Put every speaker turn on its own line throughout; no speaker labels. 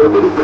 Mic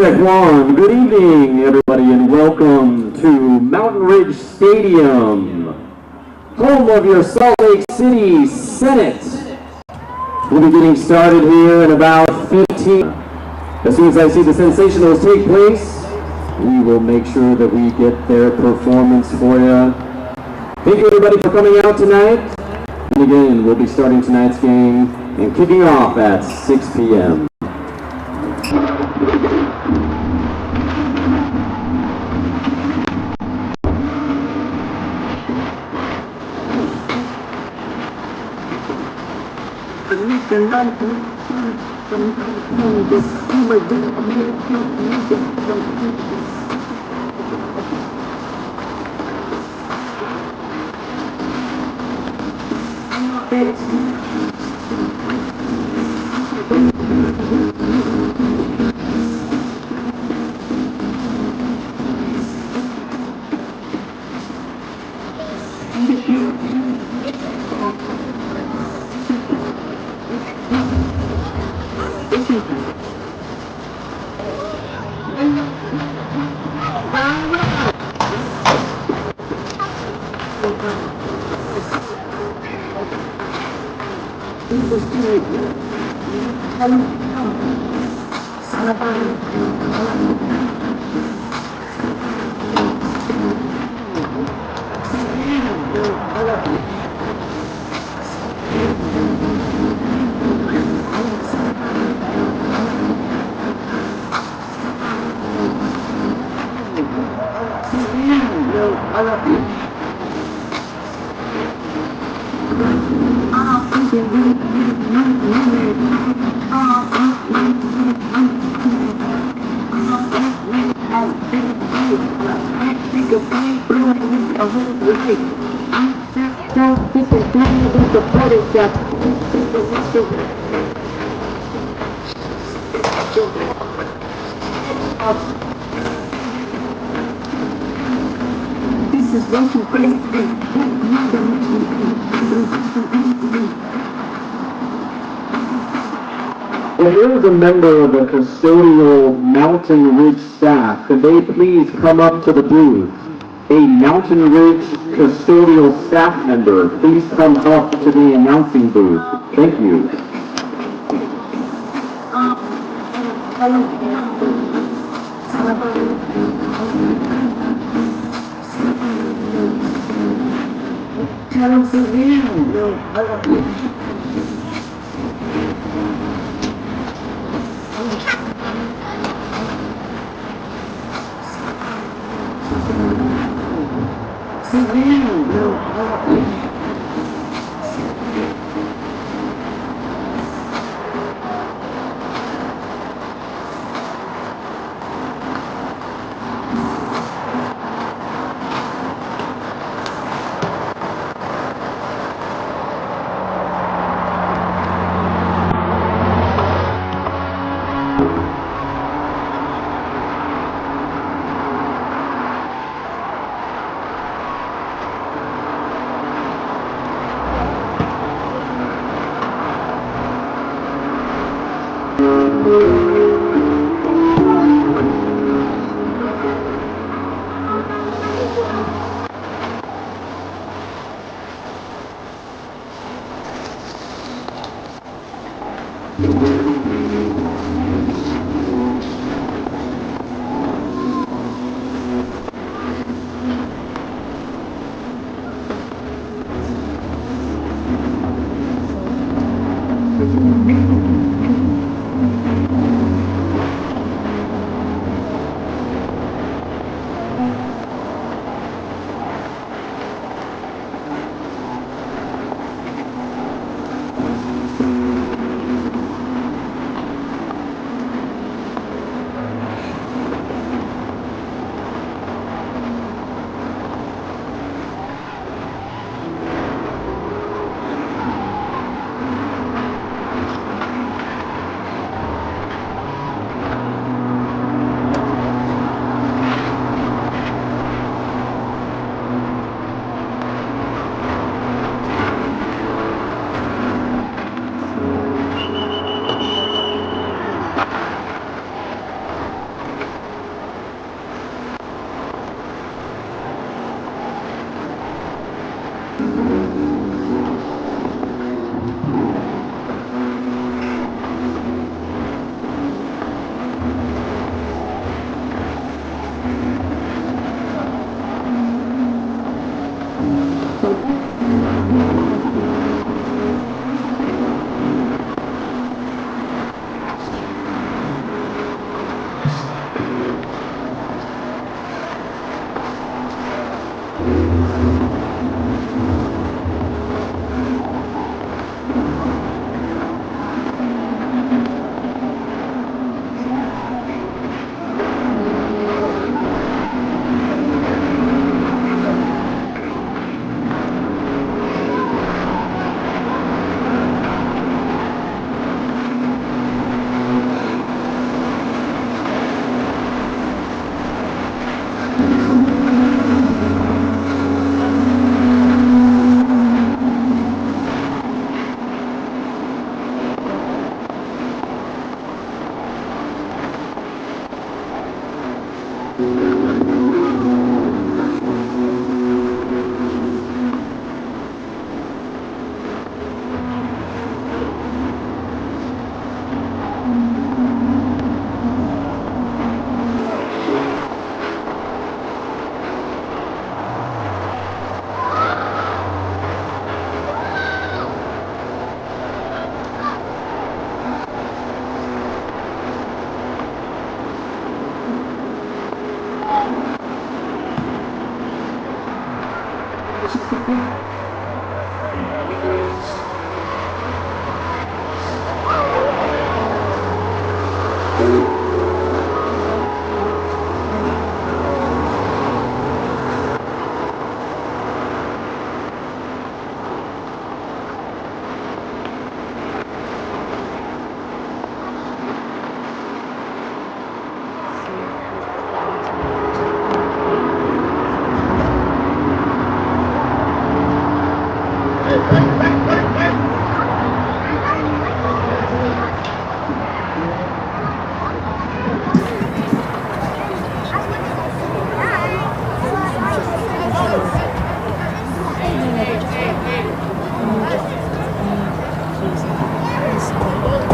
check one. Good evening, everybody, and welcome to Mountain Ridge Stadium, home of your Salt Lake City Senate. We'll be getting started here in about 15. As soon as I see the Sensationals take place, we will make sure that we get their performance for you. Thank you, everybody, for coming out tonight. And again, we'll be starting tonight's game and kicking off at 6 p.m. Well, here is a member of the custodial Mountain Ridge staff. Could they please come up to the booth? A Mountain Ridge custodial staff member, please come up to the announcing booth. Thank you.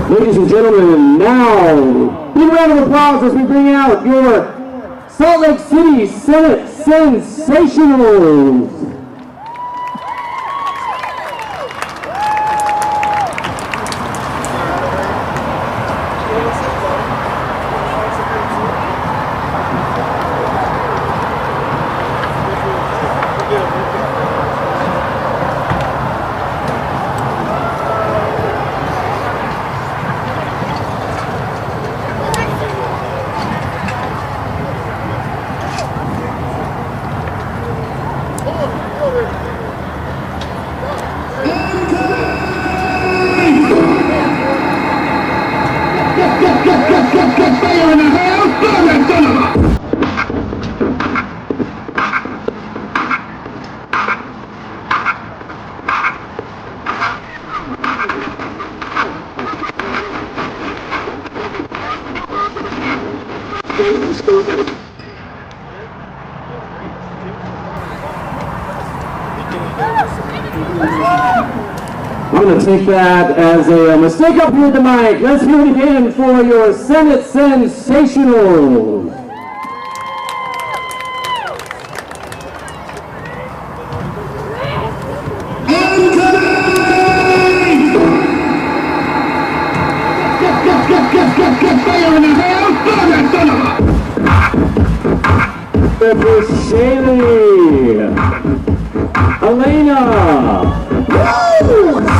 Ladies and gentlemen, now, big round of applause as we bring out your Salt Lake City Senate Sensationals. I'm going to take that as a mistake up here at the mic. Let's hear it again for your Senate Sensationals. Shaylee, Elena,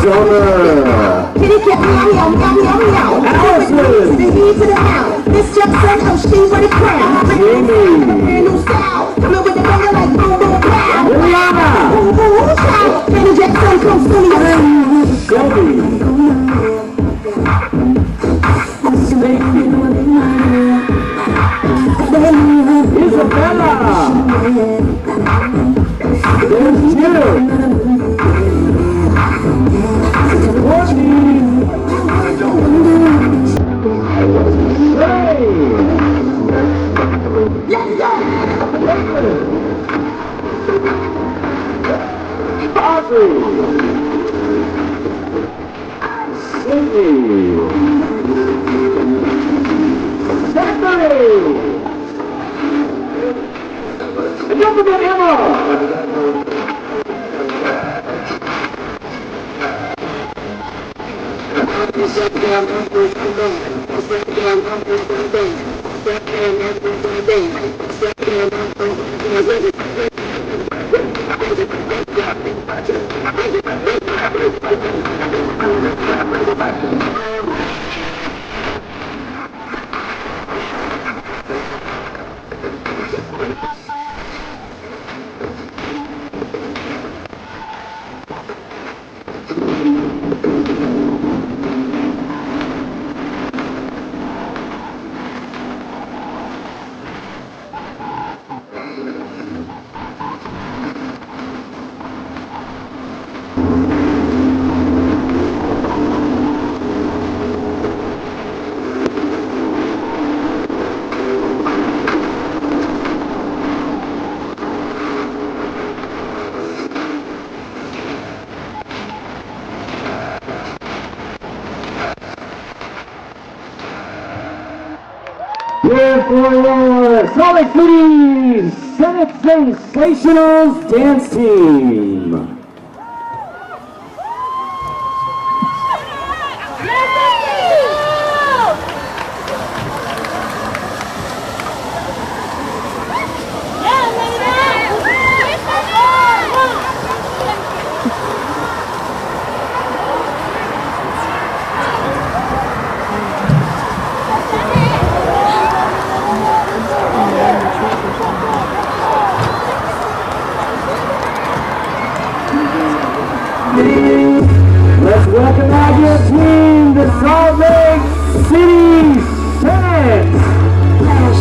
Summer,
Kitty cat meow meow meow meow meow.
Allison,
the heat to the house. This Jackson, oh she for the crown.
Jamie,
brand new style. Coming with the banger like boom boom pow.
Liliana,
Boom boom pow. Baby Jackson comes to me.
Shelby, Isabella, there's Jill, Courtney, Ray,
Let's go.
Audrey, Cindy, Stephanie, and don't forget Emma. Here for your Salt Lake City Senate Sensationals dance team. Let's welcome out your team, the Salt Lake City Senate.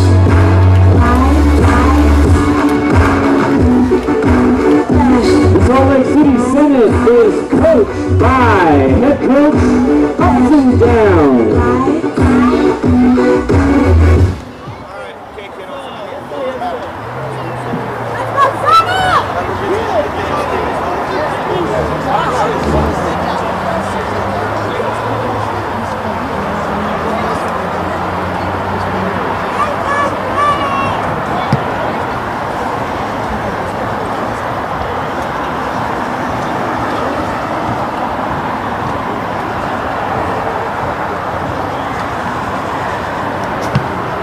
The Salt Lake City Senate is coached by head coach Hudson Down.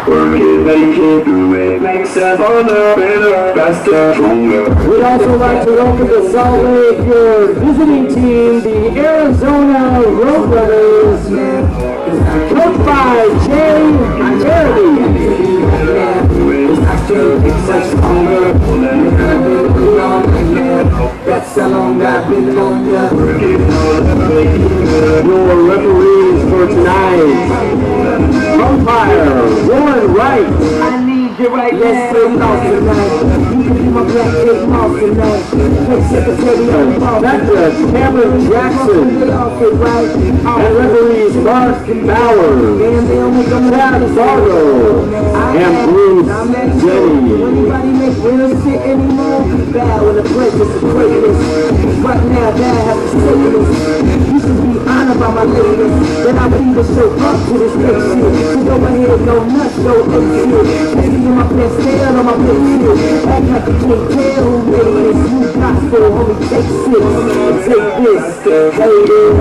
Make it do it, makes us harder, better, faster, stronger.
We'd also like to welcome to Salt Lake your visiting team, the Arizona Roadrunners, coached by Jay Charity.
That's how long I've been on ya.
Your referees for tonight, umpire Warren Wright.
I need you right
Yes,
now.
sir, tonight.
can be my black Kate Moss tonight. Hey, secretary of the ball.
That's Cameron Jackson. And referees Mark Bowers, Chad Fargo, and Bruce Jenny.
Anybody make real shit anymore? Bad when the place is the greatest. Right now, Dad has to say this. You should be honored by my ladies. That I would even show up to this great shit. So go ahead, go nuts, go ape shit. See you my best stand on my best shit. Act like you can't tell who made this. You gospel, homie, take shit. Take this, haters.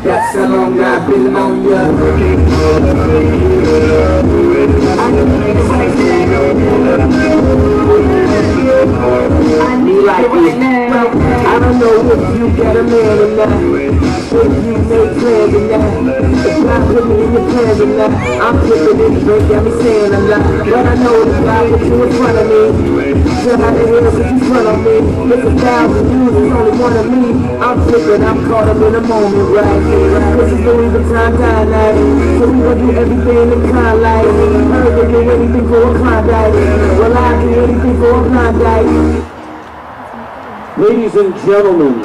That's how long I've been on ya. I need like it. I don't know if you got a man or not. If you make plans or not. If God put me in your plans or not. I'm flipping this drink, got me saying a lot. But I know the God put you in front of me. So how the hell put you in front of me? It's 1,000 views, it's only one of me. I'm flipping, I'm caught up in the moment, right? This is Louis Vuitton dynamite. So we gon' do everything in kind like. Heard they do anything for a Klondike. Well, I do anything for a Klondike.
Ladies and gentlemen,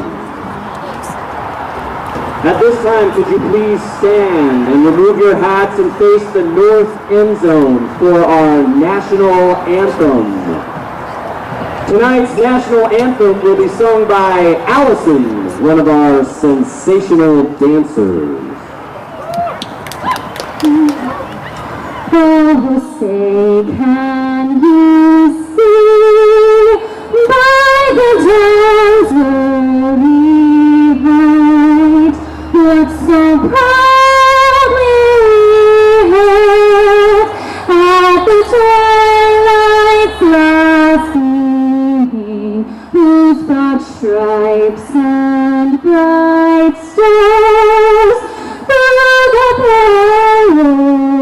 at this time, could you please stand and remove your hats and face the north end zone for our national anthem. Tonight's national anthem will be sung by Allison, one of our sensational dancers.
Oh, say, can you see by the dawn's early light what so proudly we hailed at the twilight's last evening, whose broad stripes and bright stars through the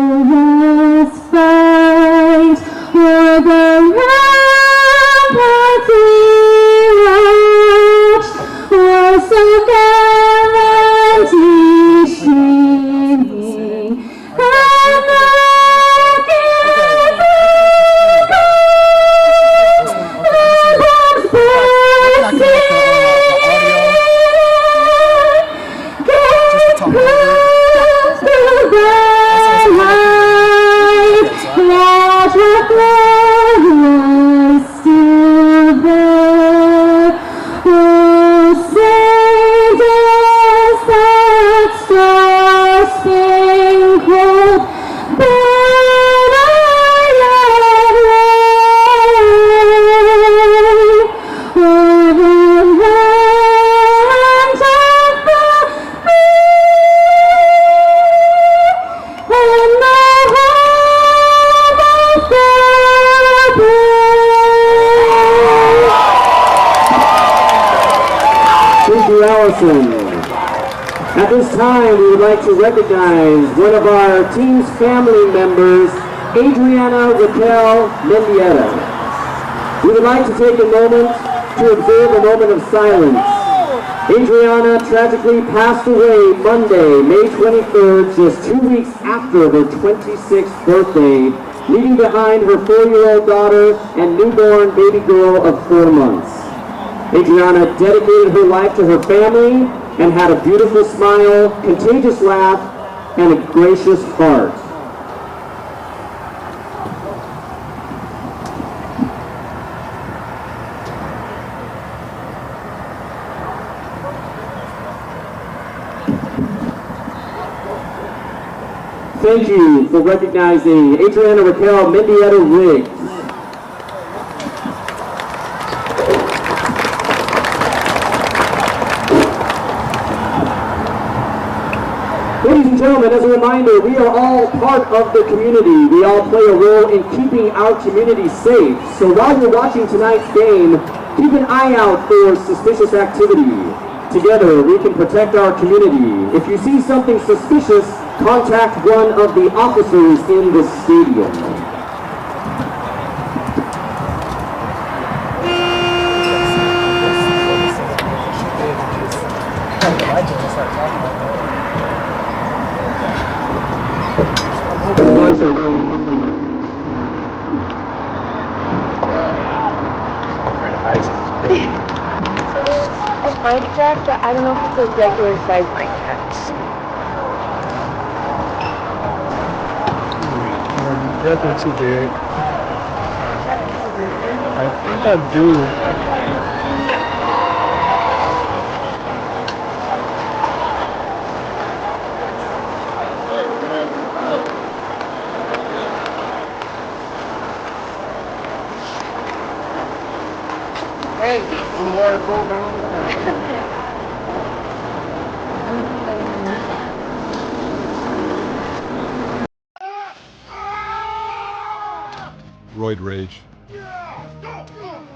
perilous fight were the ramparts we watched, were so gallantly streaming, and the gates At this time, we would like to recognize one of our team's family members, Adriana Raquel Mendieta. We would like to take a moment to observe a moment of silence. Adriana tragically passed away Monday, May 23rd, just 2 weeks after her 26th birthday, leaving behind her 4-year-old daughter and newborn baby girl of 4 months. Adriana dedicated her life to her family and had a beautiful smile, contagious laugh, and a gracious heart. Thank you for recognizing Adriana Raquel Mendieta Riggs. Ladies and gentlemen, as a reminder, we are all part of the community. We all play a role in keeping our community safe. So while you're watching tonight's game, keep an eye out for suspicious activity. Together, we can protect our community. If you see something suspicious, contact one of the officers in the stadium.
Bike jack, but I don't know if it's a regular size bike jack.
That's not too big. I think I do.
Hey, you want to go down?
Roid rage.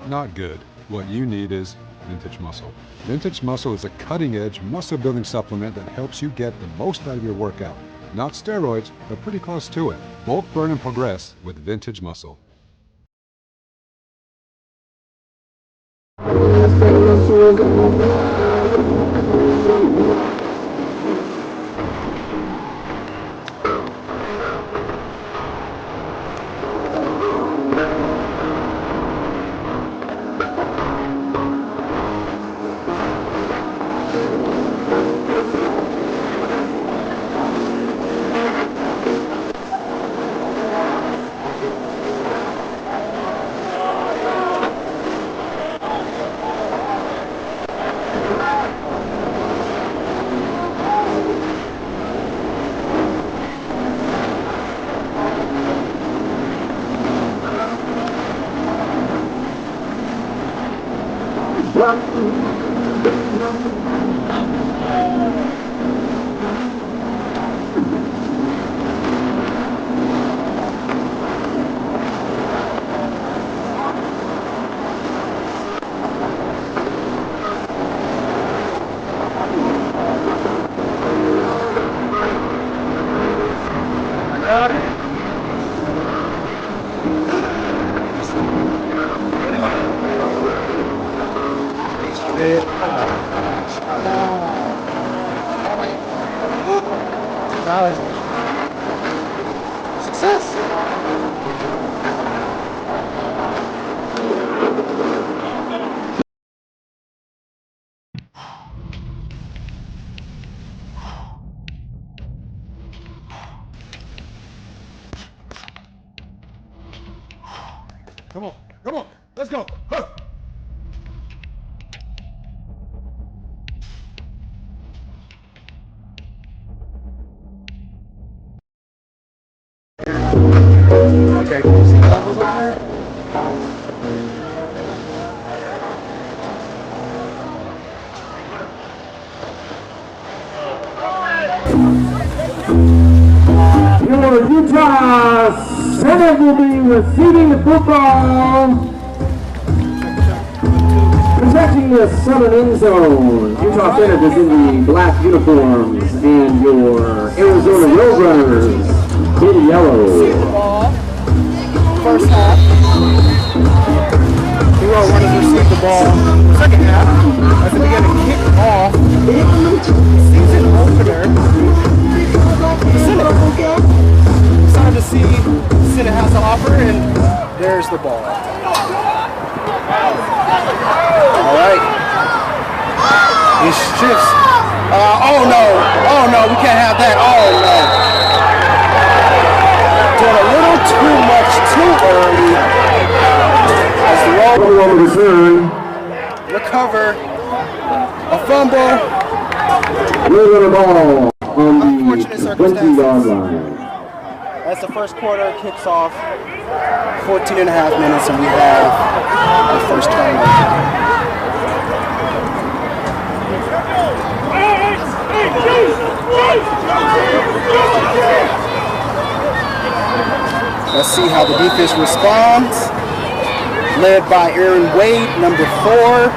Not good. What you need is Vintage Muscle. Vintage Muscle is a cutting-edge muscle-building supplement that helps you get the most out of your workout. Not steroids, but pretty close to it. Bulk burn and progress with Vintage Muscle.
Success!
Come on, let's go. Huh.
Okay, can you see levels on there?
Your Utah Senate will be receiving the football. Protecting the southern end zone. Utah Senate is in the black uniforms, and your Arizona Roadrunners in yellow.
First half. The Roadrunners received the ball. Second half, as they began to kick off season opener. The Senate. Excited to see the Senate has to offer, and there's the ball. All right. He shifts. Oh no, we can't have that. Oh no. Doing a little too much too early. As the
Return.
recover a fumble.
We're the ball on
Unfortunate
the
circumstances.
20-yard line.
As the first quarter kicks off, 14 and a half minutes, and we have the first turnover. Let's see how the defense responds. Led by Aaron Wade, number 4.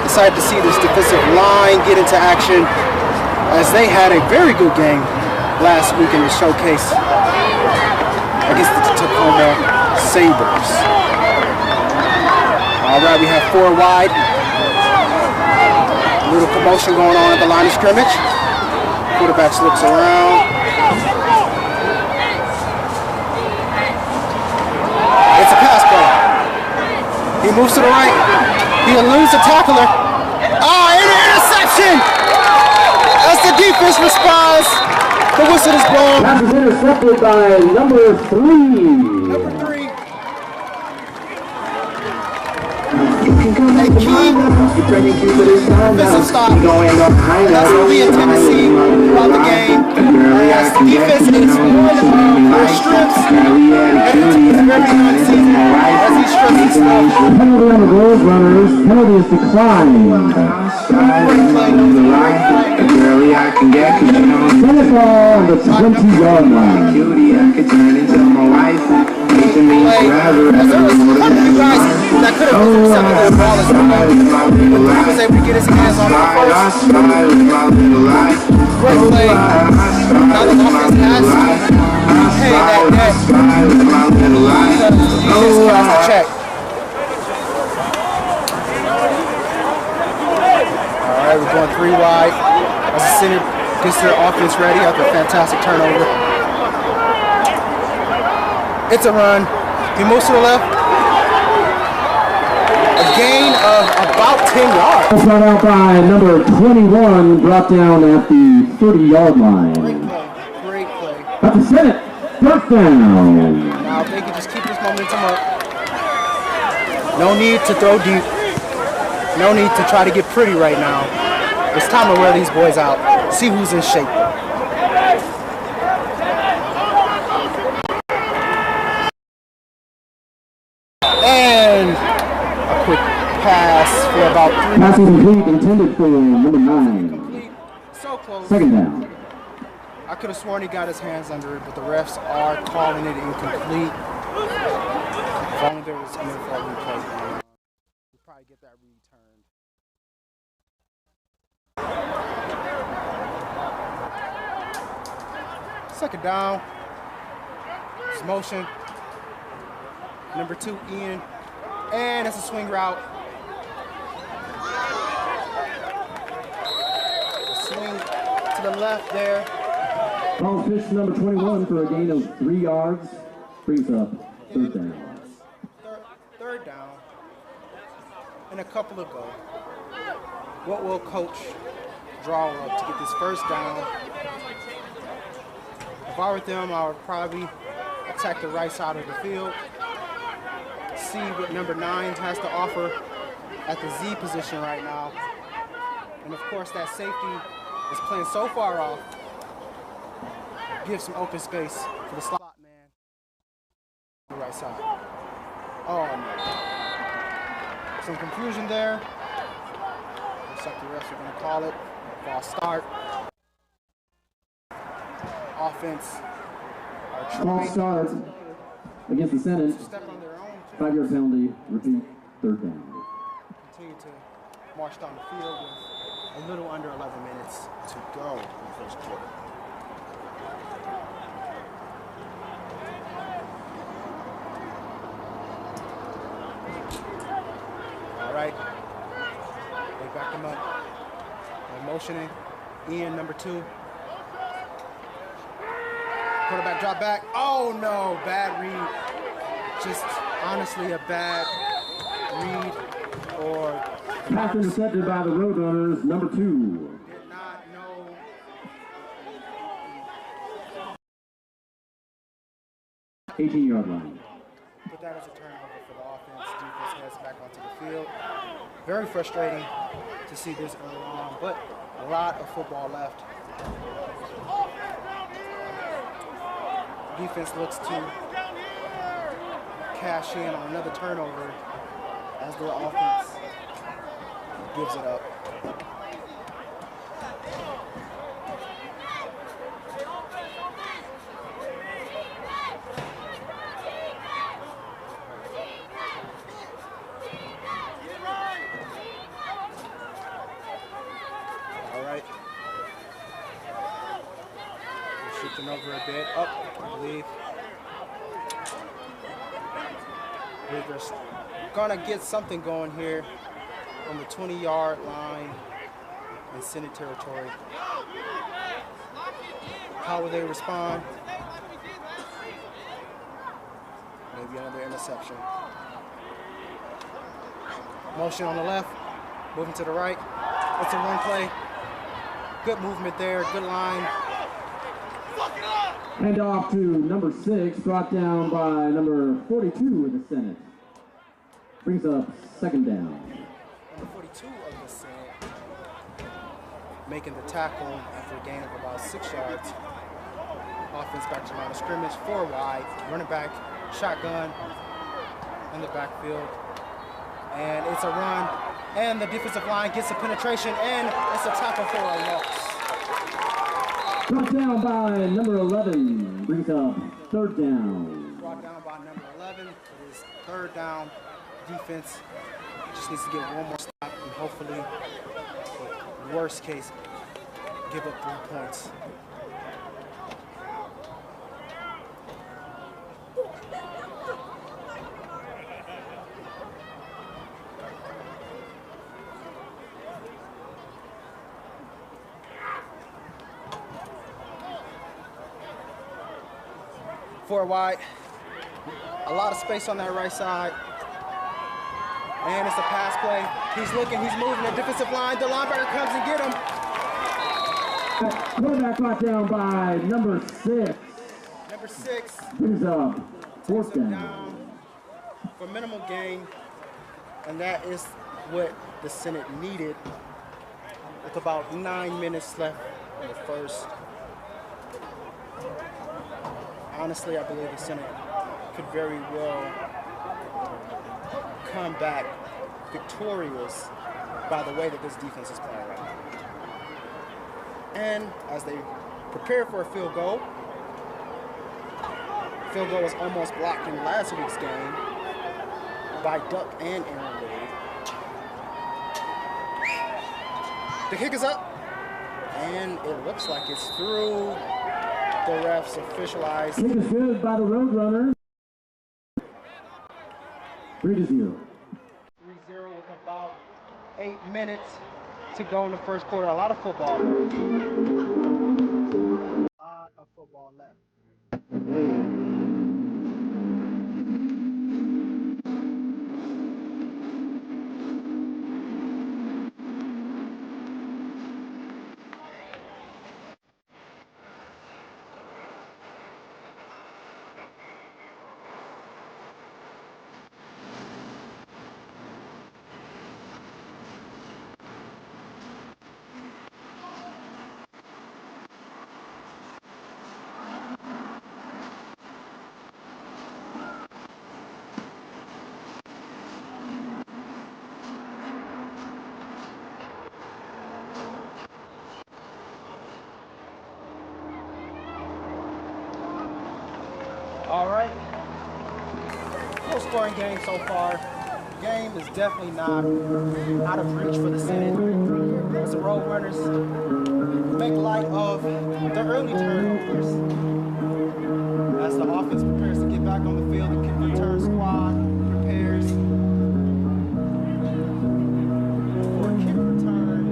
Excited to see this defensive line get into action as they had a very good game last week in the showcase against the Tacoma Sabres. All right, we have 4 wide. A little commotion going on at the line of scrimmage. Quarterback slips around. It's a pass play. He moves to the right. He eludes the tackler. Oh, interception! As the defense responds, the whistle is blown.
Pass is intercepted by number 3.
Number 3. A key defensive stop. That's what we intend to see throughout the game. As the defense is one of their strengths heading into this very early season as he strips his stuff.
Penalty on the goals runners. Penalty is declined. Senate ball on the 20-yard line.
As there was quite a few guys that could have intercepted that ball as well. But he was able to get his hands on it first. Great play. Now the offense has to pay that debt. Because the defense has to check. Alright, we're going 3 wide. As the center gets their offense ready after a fantastic turnover. It's a run. He moves to the left. A gain of about 10 yards.
Brought out by number 21, brought down at the 30-yard line.
Great play. Great play.
At the Senate, first down.
Now if they can just keep this momentum up. No need to throw deep. No need to try to get pretty right now. It's time to wear these boys out. See who's in shape. And a quick pass for about 3.
Pass is complete, intended for number 9.
Complete. So close.
Second down.
I could have sworn he got his hands under it, but the refs are calling it incomplete. If only there was an NFL replay. We'll probably get that returned. Second down. It's motion. Number 2, Ian. And it's a swing route. Swing to the left there.
Ball fish number 21 for a gain of 3 yards. Brings up third down.
Third down. And a couple to go. What will coach draw up to get this first down? If I were them, I would probably attack the right side of the field. See what number 9 has to offer at the Z position right now. And of course that safety is playing so far off. Give some open space for the slot man on the right side. Oh no. Some confusion there. Looks like the refs are going to call it. False start. Offense.
False start against the Senate.
Step on their own.
5-yard penalty. Repeat. Third down.
Continue to march down the field with a little under 11 minutes to go in the first quarter. All right. They back him up. They're motioning. Ian, number 2. Quarterback drop back. Oh no, bad read. Just honestly a bad read or
Pass intercepted by the Roadrunners, number 2.
did not know.
18-yard line.
But that is a turnover for the offense. Defense heads back onto the field. Very frustrating to see this early on, but a lot of football left. Defense looks to cash in on another turnover as the offense gives it up. All right. We're shifting over a bit. Up, I believe. They're gonna get something going here on the 20-yard line in Senate territory. How will they respond? Maybe another interception. Motion on the left, moving to the right. It's a run play. Good movement there, good line.
Hand off to number 6, brought down by number 42 of the Senate. Brings up second down.
Number 42 of the Senate making the tackle after a gain of about 6 yards. Offense back to line of scrimmage, 4 wide, running back, shotgun in the backfield. And it's a run, and the defensive line gets a penetration, and it's a tackle for a loss.
Brought down by number 11, brings up third down.
Brought down by number 11, it is third down. Defense just needs to get one more stop, and hopefully, worst case, give up 3 points. Four wide, a lot of space on that right side, and it's a pass play. He's looking, he's moving the defensive line. The linebacker comes and get him.
Quarterback brought down by number 6.
Number 6
brings up fourth
down
down.
for minimal gain, and that is what the Senate needed with about 9 minutes left in the first. Honestly, I believe the Senate could very well come back victorious by the way that this defense is playing right now. And as they prepare for a field goal was almost blocked in last week's game by Duck and Aaron Wade. The kick is up, and it looks like it's through. The refs officialized.
Kick is good by the Roadrunners. 3-0.
3-0 with about 8 minutes to go in the first quarter. A lot of football. A lot of football left. All right. Low scoring game so far. Game is definitely not out of reach for the Senate. As the Roadrunners make light of the early turnovers. As the offense prepares to get back on the field, the kick return squad prepares for a kick return.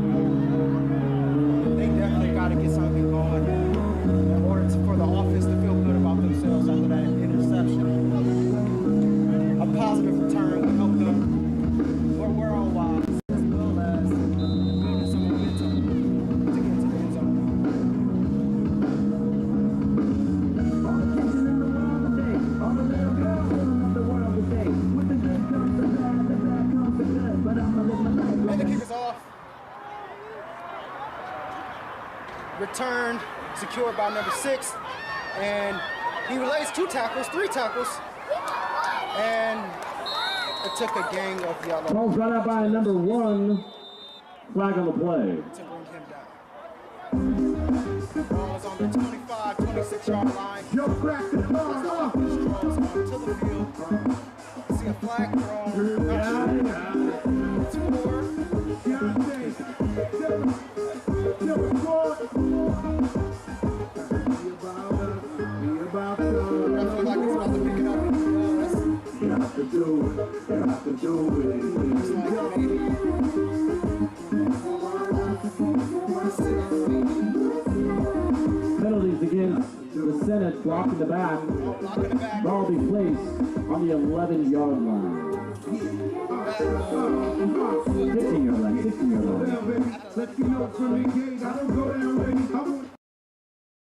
They definitely got to get something going in order for the offense to feel good about themselves after that interception. A positive return would help them world-wise, as well as building some momentum to get to the end zone. And the kick is off. Return secured by number 6, and he relays 2 tackles, 3 tackles, and it took a gang of yellow.
Ball's brought out by number 1. Flag on the play.
To bring him down. Ball is on the 25, 26-yard line. As the offense draws onto the field. See a flag thrown. Not sure.
Penalties against The Senate blocking the back. Ball will be placed on the 11-yard line. 15-yard line, 16-yard line.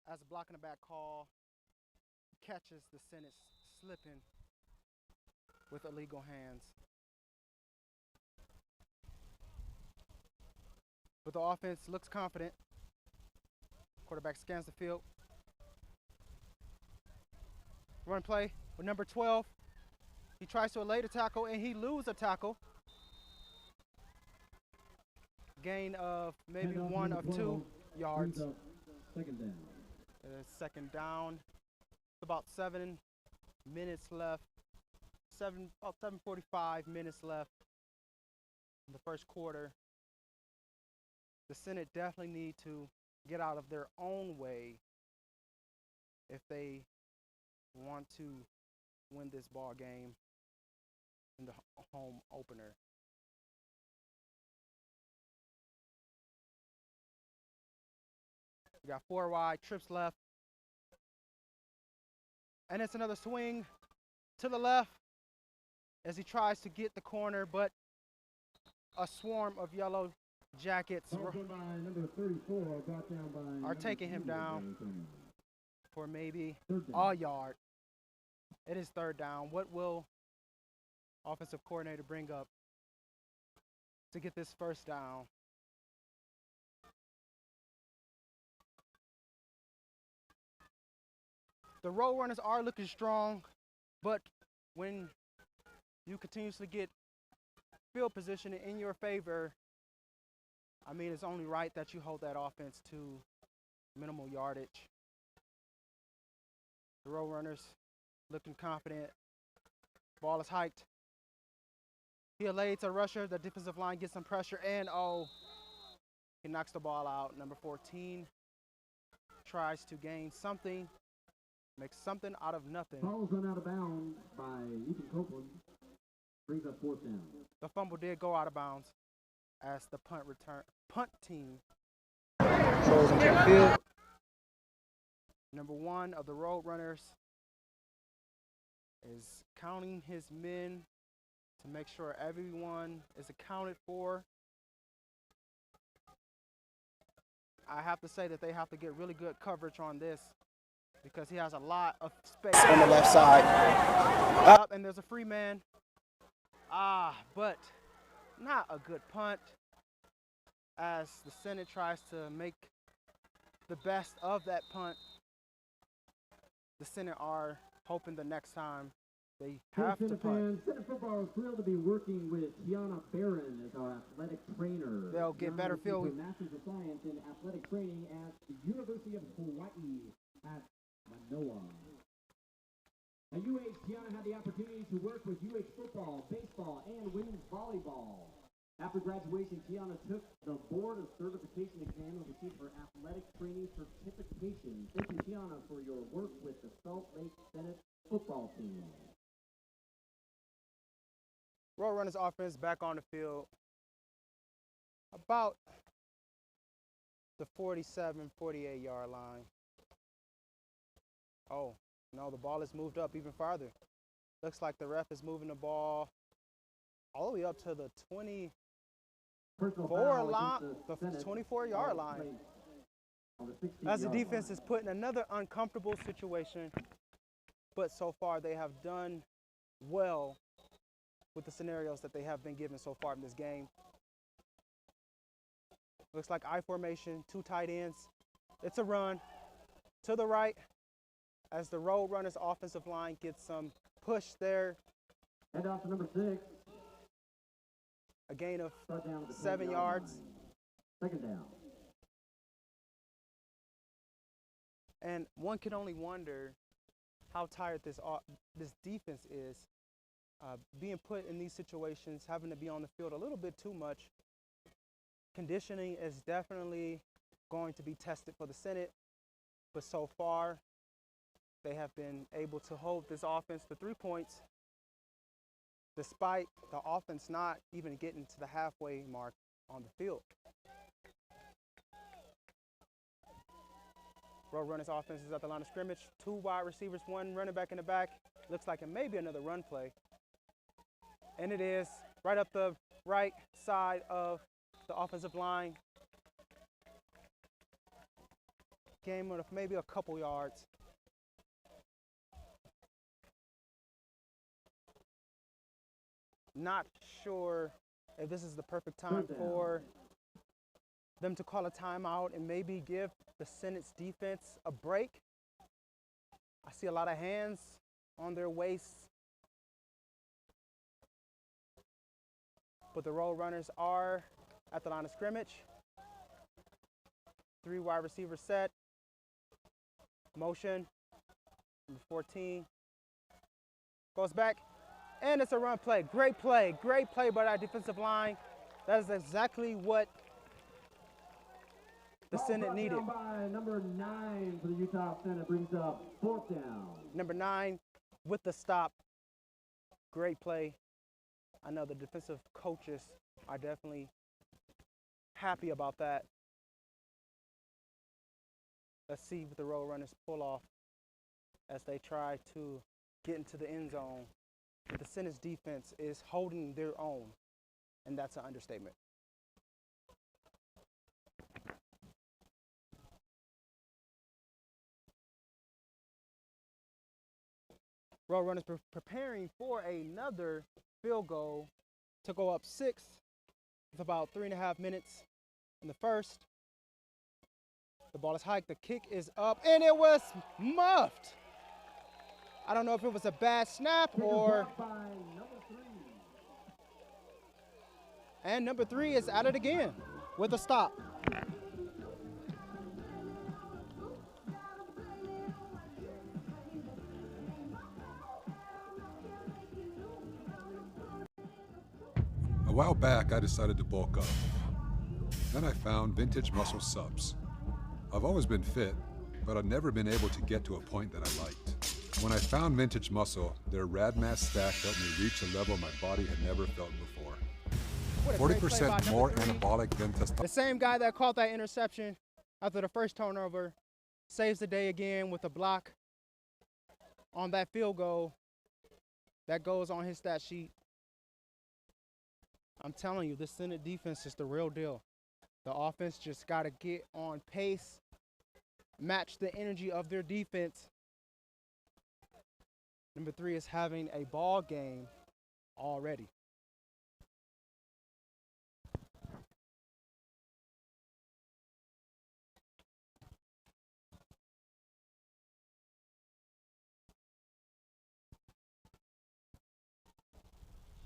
As a blocking the back call catches the Senate slipping with illegal hands. But the offense looks confident. Quarterback scans the field. Run play with number 12. He tries to elate a tackle and he loses a tackle. Gain of maybe 1 of 2 yards.
Second down.
Second down. About 7 minutes left. About 7:45 minutes left in the first quarter. The Senate definitely need to get out of their own way if they want to win this ball game in the home opener. We got 4 wide, trips left. And it's another swing to the left as he tries to get the corner, but a swarm of yellow jackets are taking him down for maybe a yard. It is third down. What will offensive coordinator bring up to get this first down? The road runners are looking strong, but when you continuously get field position in your favor, I mean, it's only right that you hold that offense to minimal yardage. The road runners looking confident. Ball is hiked. He elates a rusher. The defensive line gets some pressure, and he knocks the ball out. Number 14 tries to gain something. Makes something out of nothing.
Ball's run out of bounds by Ethan Copeland. Brings up fourth down.
The fumble did go out of bounds as the punt team goes into the field. Number 1 of the road runners is counting his men to make sure everyone is accounted for. I have to say that they have to get really good coverage on this, because he has a lot of space on the left side. Up, and there's a free man. But not a good punt as the Senate tries to make the best of that punt. The Senate are hoping the next time they have to punt.
Senate football is thrilled to be working with Tiana Barron as our athletic trainer.
They'll get better field.
Masters of Science in Athletic Training at the University of Hawaii at Manoa. At UH, Tiana had the opportunity to work with UH football, baseball, and women's volleyball. After graduation, Tiana took the Board of Certification exam and received her athletic training certification. Thank you, Tiana, for your work with the Salt Lake Senate football team.
Road runners offense back on the field. About the 47, 48-yard line. Oh, no, the ball is moved up even farther. Looks like the ref is moving the ball all the way up to the 24-yard line. As the defense is put in another uncomfortable situation, but so far they have done well with the scenarios that they have been given so far in this game. Looks like I formation, 2 tight ends. It's a run to the right as the road runners offensive line gets some push there.
Head off to number 6.
A gain of 7 yards.
Second down.
And one can only wonder how tired this defense is, being put in these situations, having to be on the field a little bit too much. Conditioning is definitely going to be tested for the Senate, but so far they have been able to hold this offense to 3 points, despite the offense not even getting to the halfway mark on the field. Road Runners offense is at the line of scrimmage. 2 wide receivers, 1 running back in the back. Looks like it may be another run play. And it is right up the right side of the offensive line. Game of maybe a couple yards. Not sure if this is the perfect time for them to call a timeout and maybe give the Senate's defense a break. I see a lot of hands on their waists. But the Road Runners are at the line of scrimmage. 3 wide receivers set. Motion. Number 14. Goes back. And it's a run play. Great play. Great play by that defensive line. That is exactly what the Senate needed.
By number 9 for the Utah Senate brings up 4th down.
Number 9 with the stop. Great play. I know the defensive coaches are definitely happy about that. Let's see what the Road Runners pull off as they try to get into the end zone. The Senate's defense is holding their own, and that's an understatement. Road Runners preparing for another field goal to go up 6 with about 3.5 minutes in the first. The ball is hiked, the kick is up, and it was muffed. I don't know if it was a bad snap or... And number 3 is at it again with a stop.
A while back, I decided to bulk up. Then I found Vintage Muscle subs. I've always been fit, but I've never been able to get to a point that I liked. When I found Vintage Muscle, their Rad Mass stack helped me reach a level my body had never felt before. 40% more anabolic than testosterone.
The same guy that caught that interception after the first turnover saves the day again with a block on that field goal that goes on his stat sheet. I'm telling you, this Senate defense is the real deal. The offense just got to get on pace, match the energy of their defense. Number 3 is having a ball game already.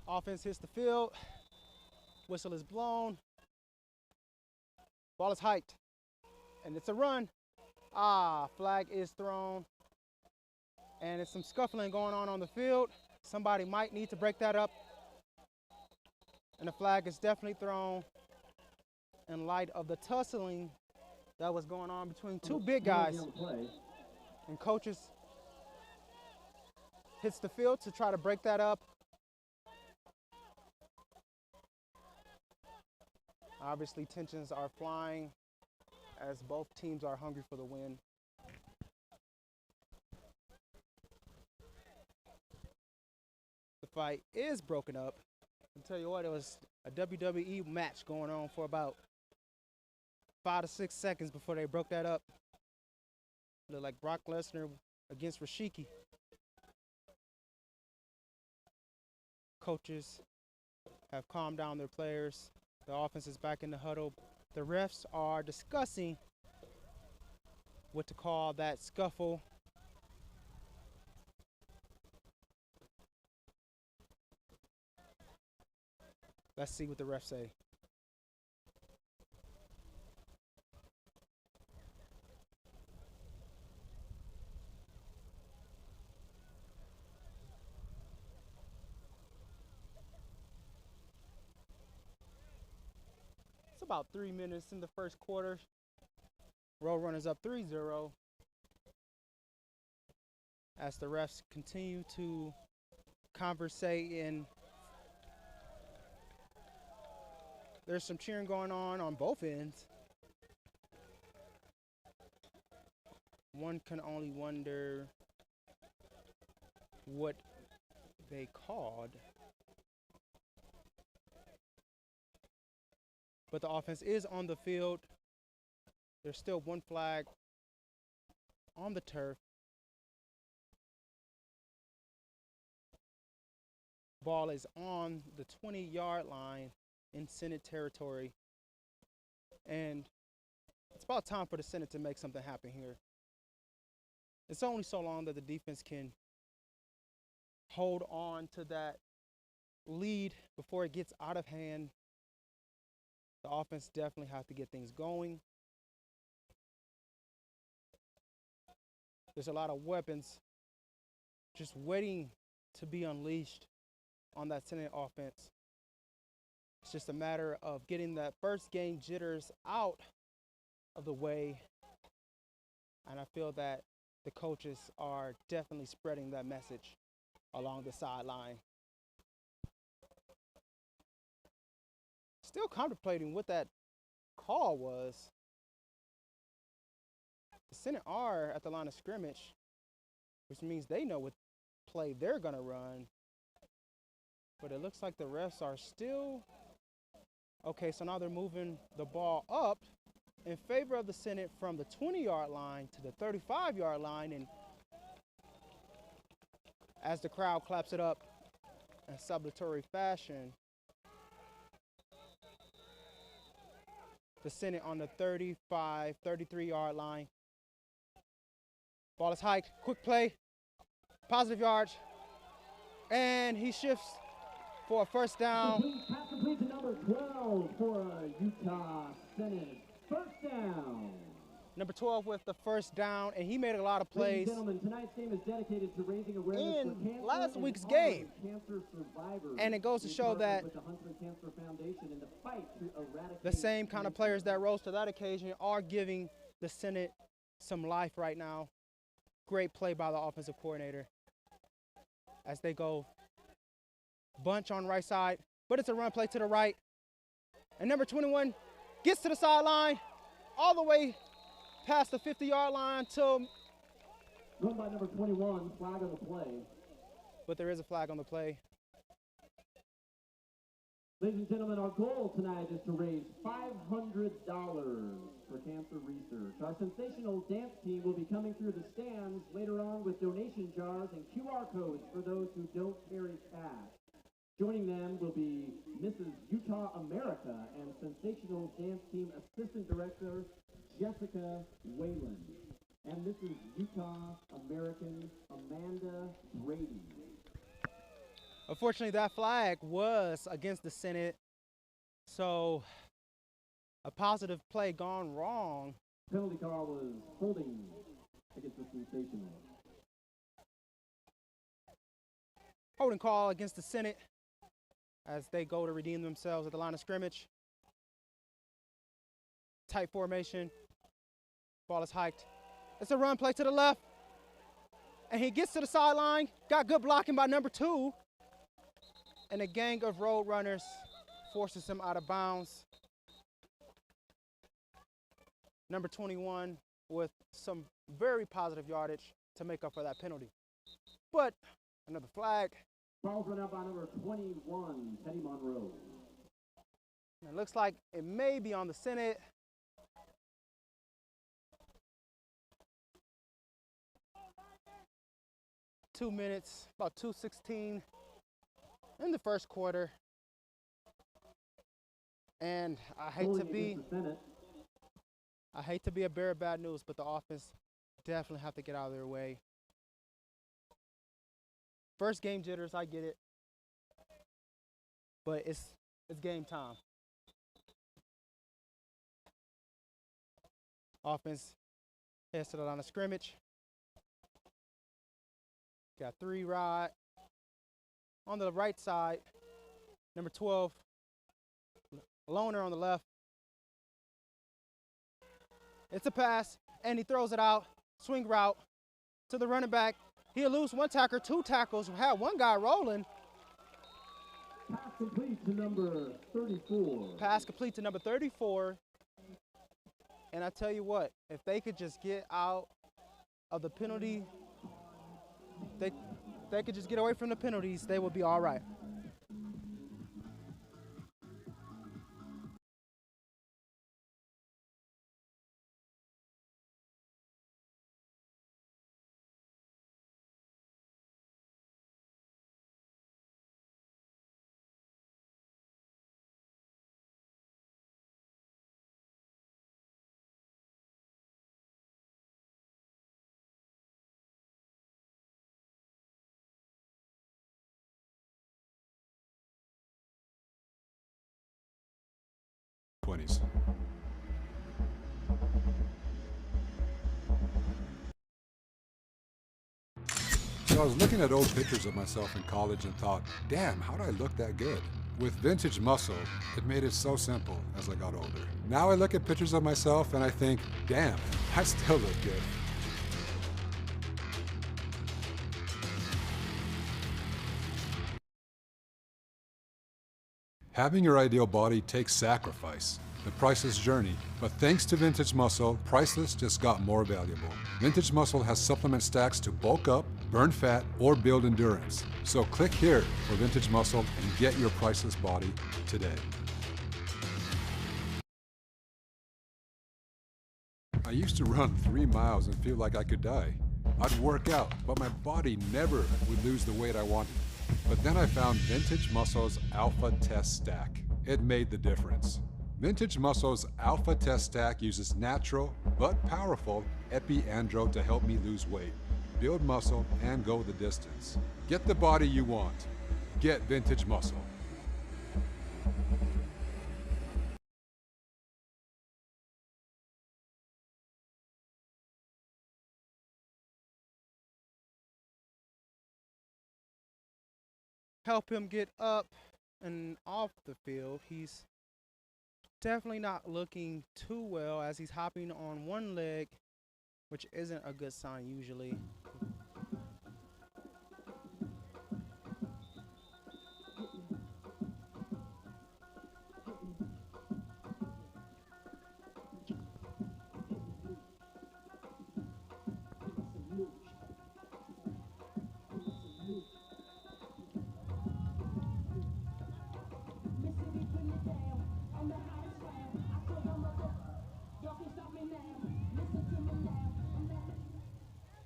Offense hits the field. Whistle is blown. Ball is hiked. And it's a run. Flag is thrown. And it's some scuffling going on the field. Somebody might need to break that up. And the flag is definitely thrown in light of the tussling that was going on between 2 big guys. And coaches hits the field to try to break that up. Obviously, tensions are flying as both teams are hungry for the win. The fight is broken up. I'll tell you what, it was a WWE match going on for about 5 to 6 seconds before they broke that up. Looked like Brock Lesnar against Rashiki. Coaches have calmed down their players. The offense is back in the huddle. The refs are discussing what to call that scuffle. Let's see what the refs say. About 3 minutes in the first quarter. Road Runners up 3-0 as the refs continue to conversate, and there's some cheering going on both ends. one can only wonder what they called. But the offense is on the field. There's still one flag on the turf. Ball is on the 20-yard line in Senate territory. And it's about time for the Senate to make something happen here. It's only so long that the defense can hold on to that lead before it gets out of hand. The offense definitely has to get things going. There's a lot of weapons just waiting to be unleashed on that Senate offense. It's just a matter of getting that first game jitters out of the way. And I feel that the coaches are definitely spreading that message along the sideline. Still contemplating what that call was. The Senate are at the line of scrimmage, which means they know what play they're going to run. But it looks like the refs are still. Okay, so now they're moving the ball up in favor of the Senate from the 20-yard line to the 35-yard line. And as the crowd claps it up in celebratory fashion, the Senate on the 35, 33-yard line. Ball is hiked, quick play, positive yards, and he shifts for a first down.
Pass complete to number 12 for Utah Senate. First down.
Number 12 with the first down, and he made a lot of plays.
Ladies and gentlemen, tonight's game is dedicated to raising awareness
in
for cancer
last
and
week's
honoring
game.
Cancer survivors.
And it goes to
We
show
partnered
that
with the Huntsman Cancer Foundation in the fight to eradicate
the same kind of
cancer.
players that rose to that occasion are giving the Senate some life right now. Great play by the offensive coordinator as they go bunch on right side, but it's a run play to the right. And number 21 gets to the sideline all the way past the 50-yard line till.
Run by number 21, flag on the play.
But there is a flag on the play.
Ladies and gentlemen, our goal tonight is to raise $500 for cancer research. Our sensational dance team will be coming through the stands later on with donation jars and QR codes for those who don't carry cash. Joining them will be Mrs. Utah America and sensational dance team assistant director Jessica Whalen and Mrs. Utah American Amanda Brady.
Unfortunately, that flag was against the Senate, so a positive play gone wrong.
Penalty call was holding against the Sensationals.
Holding call against the Senate as they go to redeem themselves at the line of scrimmage. Tight formation. Ball is hiked. It's a run play to the left. And he gets to the sideline. Got good blocking by number 2. And a gang of road runners forces him out of bounds. Number 21 with some very positive yardage to make up for that penalty. But another flag.
Ball's run out by number 21, Teddy Monroe.
And it looks like it may be on the Senate. Two minutes, about 2:16 in the first quarter. And I hate to be a bearer of bad news, but the offense definitely have to get out of their way. First game jitters, I get it. But it's game time. Offense heads to the line of scrimmage. Got 3 rod. On the right side, number 12, loner on the left. It's a pass, and he throws it out. Swing route to the running back. He'll lose 1 tackler, 2 tackles. Had 1 guy rolling.
Pass complete to number 34.
Pass complete to number 34. And I tell you what, if they could just get out of the penalty, they could just get away from the penalties, they will be all right.
'20s. So I was looking at old pictures of myself in college and thought, damn, how do I look that good? With vintage muscle, it made it so simple as I got older. Now I look at pictures of myself and I think, damn, I still look good. Having your ideal body takes sacrifice. The priceless journey, but thanks to Vintage Muscle, priceless just got more valuable. Vintage Muscle has supplement stacks to bulk up, burn fat, or build endurance. So click here for Vintage Muscle and get your priceless body today. I used to run 3 miles and feel like I could die. I'd work out, but my body never would lose the weight I wanted. But then I found Vintage Muscle's Alpha Test Stack. It made the difference. Vintage Muscle's Alpha Test Stack uses natural but powerful epi-andro to help me lose weight, build muscle, and go the distance. Get the body you want. Get Vintage Muscle.
Help him get up and off the field. He's definitely not looking too well as he's hopping on one leg, which isn't a good sign usually.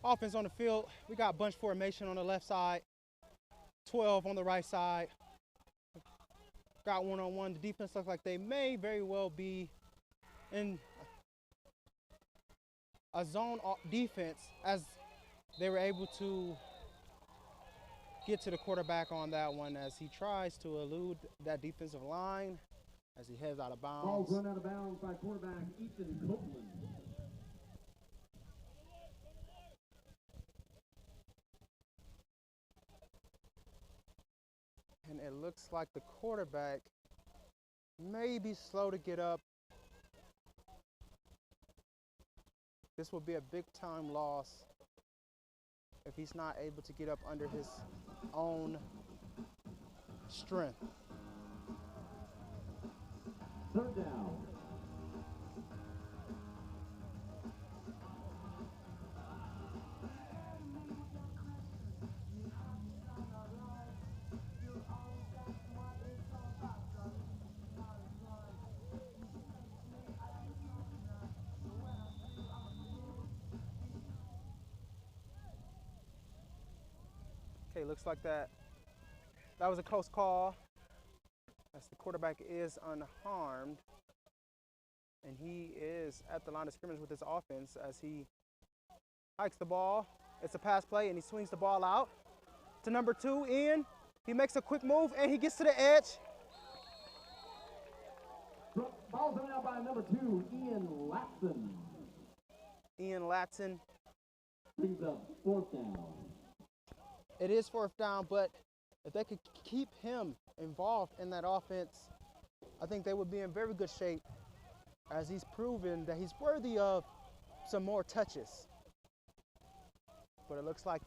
Offense on the field, we got bunch formation on the left side, 12 on the right side. Got one-on-one. The defense looks like they may very well be in a zone defense as they were able to get to the quarterback on that one as he tries to elude that defensive line as he heads out of bounds.
Ball's run out of bounds by quarterback Ethan Copeland.
And it looks like the quarterback may be slow to get up. This will be a big time loss if he's not able to get up under his own strength.
Third down.
Okay, looks like that was a close call as the quarterback is unharmed. And he is at the line of scrimmage with his offense as he hikes the ball. It's a pass play and he swings the ball out to number 2, Ian. He makes a quick move and he gets to the edge.
Ball's coming out by number 2, Ian Latson.
Ian Latson.
Brings up fourth down.
It is fourth down, but if they could keep him involved in that offense, I think they would be in very good shape as he's proven that he's worthy of some more touches. But it looks like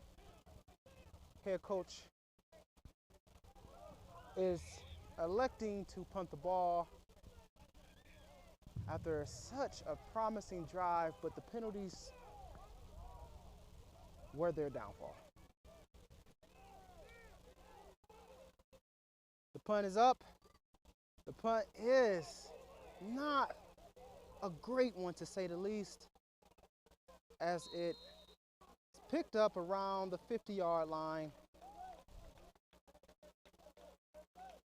head coach is electing to punt the ball after such a promising drive, but the penalties were their downfall. The punt is up. The punt is not a great one, to say the least, as it's picked up around the 50-yard line.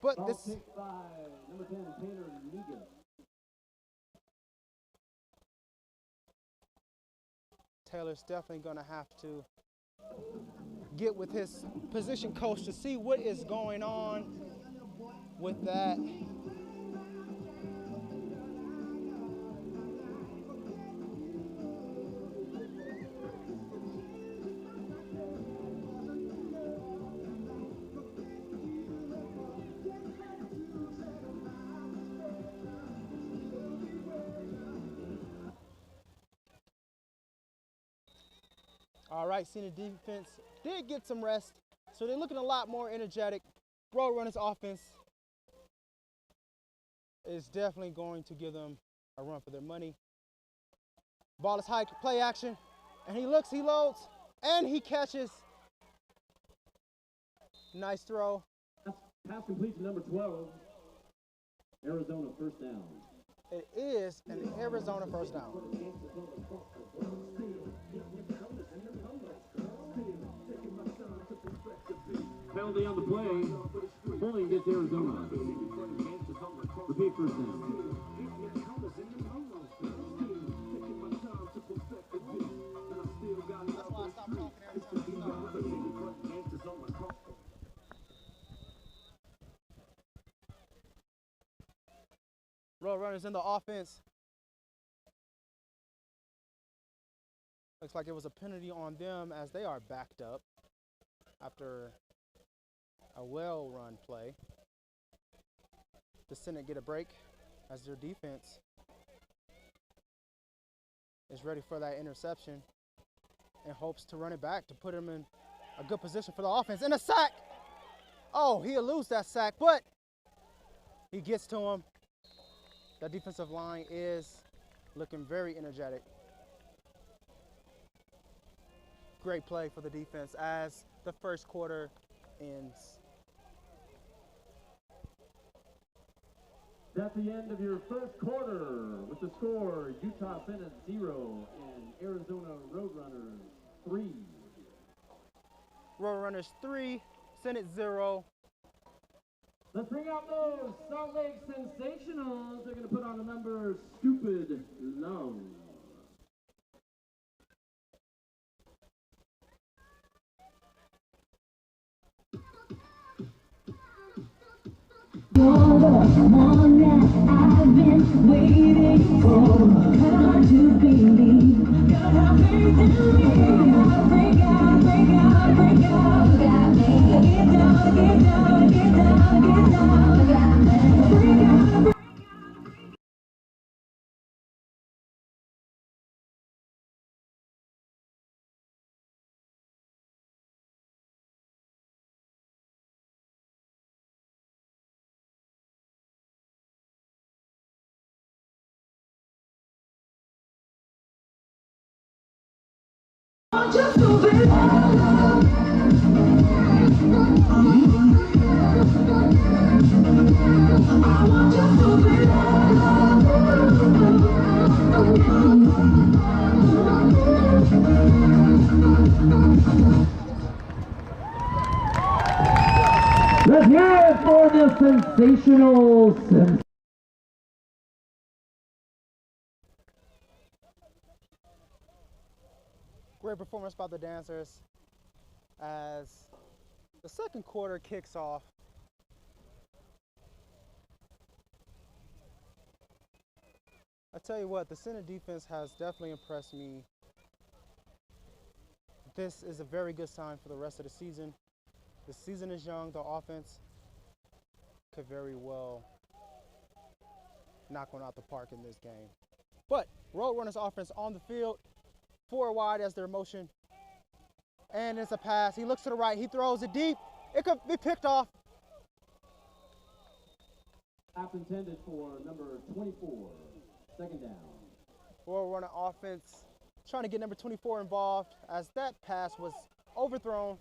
But this
picked by number 10, Taylor Negan.
Taylor's definitely going to have to get with his position coach to see what is going on with that. All right, Senior defense did get some rest, so they're looking a lot more energetic. Roadrunners offense is definitely going to give them a run for their money. Ball is high, play action, and he looks, he loads, and he catches. Nice throw.
Pass complete to number 12, Arizona first down.
It is an Arizona first down.
Penalty on the play. Holding gets Arizona. Repeat first down.
That's why I stopped talking every time I start. Roadrunners in the offense. Looks like it was a penalty on them as they are backed up after a well-run play. The Senate get a break as their defense is ready for that interception and hopes to run it back to put him in a good position for the offense. And a sack! Oh, he'll lose that sack, but he gets to him. The defensive line is looking very energetic. Great play for the defense as the first quarter ends.
That's the end of your first quarter with the score Utah Senate 0 and Arizona Roadrunners 3.
Roadrunners 3, Senate 0.
Let's bring out those Salt Lake Sensationals. They're going to put on the number Stupid Love.
You're the one that I've been waiting for. Hard to believe. Gotta have faith in me. Gotta break out, break out, break out. Got me. Get down, get down, get down, get down. Got me. Break out, break out. Just a bit. I want just a bit.
Let's hear it for the Sensationals.
Great performance by the dancers as the second quarter kicks off. I tell you what, the Senate defense has definitely impressed me. This is a very good sign for the rest of the season. The season is young. The offense could very well knock one out the park in this game. But Roadrunners offense on the field. 4 wide as their motion. And it's a pass. He looks to the right. He throws it deep. It could be picked off.
Pass intended for number 24. Second down.
Roadrunner offense trying to get number 24 involved as that pass was overthrown,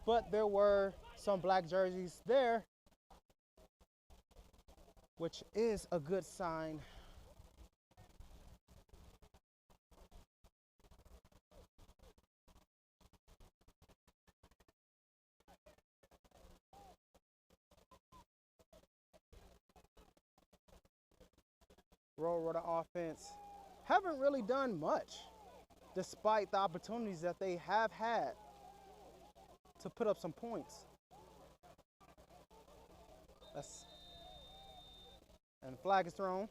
but there were some black jerseys there, which is a good sign. Roadrunner offense haven't really done much despite the opportunities that they have had to put up some points. And the flag is thrown.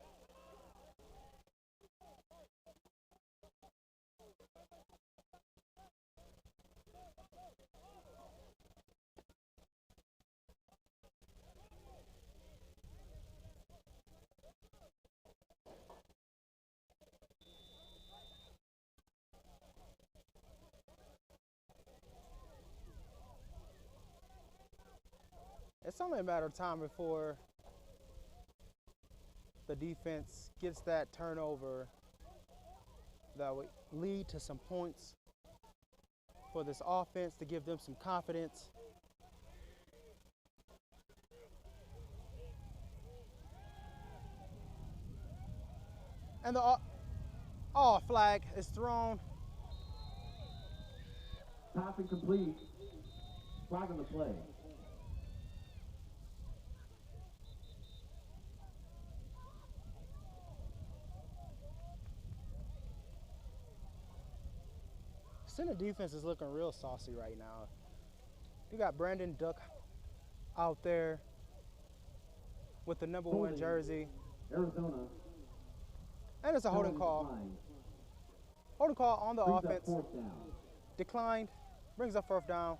It's only a matter of time before the defense gets that turnover that would lead to some points for this offense to give them some confidence. And the flag is thrown.
Pass incomplete. Flag on the play.
Center defense is looking real saucy right now. You got Brandon Duck out there with the number 1 jersey.
Arizona.
And it's a holding call. Holding call on the offense. Declined. Brings up 4th down.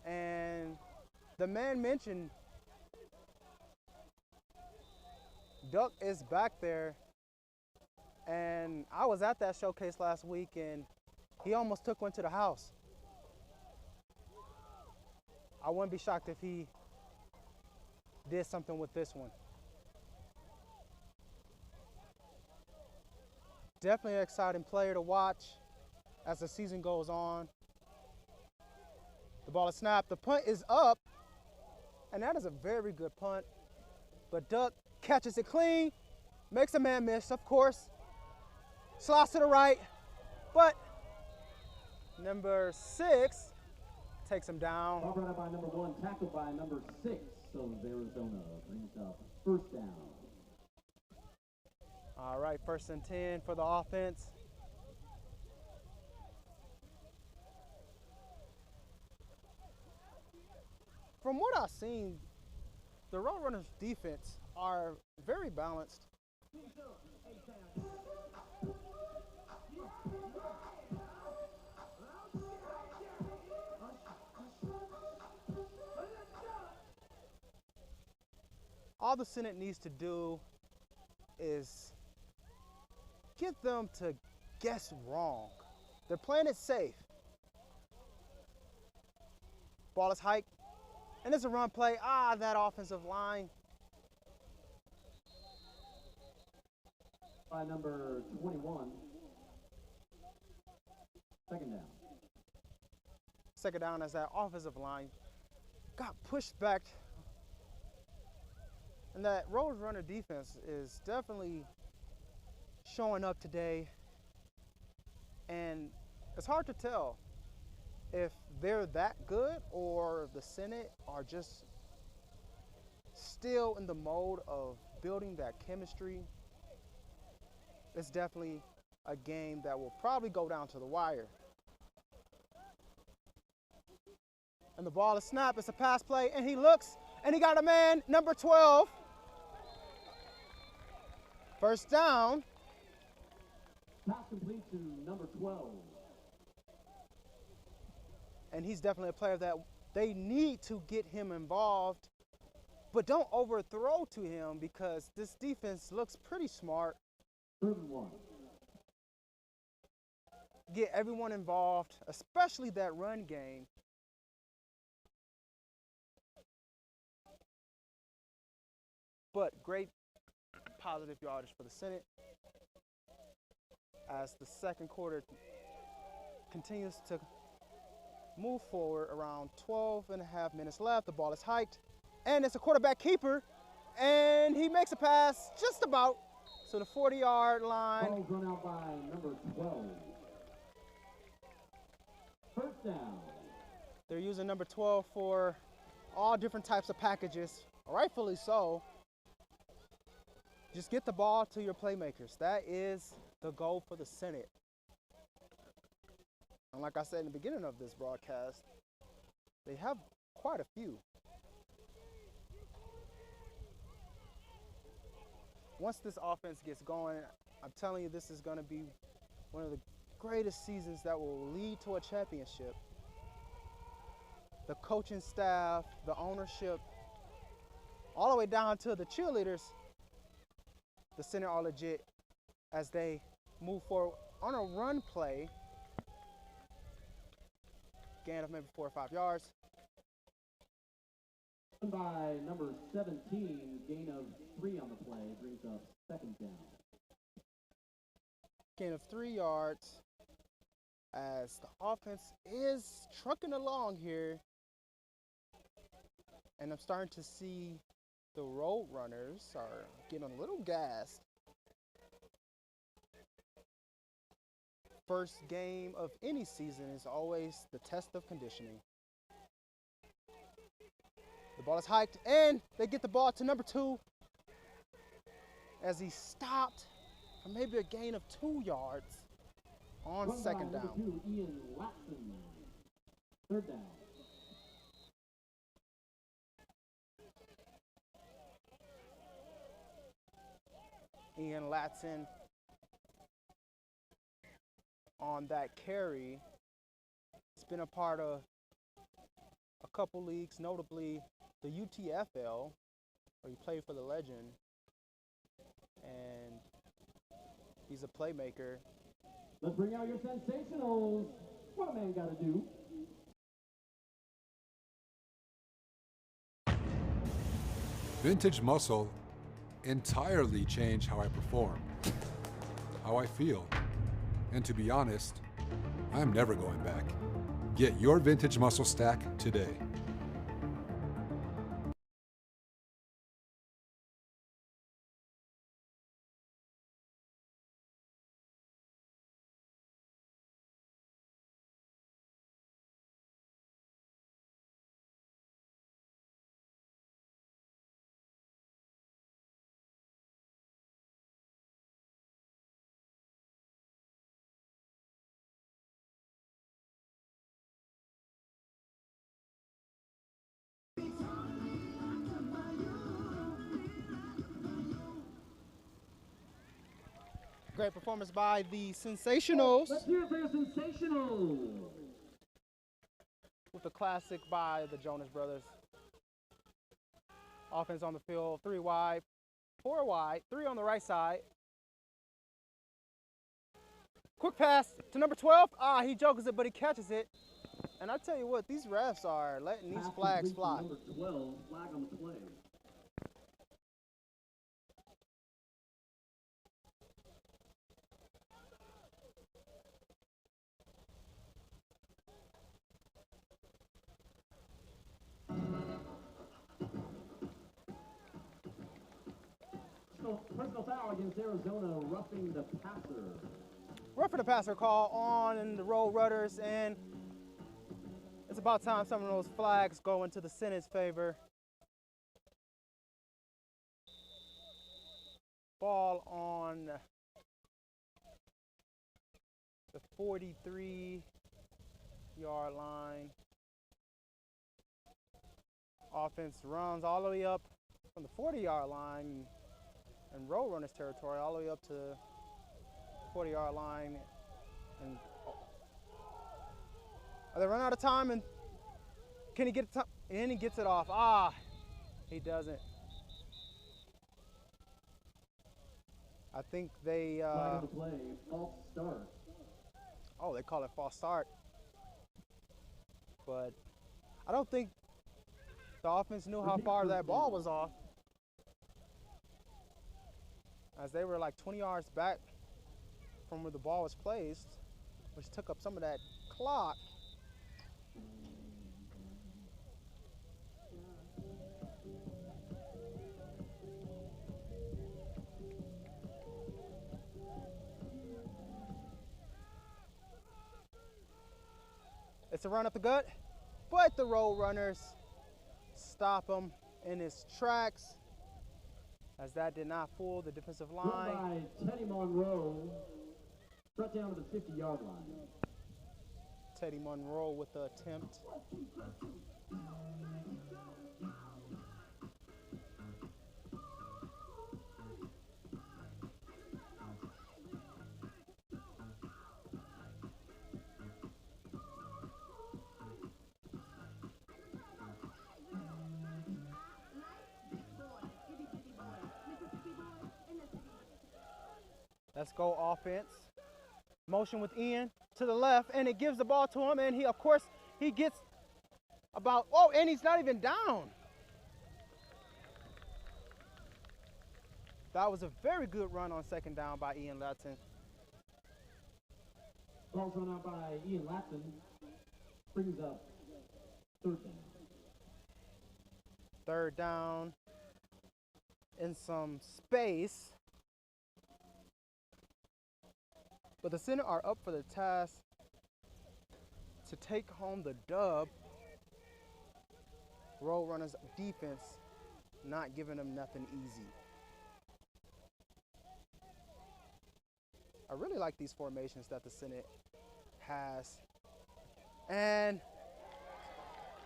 And the man mentioned, Duck is back there. And I was at that showcase last week, and he almost took one to the house. I wouldn't be shocked if he did something with this one. Definitely an exciting player to watch as the season goes on. The ball is snapped. The punt is up, and that is a very good punt. But Duck catches it clean, makes a man miss, of course. Slides to the right, but number 6 takes him down.
Ball brought up by number 1, tackled by number 6. So Arizona brings up 1st down.
All right, 1st and 10 for the offense. From what I've seen, the Roadrunners defense are very balanced. All the Senate needs to do is get them to guess wrong. They're playing it safe. Ball is hiked, and it's a run play. That offensive line.
By number 21. 2nd down.
2nd down as that offensive line got pushed back. And that Roadrunner defense is definitely showing up today. And it's hard to tell if they're that good or the Senate are just still in the mode of building that chemistry. It's definitely a game that will probably go down to the wire. And the ball is snapped. It's a pass play, and he looks, and he got a man, number 12. 1st down.
Pass complete to number 12.
And he's definitely a player that they need to get him involved, but don't overthrow to him because this defense looks pretty smart.
3rd and 1.
Get everyone involved, especially that run game. But great positive yardage for the Senate. as the second quarter continues to move forward. Around 12 and a half minutes left. The ball is hiked, and it's a quarterback keeper, and he makes a pass just about to the 40-yard line.
Ball's run out by number 12. First down.
They're using number 12 for all different types of packages, rightfully so. Just get the ball to your playmakers. That is the goal for the Senate. And like I said in the beginning of this broadcast, they have quite a few. Once this offense gets going, I'm telling you, this is going to be one of the greatest seasons that will lead to a championship. The coaching staff, the ownership, all the way down to the cheerleaders, the Senate are legit as they move forward on a run play. Gain of maybe 4 or 5 yards.
By number 17, gain of 3 on the play, brings up second down.
Gain of 3 yards as the offense is trucking along here. And I'm starting to see the road runners are getting a little gassed. First game of any season is always the test of conditioning. The ball is hiked, and they get the ball to number 2 as he stopped for maybe a gain of 2 yards on
Run
second
by
down.
Number 2, Ian Watson. Third down.
Ian Latson on that carry. He's been a part of a couple leagues, notably the UTFL, where he played for the Legend, and he's a playmaker.
Let's bring out your Sensationals. What a man got to do.
Vintage muscle entirely changed how I perform, how I feel, and to be honest, I'm never going back. Get your vintage muscle stack today.
Great performance by the Sensationals.
Let's hear it for your Sensationals.
With a classic by the Jonas Brothers. Offense on the field, 3 wide, 4 wide, 3 on the right side. Quick pass to number 12. He jokes it, but he catches it. And I tell you what, these refs are letting these flags fly.
Number 12, flag on the play. Personal foul against Arizona, roughing the passer.
Roughing the passer call on the Road Runners, and it's about time some of those flags go into the Senate's favor. Ball on the 43-yard line. Offense runs all the way up from the 40-yard line and Road Runners territory all the way up to 40-yard line, and they run out of time, and can he get it? And he gets it off. He doesn't. I think they
Flag on the play, false start.
they call it false start, but I don't think the offense knew how far that ball was off, as they were like 20 yards back from where the ball was placed, which took up some of that clock. It's a run up the gut, but the Road Runners stop him in his tracks, as that did not fool the defensive line.
Run by Teddy Monroe, brought down to the 50-yard line.
Teddy Monroe with the attempt. Let's go offense. Motion with Ian to the left, and it gives the ball to him, and of course, he gets about, oh, and he's not even down. That was a very good run on second down by Ian Latson.
Ball's run out by Ian Latson. Brings up third down.
Third down in some space. But the Center are up for the task to take home the dub. Road Runners defense not giving them nothing easy. I really like these formations that the Senate has. And,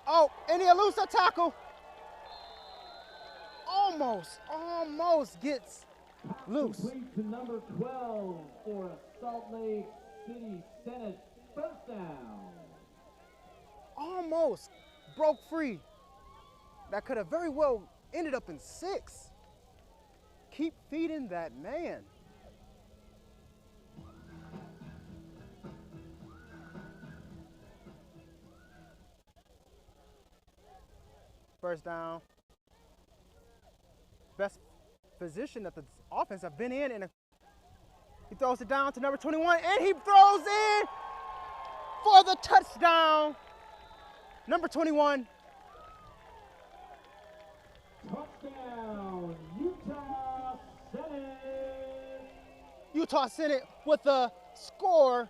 oh, and he eludes a tackle. Almost gets loose.
Complete to number 12 for a Salt Lake City Senate first down.
Almost broke free. That could have very well ended up in 6. Keep feeding that man. First down. Best position that the offense have been in, and he throws it down to number 21, and he throws in for the touchdown. Number 21.
Touchdown, Utah Senate.
Utah Senate with the score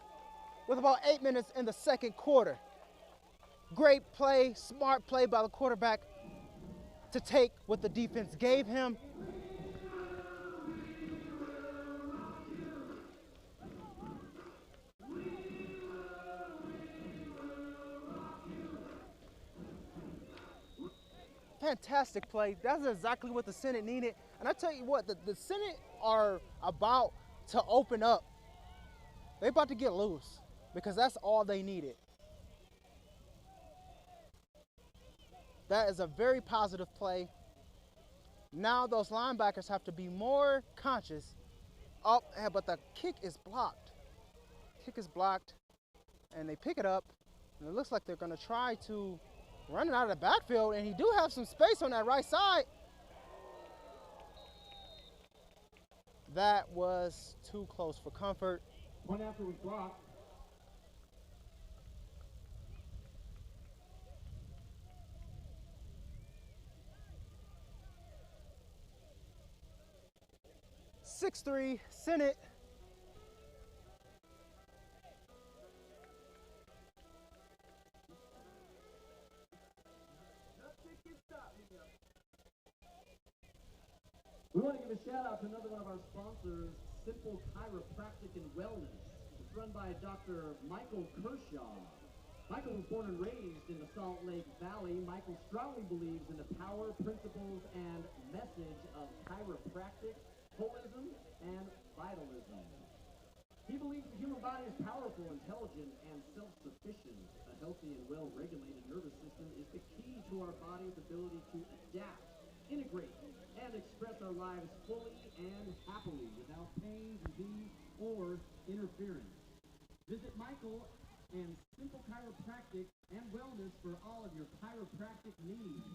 with about 8 minutes in the second quarter. Great play, smart play by the quarterback to take what the defense gave him. Fantastic play. That's exactly what the Senate needed. And I tell you what, the Senate are about to open up. They're about to get loose because that's all they needed. That is a very positive play. Now those linebackers have to be more conscious. Oh, but the kick is blocked. Kick is blocked, and they pick it up. And it looks like they're going to try to run it out of the backfield, and he do have some space on that right side. That was too close for comfort.
One after was blocked.
(6-3) Senate.
We want to give a shout out to another one of our sponsors, Simple Chiropractic and Wellness. It's run by Dr. Michael Kershaw. Michael was born and raised in the Salt Lake Valley. Michael strongly believes in the power, principles, and message of chiropractic, holism, and vitalism. He believes the human body is powerful, intelligent, and self-sufficient. A healthy and well-regulated nervous system is the key to our body's ability to adapt, integrate, and express our lives fully and happily without pain, disease, or interference. Visit Michael and Simple Chiropractic and Wellness for all of your chiropractic needs.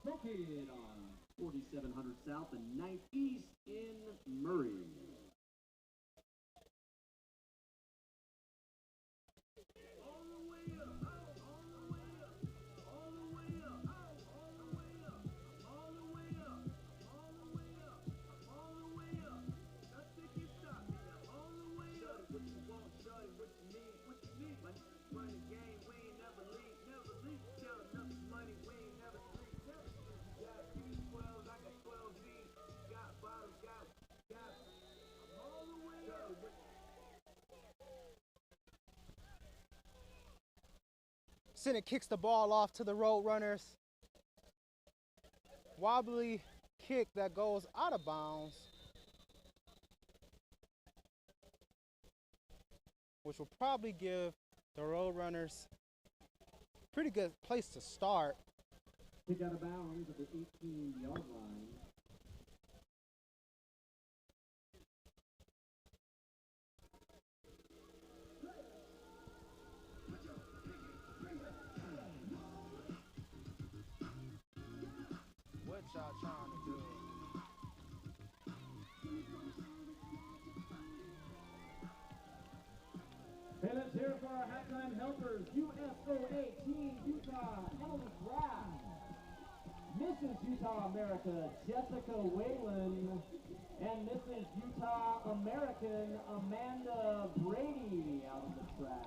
Located on 4700 South and 9th East in Murray.
Senate kicks the ball off to the Road Runners. Wobbly kick that goes out of bounds, which will probably give the Road Runners a pretty good place to start.
Kick out of bounds at the 18-yard line.
What y'all trying to do?
Hey, let's hear it for our halftime helpers. USOA Team Utah, Emily Brown. Mrs. Utah America, Jessica Whalen. And Mrs. Utah American, Amanda Brady out of the track.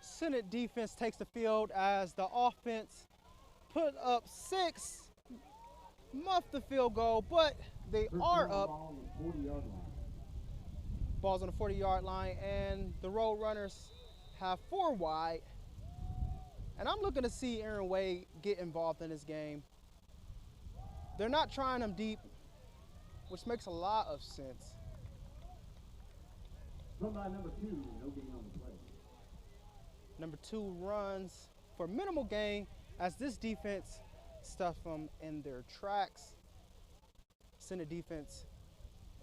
Senate defense takes the field as the offense put up 6, muffed the field goal, but they are up. Ball's on the 40-yard line, and the Road Runners have 4 wide. And I'm looking to see Aaron Wade get involved in this game. They're not trying him deep, which makes a lot of sense.
Run by number 2, no gain on the play.
Number 2 runs for minimal gain as this defense stuffs them in their tracks. Senate defense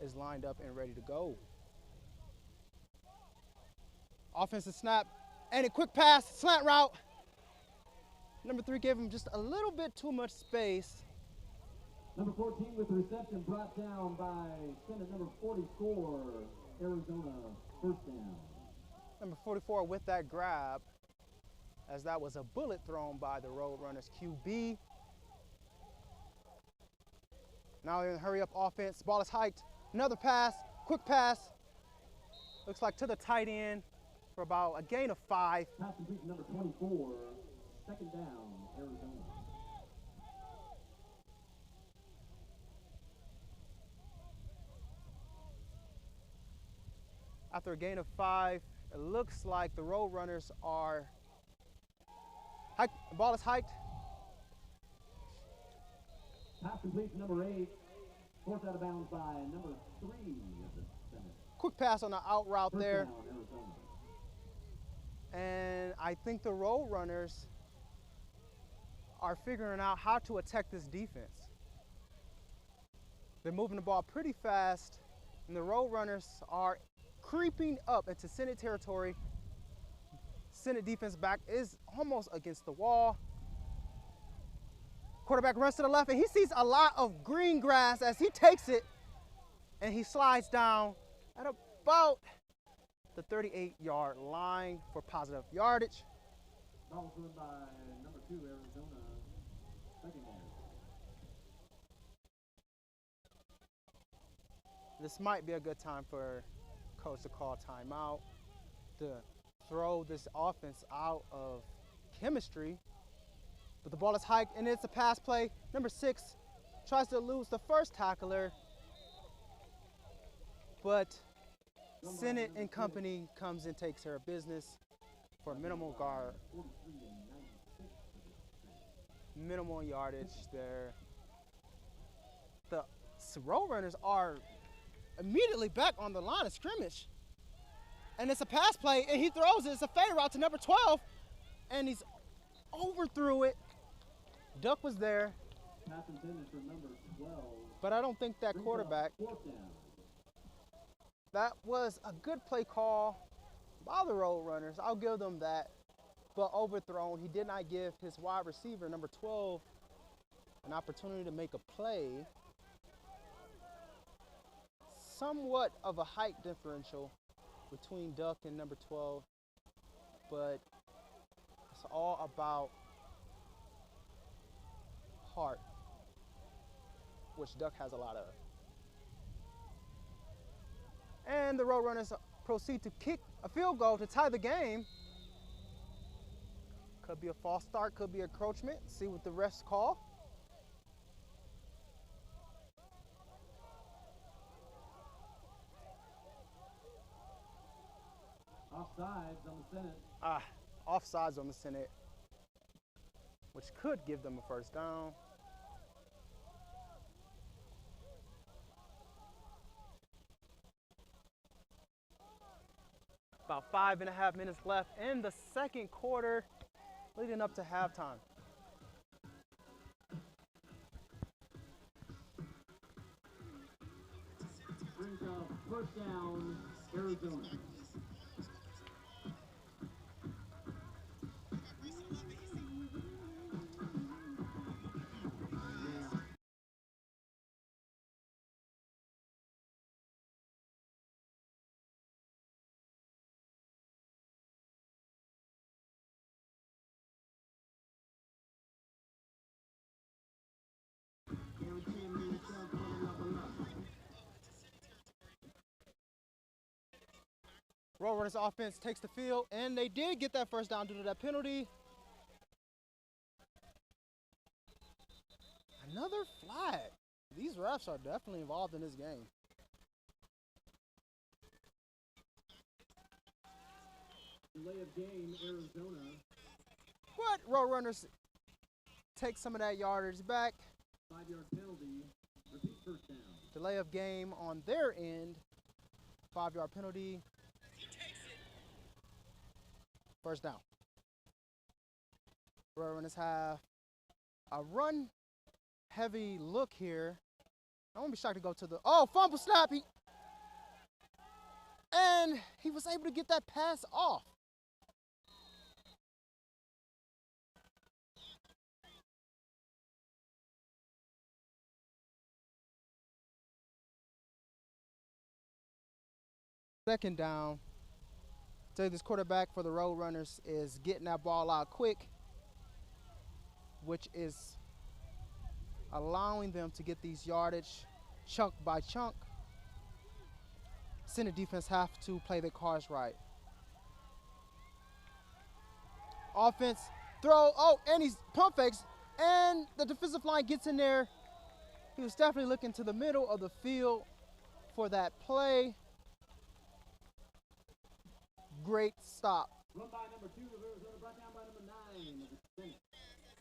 is lined up and ready to go. Offensive snap and a quick pass, slant route. Number 3 gave him just a little bit too much space.
Number 14 with the reception brought down by Senate number 44, Arizona, first down.
Number 44 with that grab, as that was a bullet thrown by the Road Runners QB. Now they're in a hurry up offense. Ball is hiked. Another pass, quick pass. Looks like to the tight end for about a gain of 5.
Pass complete number 24, second down, Arizona.
After a gain of 5, it looks like the Road Runners are hiked. The ball is hiked.
Pass complete number 8, forced out of bounds by number 3 of the Senate.
Quick pass on the out route
First
there.
down, Arizona.
And I think the Road Runners are figuring out how to attack this defense. They're moving the ball pretty fast, and the Road Runners are creeping up into Senate territory. Senate defense back is almost against the wall. Quarterback runs to the left, and he sees a lot of green grass as he takes it, and he slides down at about the 38-yard line for positive yardage.
Ball thrown by number 2, Arizona, second down.
This might be a good time for coach to call timeout to throw this offense out of chemistry. But the ball is hiked, and it's a pass play. Number 6 tries to lose the first tackler, but Senate and company comes and takes care of business for minimal guard. Minimal yardage there. The Road Runners are immediately back on the line of scrimmage. And it's a pass play, and he throws it. It's a fade route to number 12, and he's overthrew it. Duck was there.
Pass intended for number 12.
But I don't think that quarterback.
Fourth down.
That was a good play call by the Road Runners. I'll give them that. But overthrown, he did not give his wide receiver, number 12, an opportunity to make a play. Somewhat of a height differential between Duck and number 12, but it's all about heart, which Duck has a lot of. And the Road Runners proceed to kick a field goal to tie the game. Could be a false start, could be encroachment. See what the refs call. Offsides on the Senate, which could give them a first down. About 5.5 minutes left in the second quarter, leading up to halftime.
Brings up first down, Arizona.
Roadrunners offense takes the field, and they did get that first down due to that penalty. Another flag. These refs are definitely involved in this game.
Delay of game, Arizona.
But Roadrunners take some of that yardage back.
5-yard penalty. Repeat first down.
Delay of game on their end. 5-yard penalty. First down. Roadrunners have a run-heavy look here. I won't be shocked to go to the fumble snap. And he was able to get that pass off. Second down. So this quarterback for the Roadrunners is getting that ball out quick, which is allowing them to get these yardage chunk by chunk. Senate defense have to play their cards right. Offense, throw, and he's pump fakes, and the defensive line gets in there. He was definitely looking to the middle of the field for that play. Great stop.
Run by number 2 of Arizona, brought down by number 9 of the Senate.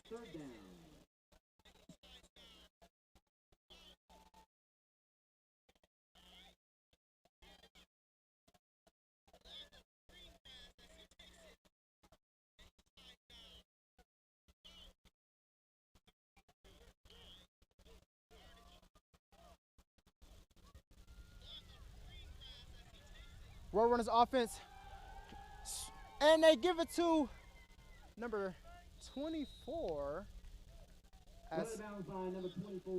Third down.
Roadrunners offense, and they give it to number 24.
Run bounds by number 24.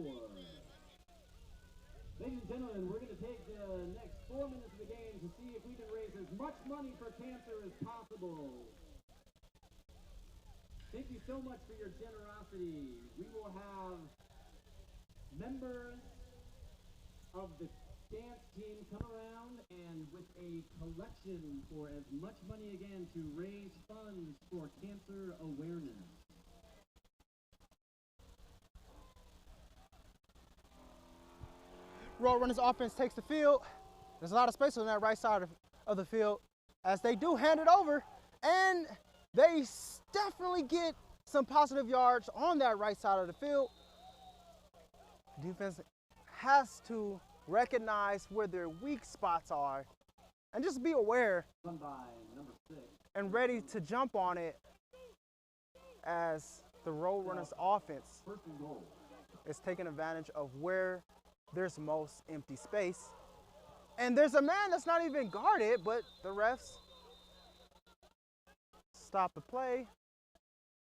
Ladies and gentlemen, we're going to take the next 4 minutes of the game to see if we can raise as much money for cancer as possible. Thank you so much for your generosity. We will have members of the dance team come around and with a collection for as much money again to raise funds for cancer awareness.
Roadrunners offense takes the field. There's a lot of space on that right side of the field as they do hand it over, and they definitely get some positive yards on that right side of the field. Defense has to recognize where their weak spots are and just be aware
Run by number 6.
and ready to jump on it as the Roadrunners offense
First and goal.
is taking advantage of where there's most empty space. And there's a man that's not even guarded, but the refs stop the play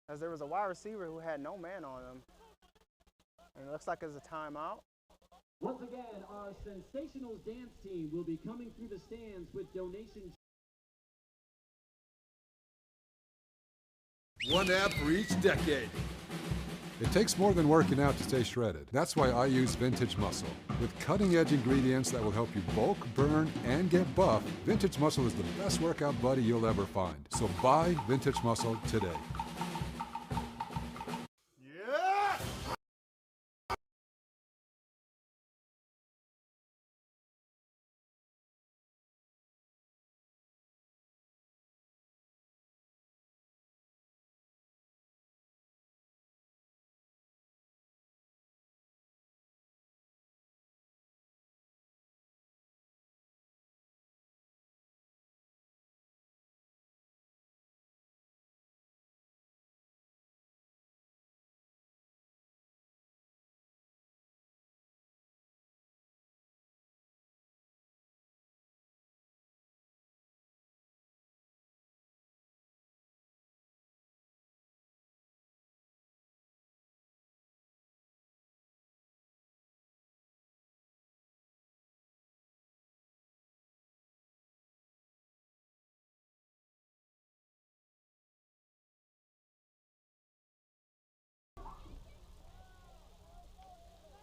as there was a wide receiver who had no man on him. And it looks like it's a timeout.
Once again, our Sensationals dance team will be coming through the stands with donations.
One app for each decade.
It takes more than working out to stay shredded. That's why I use Vintage Muscle. With cutting-edge ingredients that will help you bulk, burn, and get buff, Vintage Muscle is the best workout buddy you'll ever find. So buy Vintage Muscle today.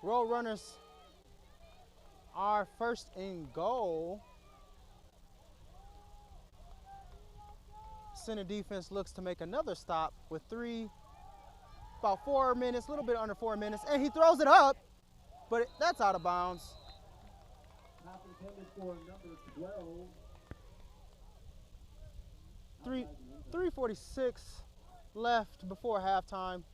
Road Runners are first and goal. Center defense looks to make another stop with about 4 minutes, a little bit under 4 minutes, and he throws it up, but that's out of bounds.
Pass intended for number 12.
3:46 left before halftime.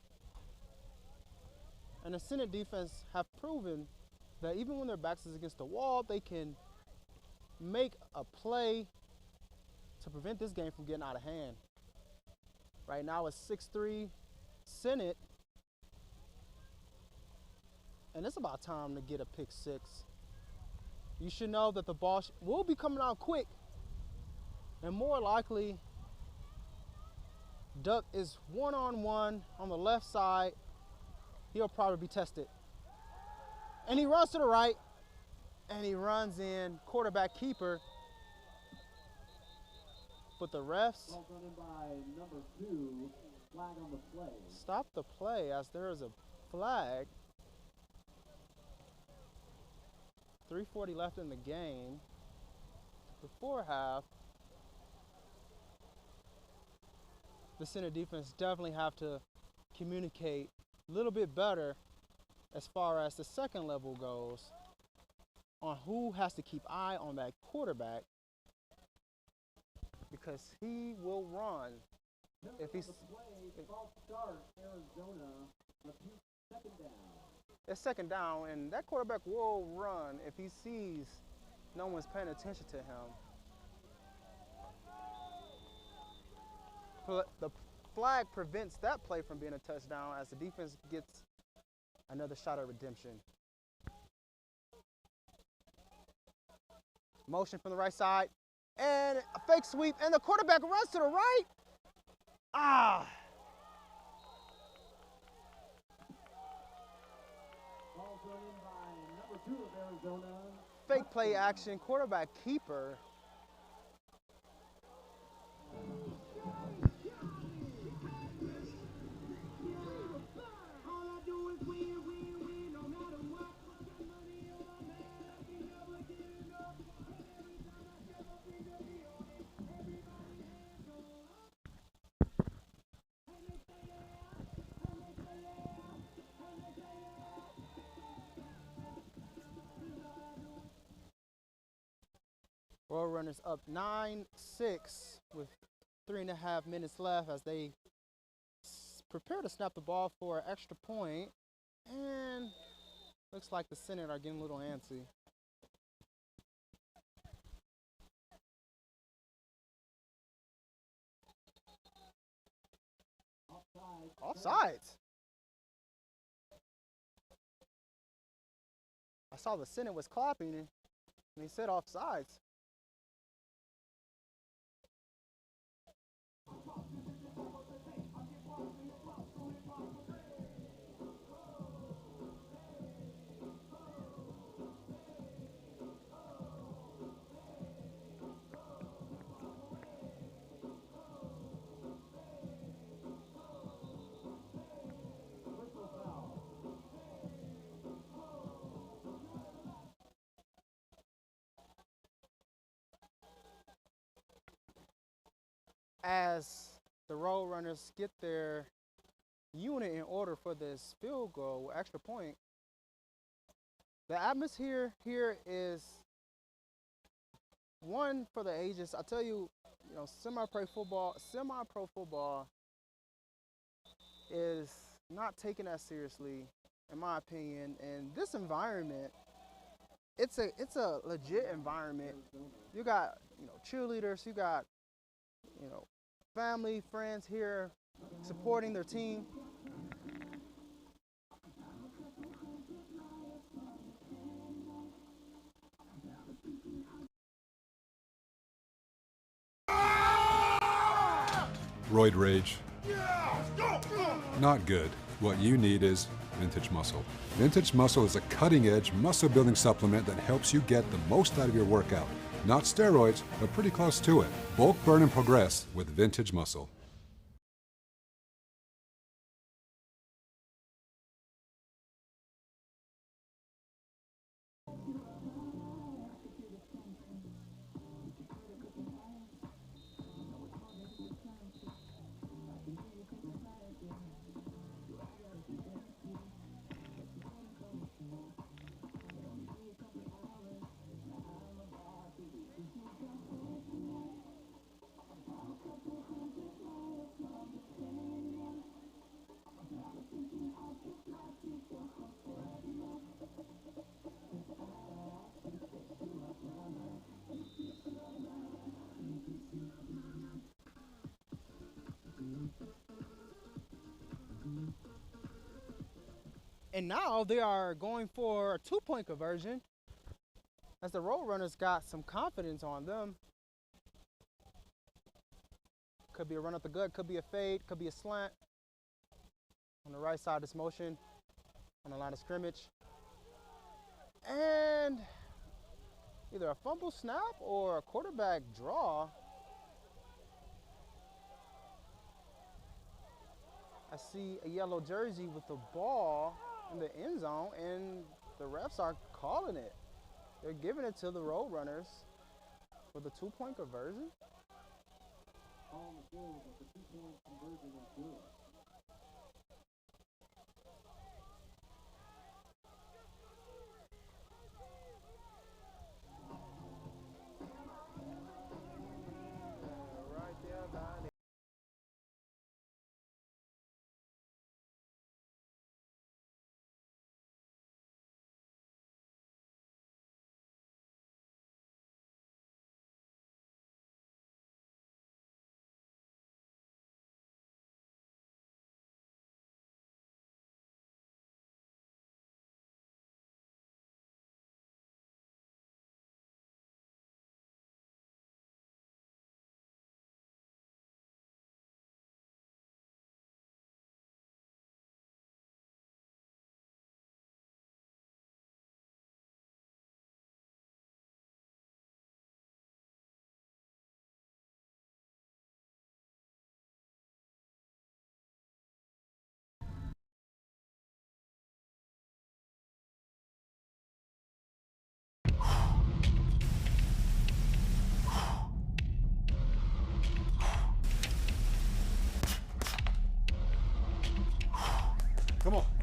And the Center defense have proven that even when their backs is against the wall, they can make a play to prevent this game from getting out of hand. Right now it's 6-3 Senate, and it's about time to get a pick six. You should know that the ball will be coming out quick, and more likely Duck is one-on-one on the left side. He'll probably be tested. And he runs to the right, and he runs in quarterback keeper. But the refs
Ball run in by number 2. Flag on the play.
stop the play as there is a flag. 3:40 left in the game. Before half, the Center defense definitely have to communicate a little bit better as far as the second level goes on who has to keep eye on that quarterback, because he will run if he's
False start, Arizona. Repeat, second down.
it's second down, and that quarterback will run if he sees no one's paying attention to him. The flag prevents that play from being a touchdown as the defense gets another shot at redemption. Motion from the right side, and a fake sweep, and the quarterback runs to the right.
Ball run in by number 2 of Arizona.
Fake play action, quarterback keeper. Road Runners up 9-6 with 3.5 minutes left as they prepare to snap the ball for an extra point, and looks like the Senate are getting a little antsy. Offsides. I saw the Senate was clapping and he said offsides. As the Road Runners get their unit in order for this field goal, extra point, the atmosphere here is one for the ages. I tell you, semi-pro football is not taken as seriously, in my opinion. And this environment, it's a legit environment. You got cheerleaders, you got family, friends here supporting their team.
Roid rage. Not good. What you need is Vintage Muscle. Vintage Muscle is a cutting-edge muscle-building supplement that helps you get the most out of your workout. Not steroids, but pretty close to it. Bulk, burn, and progress with Vintage Muscle.
And now they are going for a 2-point conversion as the Roadrunners got some confidence on them. Could be a run up the gut, could be a fade, could be a slant. On the right side of this motion, on the line of scrimmage. And either a fumble snap or a quarterback draw. I see a yellow jersey with the ball in the end zone, and the refs are calling it. They're giving it to the Roadrunners for the 2-point conversion.
On the field with the 2-point conversion is good.
Right there by the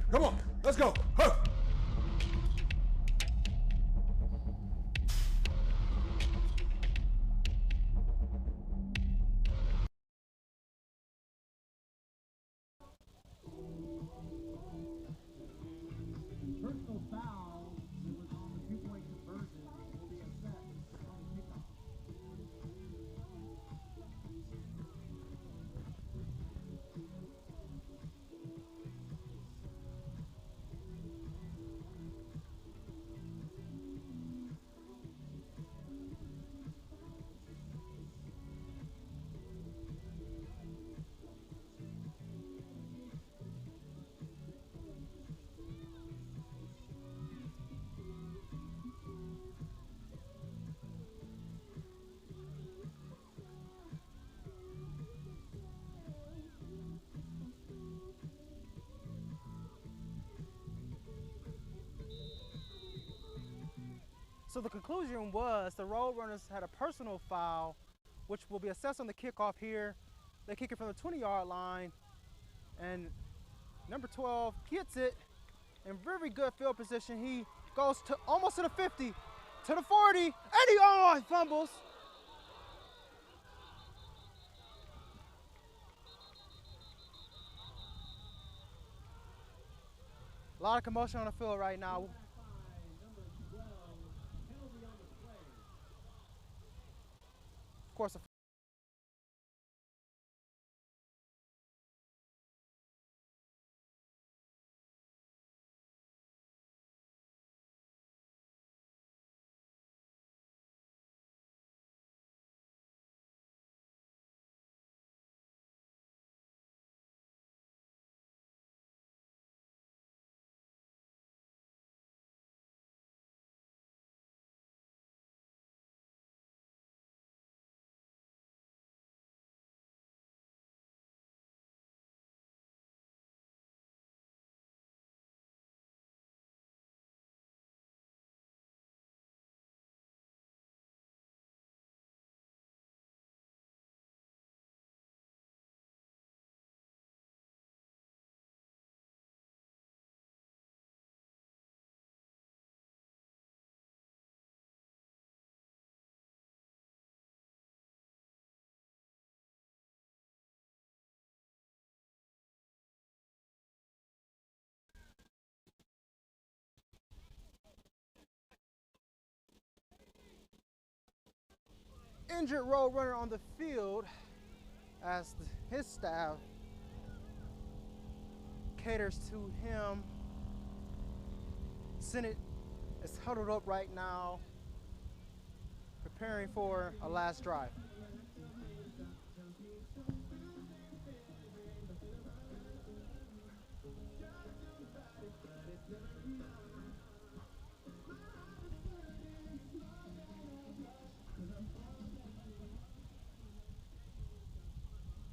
Come on, let's go. Huh.
Personal foul that was on the 2-point conversion will be a set on the kickoff.
So the conclusion was the Roadrunners had a personal foul, which will be assessed on the kickoff here. They kick it from the 20-yard line, and number 12 gets it in very good field position. He goes to almost to the 50, to the 40, and he fumbles. A lot of commotion on the field right now. Of course, injured Roadrunner on the field as his staff caters to him Senate is huddled up right now, preparing for a last drive.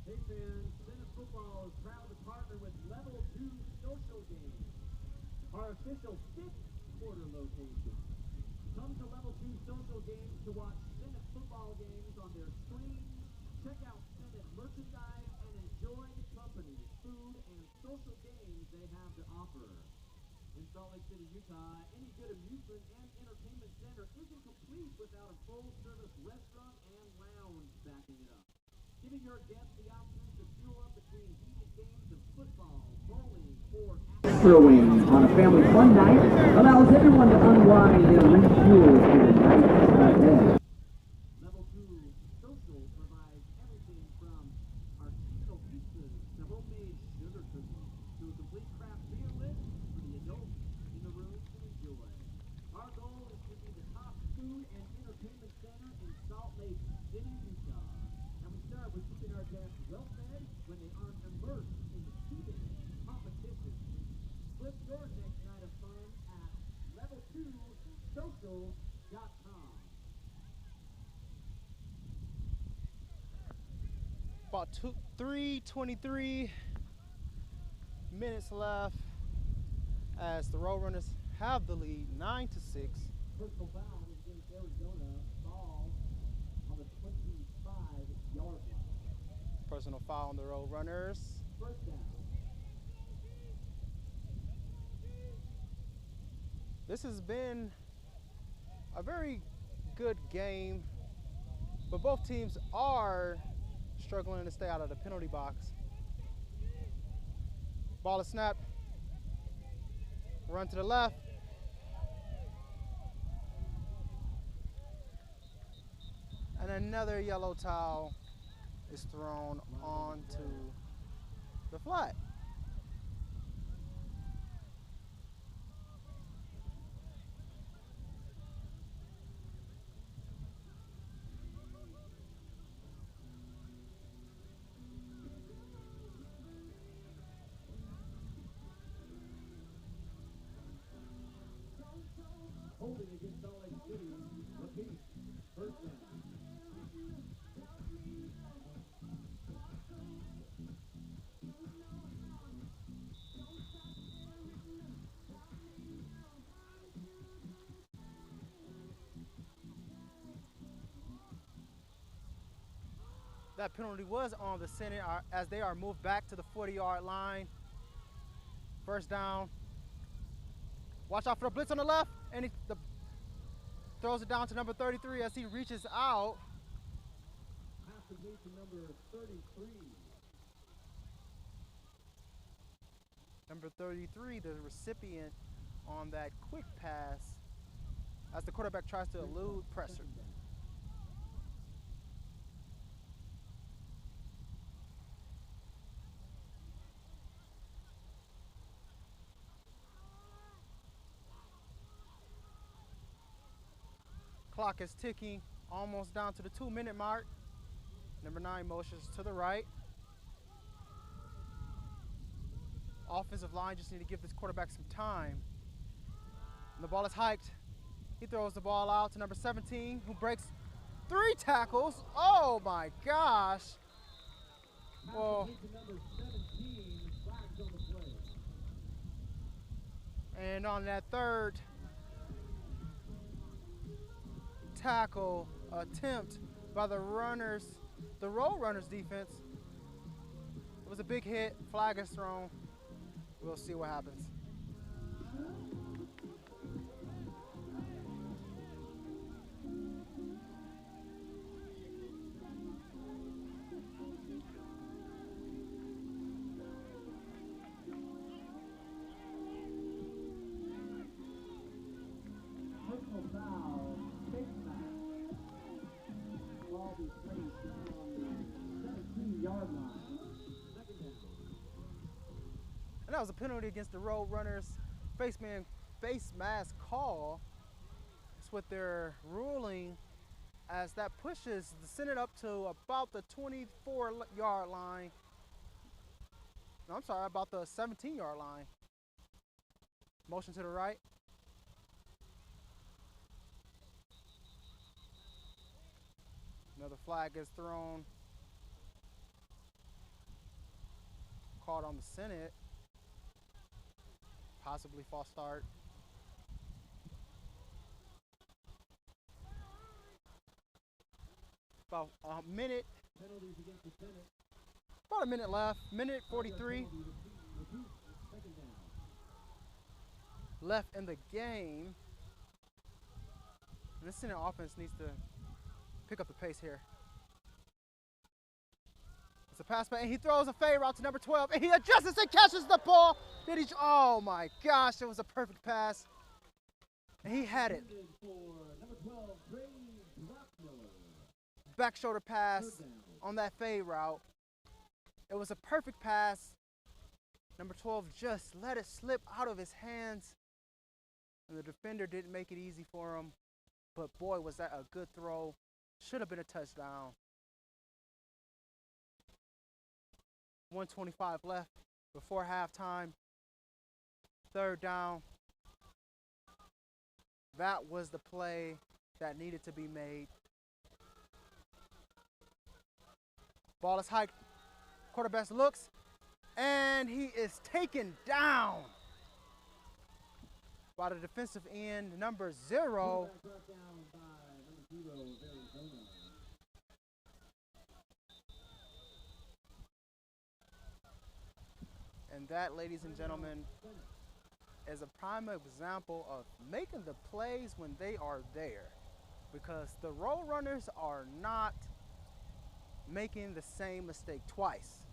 Hey fans, Senate Football is proud to partner with Level 2 Social Games, our official 5th quarter location. Come to Level 2 Social Games to watch Senate football games on their screens, check out Senate merchandise, and enjoy the company, food, and social games they have to offer. In Salt Lake City, Utah, any good amusement and entertainment center isn't complete without a full-service restaurant and lounge backing it up, giving your guests the option to fuel up between heated games of football, bowling, or throwing on a family fun night allows everyone to unwind and refuel for the night ahead. Level 2 Social provides everything from artisanal pizzas to homemade sugar cookies to a complete craft beer list for the adults in the room to enjoy. Our goal is to be the top food and entertainment center in Salt Lake City, Utah. And we start with keeping our guests well fed when they aren't immersed in the heated competition. Flip your next night of fun at level2social.com.
About 3:23 minutes left as the Roadrunners have the lead, 9-6.
Personal foul against Arizona. Ball on the 25-yard line.
Personal foul on the Roadrunners.
First down.
This has been a very good game, but both teams are struggling to stay out of the penalty box. Ball is snapped. Run to the left. And another yellow towel is thrown onto the flat.
Holding against Salt Lake City. McKinney. First down.
That penalty was on the Senate as they are moved back to the 40-yard line. First down. Watch out for the blitz on the left, and he throws it down to number 33 as he reaches out.
Pass to number 33.
Number 33, the recipient on that quick pass as the quarterback tries to elude pressure. Clock is ticking, almost down to the 2-minute mark. Number 9 motions to the right. Offensive line just need to give this quarterback some time. And the ball is hiked. He throws the ball out to number 17, who breaks 3 tackles. Oh my gosh. Well, and on that third tackle attempt by the Roadrunners defense, it was a big hit. Flag is thrown. We'll see what happens.
Personal foul. Face mask. Ball be placed on the 17-yard line. Second down.
And that was a penalty against the Roadrunners. Face face mask call. That's what they're ruling, as that pushes the Senate up to about the 24-yard line. No, I'm sorry, about the 17-yard line. Motion to the right. Another flag is thrown. Called on the Senate. Possibly false start. About a minute. About a minute left. Minute 43 left in the game. And the Senate offense needs to pick up the pace here. It's a pass, and he throws a fade route to number 12, and he adjusts and catches the ball. Oh my gosh, it was a perfect pass. And he had it. Back shoulder pass on that fade route. It was a perfect pass. Number 12 just let it slip out of his hands. And the defender didn't make it easy for him. But boy, was that a good throw. Should have been a touchdown. 1:25 left before halftime. Third down. That was the play that needed to be made. Ball is hiked. Quarterback looks, and he is taken down by the defensive end, number 0. And that, ladies and gentlemen, is a prime example of making the plays when they are there, because the road runners are not making the same mistake twice.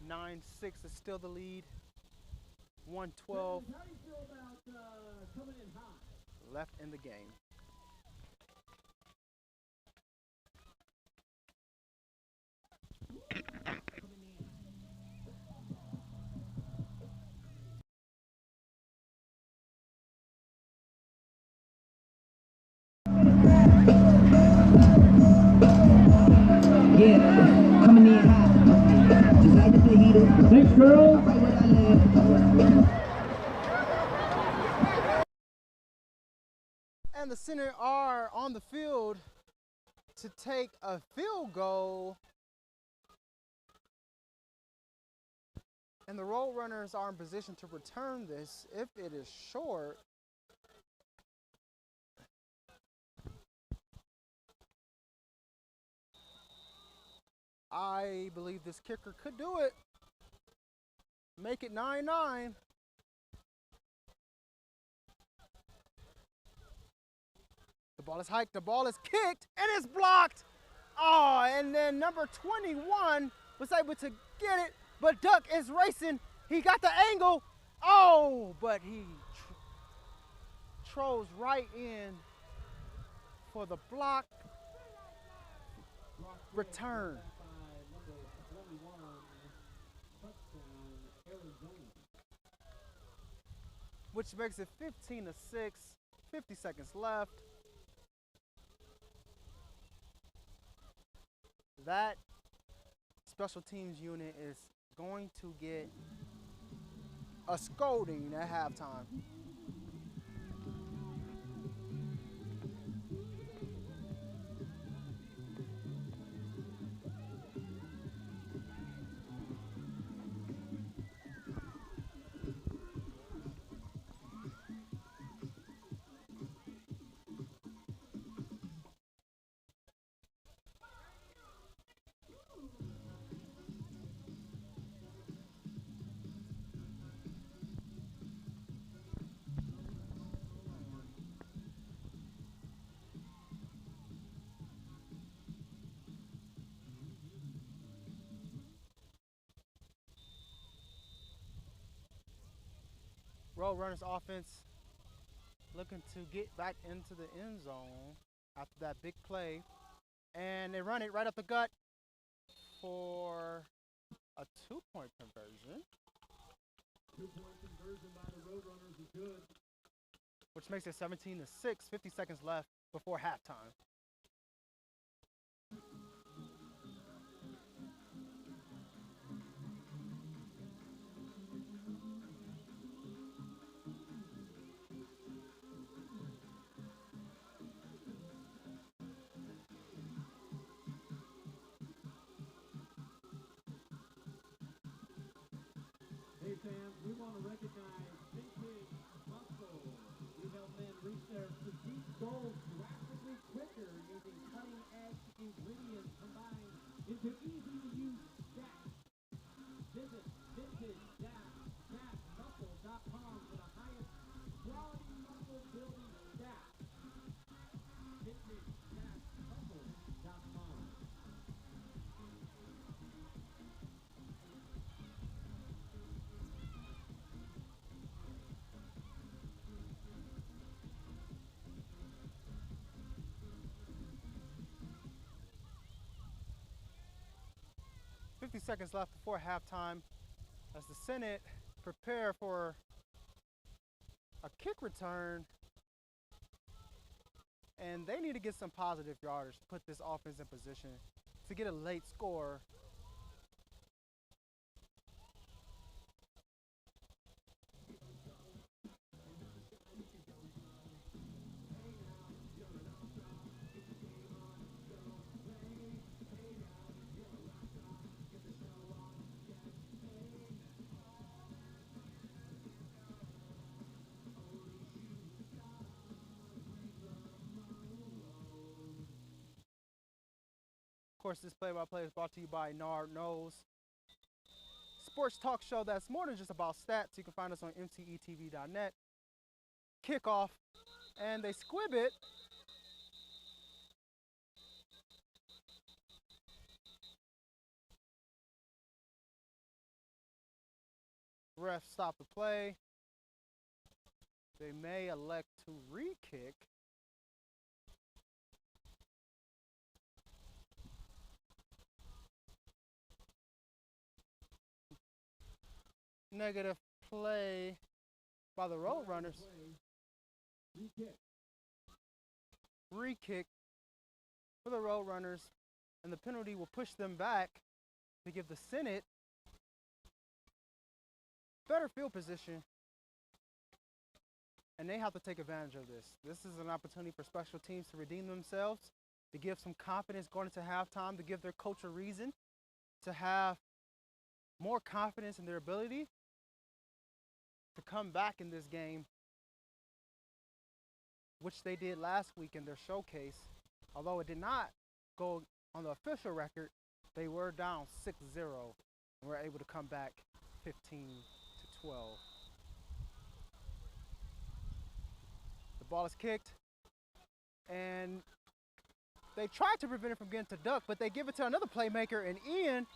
Nine 6 is still the lead. 1:12 left in the game.
Yeah, coming in hot. Just like the fajita.
Thanks, girl.
Right where I live.
And the Senate are on the field to take a field goal. And the road runners are in position to return this if it is short. I believe this kicker could do it. Make it 9-9. The ball is hiked, the ball is kicked, and it's blocked. Oh, and then number 21 was able to get it, but Duck is racing. He got the angle. Oh, but he throws right in for the block return. Which makes it 15-6, 50 seconds left. That special teams unit is going to get a scolding at halftime. Road runners offense looking to get back into the end zone after that big play. And they run it right up the gut for a 2-point conversion.
2-point conversion by the Roadrunners is good.
Which makes it 17-6, 50 seconds left before halftime.
Hey fans, we want to recognize Vintage Muscle. We help men reach their physique goals drastically quicker using cutting-edge ingredients combined into easy-to-use stacks. Visit vintage-muscle.com for the highest quality muscle building stacks. Vintage-muscle.com.
50 seconds left before halftime as the Senate prepare for a kick return, and they need to get some positive yardage to put this offense in position to get a late score. Of course, this play-by-play is brought to you by Nard Knows, sports talk show that's more than just about stats. You can find us on mtetv.net. Kickoff, and they squib it. Ref stop the play. They may elect to re-kick. Negative play by the Roadrunners. Re-kick for the Roadrunners, and the penalty will push them back to give the Senate better field position, and they have to take advantage of this. This is an opportunity for special teams to redeem themselves, to give some confidence going into halftime, to give their coach a reason to have more confidence in their ability to come back in this game, which they did last week in their showcase. Although it did not go on the official record, they were down 6-0 and were able to come back 15-12. The ball is kicked, and they tried to prevent it from getting to Duck, but they give it to another playmaker in Ian,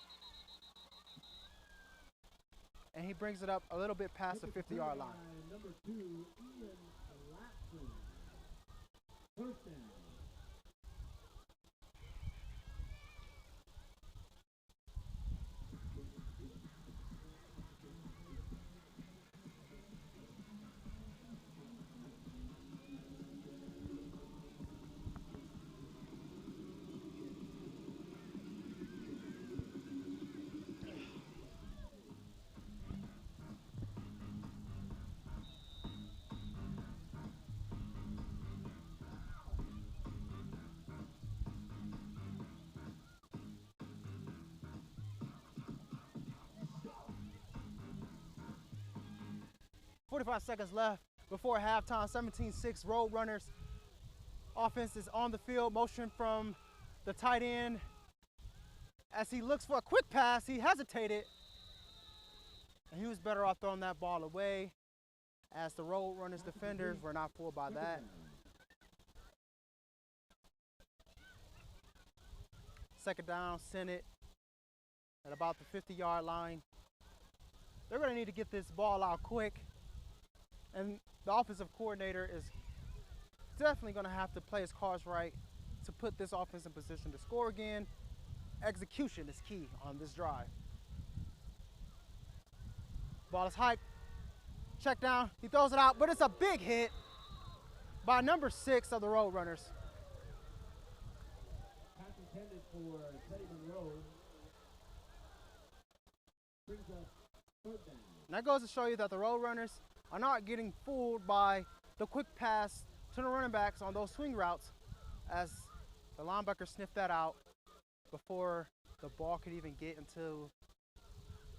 and he brings it up a little bit past the 50-yard line.
Number 2, Ian Latson. First down.
45 seconds left before halftime. 17-6 Roadrunners. Offense is on the field. Motion from the tight end. As he looks for a quick pass, he hesitated, and he was better off throwing that ball away, as the Roadrunners defenders were not fooled by that. Second down, Senate at about the 50-yard line. They're going to need to get this ball out quick, and the offensive coordinator is definitely going to have to play his cards right to put this offense in position to score again. Execution is key on this drive. Ball is hiked. Check down. He throws it out, but it's a big hit by number 6 of the Roadrunners.
Pass intended for Teddy Monroe. Brings us third down.
And that goes to show you that the Roadrunners are not getting fooled by the quick pass to the running backs on those swing routes, as the linebacker sniffed that out before the ball could even get into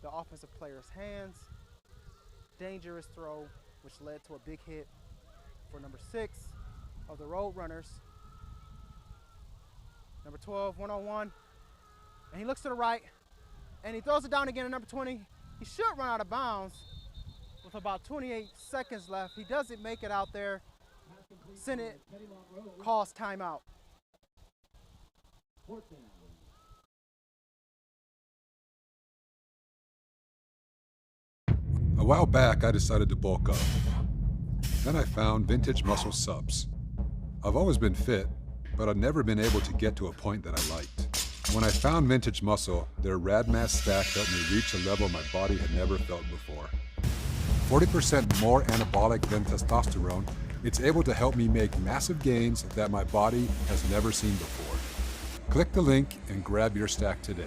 the offensive player's hands. Dangerous throw, which led to a big hit for number 6 of the Roadrunners. Number 12, 101. And he looks to the right, and he throws it down again to number 20. He should run out of bounds with about 28 seconds left. He doesn't make it out there. Senate calls timeout.
Fourth down.
A while back, I decided to bulk up. Then I found Vintage Muscle subs. I've always been fit, but I've never been able to get to a point that I liked. When I found Vintage Muscle, their Rad Mass stack helped me reach a level my body had never felt before. 40% more anabolic than testosterone, it's able to help me make massive gains that my body has never seen before. Click the link and grab your stack today.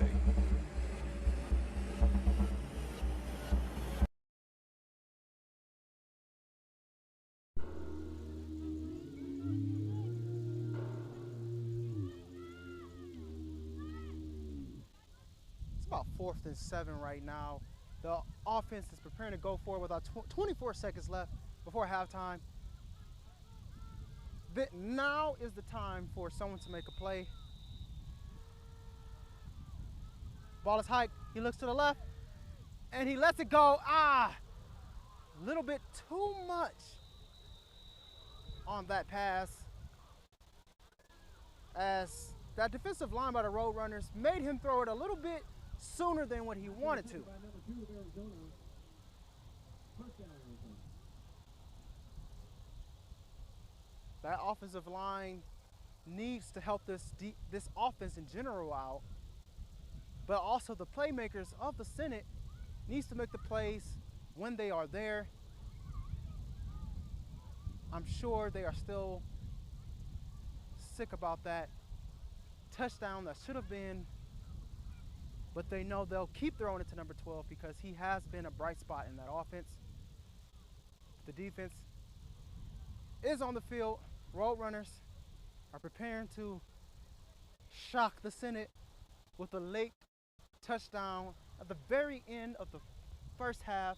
It's about 4th and 7 right now. The offense is preparing to go forward with about 24 seconds left before halftime. Now is the time for someone to make a play. Ball is hiked. He looks to the left, and he lets it go. A little bit too much on that pass, as that defensive line by the Roadrunners made him throw it a little bit sooner than what he wanted to. That offensive line needs to help this offense in general out, but also the playmakers of the Senate needs to make the plays when they are there. I'm sure they are still sick about that touchdown that should have been, but they know they'll keep throwing it to number 12 because he has been a bright spot in that offense. The defense is on the field. Roadrunners are preparing to shock the Senate with a late touchdown at the very end of the first half.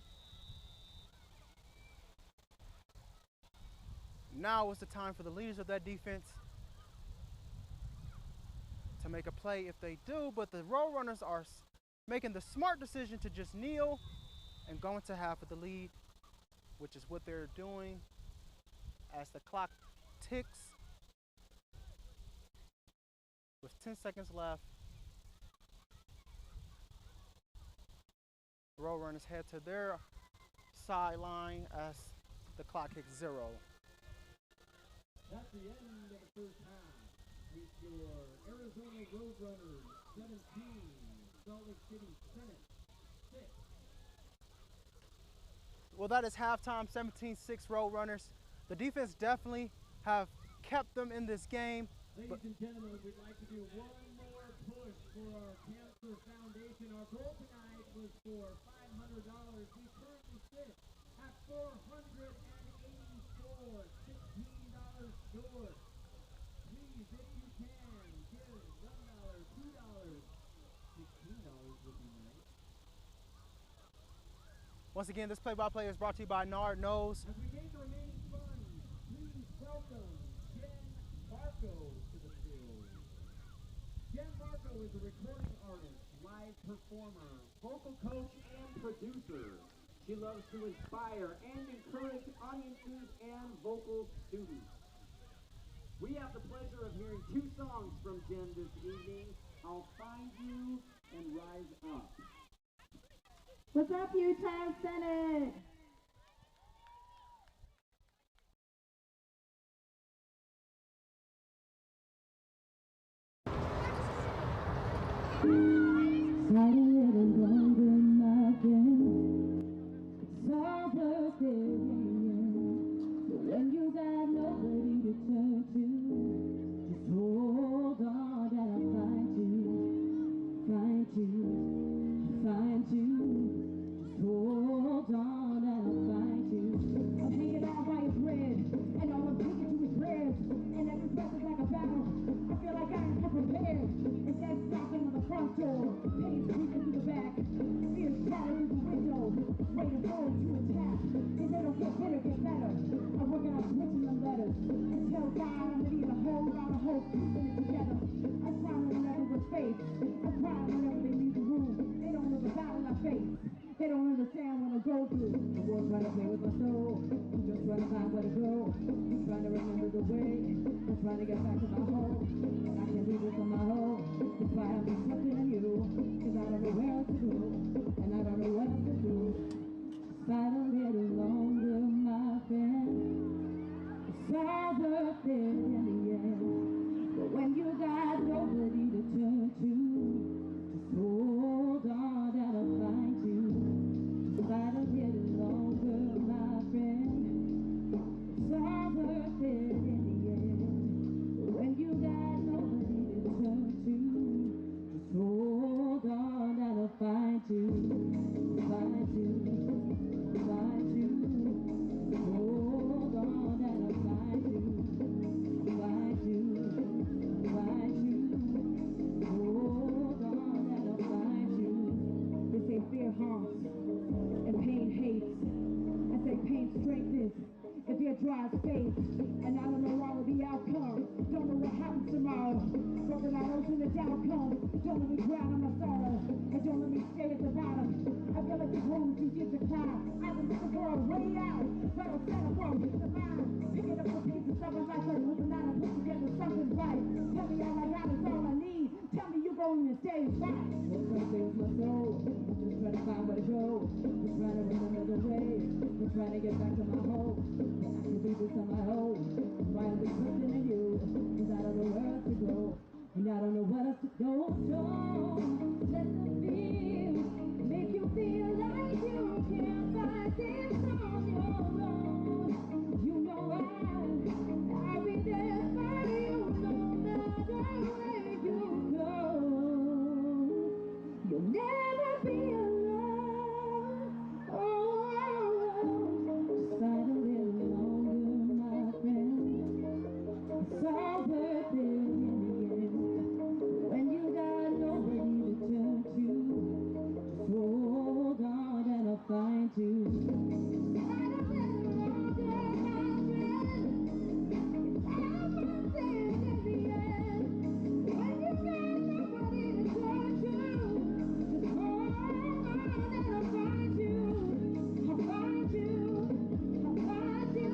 Now is the time for the leaders of that defense to make a play if they do, but the Roadrunners are making the smart decision to just kneel and go into half of the lead, which is what they're doing as the clock ticks with 10 seconds left. The Roadrunners head to their sideline as the clock hits 0.
That's the end of the first half. With your Arizona Roadrunners 17, Salt Lake City Senate 6.
Well, that is halftime, 17-6 Roadrunners. The defense definitely have kept them in this game.
Ladies and gentlemen, we'd like to do one more push for our Cancer Foundation. Our goal tonight was for $500. We currently sit at $484, $16 short. Please, if you can, give $1, $2, $16 would be nice.
Once again, this play-by-play is brought to you by Nard Knows.
As we gain the remaining funds, please welcome Jen Marco to the field. Jen Marco is a recording artist, live performer, vocal coach, and producer. She loves to inspire and encourage audiences and vocal students. We have the pleasure of hearing 2 songs from Jen this evening, I'll Find You and Rise Up.
What's up, Utah Senate? worth it in the end. But when you got nobody to turn to, just hold on and I'll find you, find you, find you. Just hold on and I'll find you. I'm hanging out by your bread, and all I'm thinking to is prayers. And every breath is like a battle. I feel like I am unprepared. It's that knocking on the front door, pain creeping through the back, fears crawling through the window, waiting for it to attack. If they don't get better, get better. I'm working on switching them letters until God, I'm gonna need a whole lot of hope, keeping it together. I smile whenever with faith. I cry whenever they leave the room. They don't know the battle I face. They don't understand what I go through. The world's trying to play with my soul. I'm just trying to find where to go. I'm trying to remember the way. I'm trying to get back to my home. And I can't do this on my own. That's why I'm trusting in you. Cause I don't know where else to go. And I don't know what else to do. Fight a little longer, my friend. It's all worth it in the end. But when you got nobody to turn to, just hold on and I'll find you. Just fight a little longer, my friend. It's all worth it in the end. But when you got nobody to turn to, just hold on and I'll find you, find you, find you. Hold on and I'll find you, find you, find you. Hold on and I'll find you. They say fear haunts and pain hates. I say pain strengthens if fear drives faith. And I don't know all of the outcome. Don't know what happens tomorrow. Broken out ocean the down comes. Don't let me drown in my sorrow. And don't let me stay at the bottom. I feel like the hole is too deep to climb. I've been looking for a way out, but I'll settle for a piece of mind. Picking up the pieces of my life, like looking out and put together something right. Tell me all I got is all I need. Tell me you're going to stay right. What's gonna save my soul? I'm just trying to find where to go. I'm trying to remember the way. I'm trying to get back to my home. But I can do this on my own. I'm trying to be trusting in you, cause I don't know where else to go. And I don't know what else to do. Don't let the fear make you feel like you can't fight this on your own. You know I'll be there for you no matter where you go. You'll never be alone. Oh, just fight a little longer, my friend. It's all worth it in the end. When you got nobody to turn to, just hold on and I'll find you. Fight a little longer, my friend. It's all worth it in the end. When you got nobody to turn to, just hold on and I'll find you. I'll find you. I'll find you.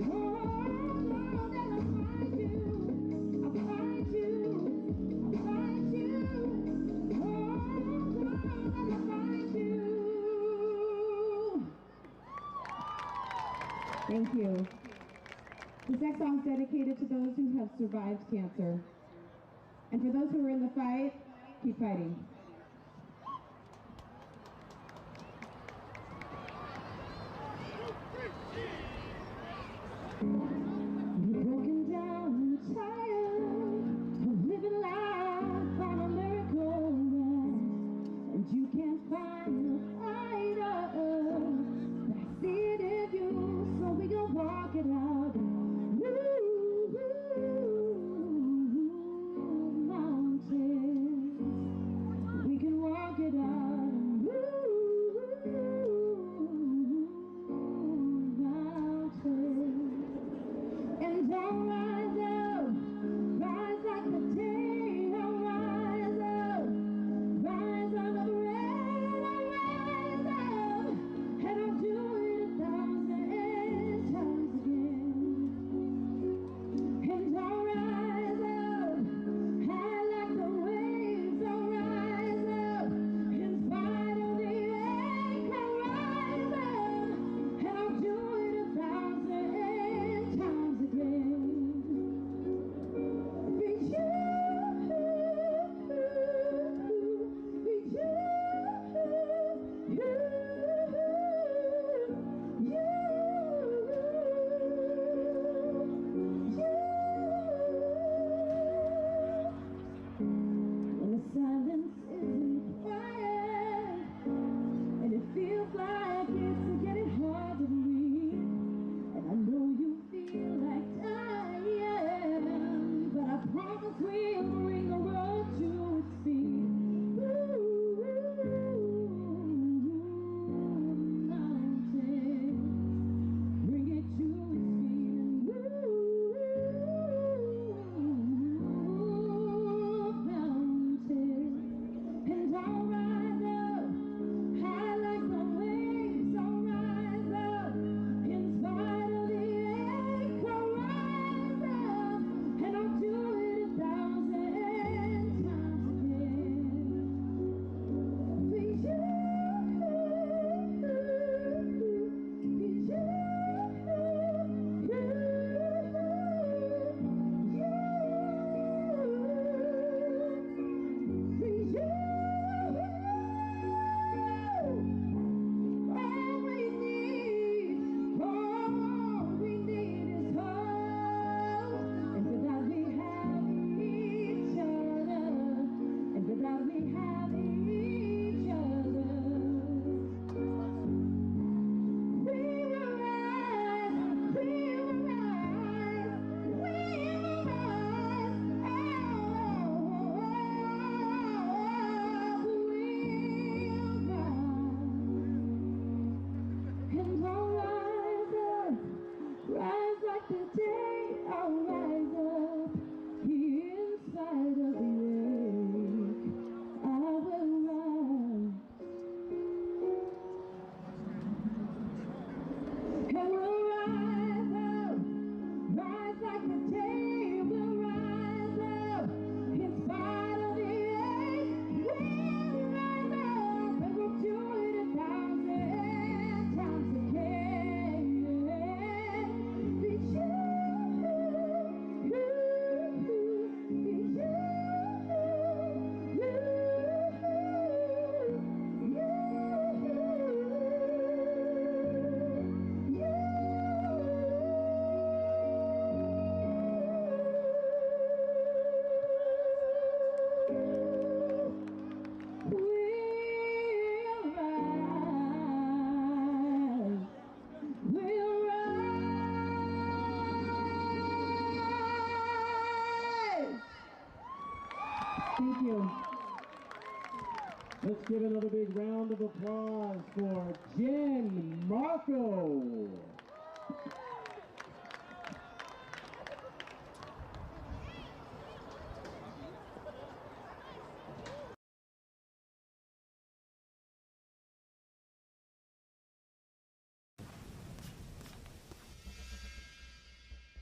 Hold on and I'll find you. I'll find you. I'll find you. Hold on and I'll find you. Thank you. This next song is dedicated to those who have survived cancer. And for those who are in the fight, keep fighting. You're broken down and tired of living life on a merry-go-round, and you can't find a fighter. I see it in you, so we gon' walk it out. Mountains
Let's give another big round of applause for Jen Marco.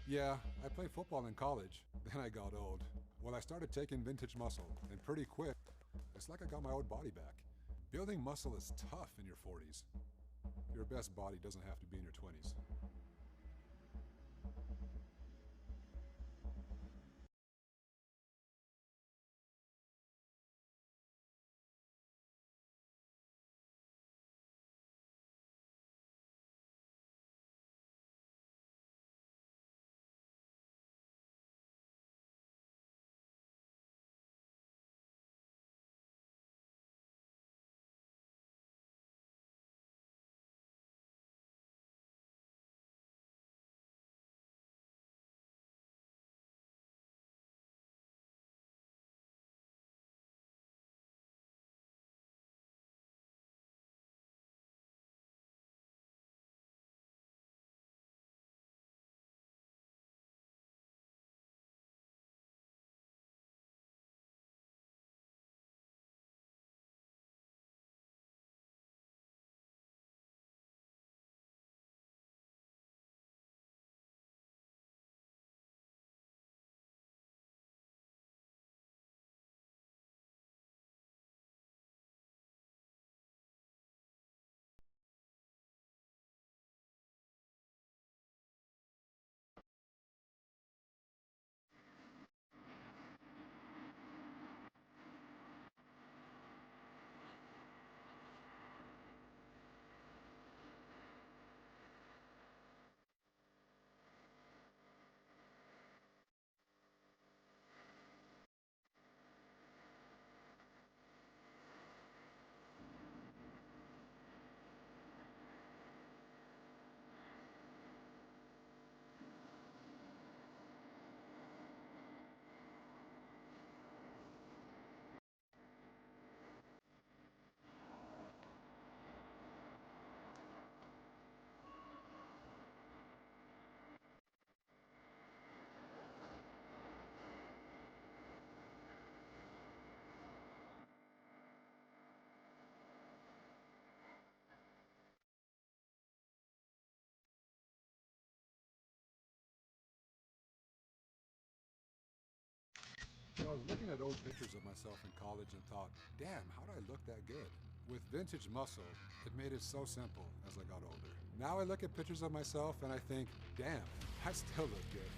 Yeah, I played football in college. Then I got old. Well, I started taking vintage muscle, and pretty quick, it's like I got my old body back. Building muscle is tough in your 40s. Your best body doesn't have to be in your 20s. So I was looking at old pictures of myself in college and thought, damn, how do I look that good? With vintage muscle, it made it so simple as I got older. Now I look at pictures of myself and I think, damn, I still look good.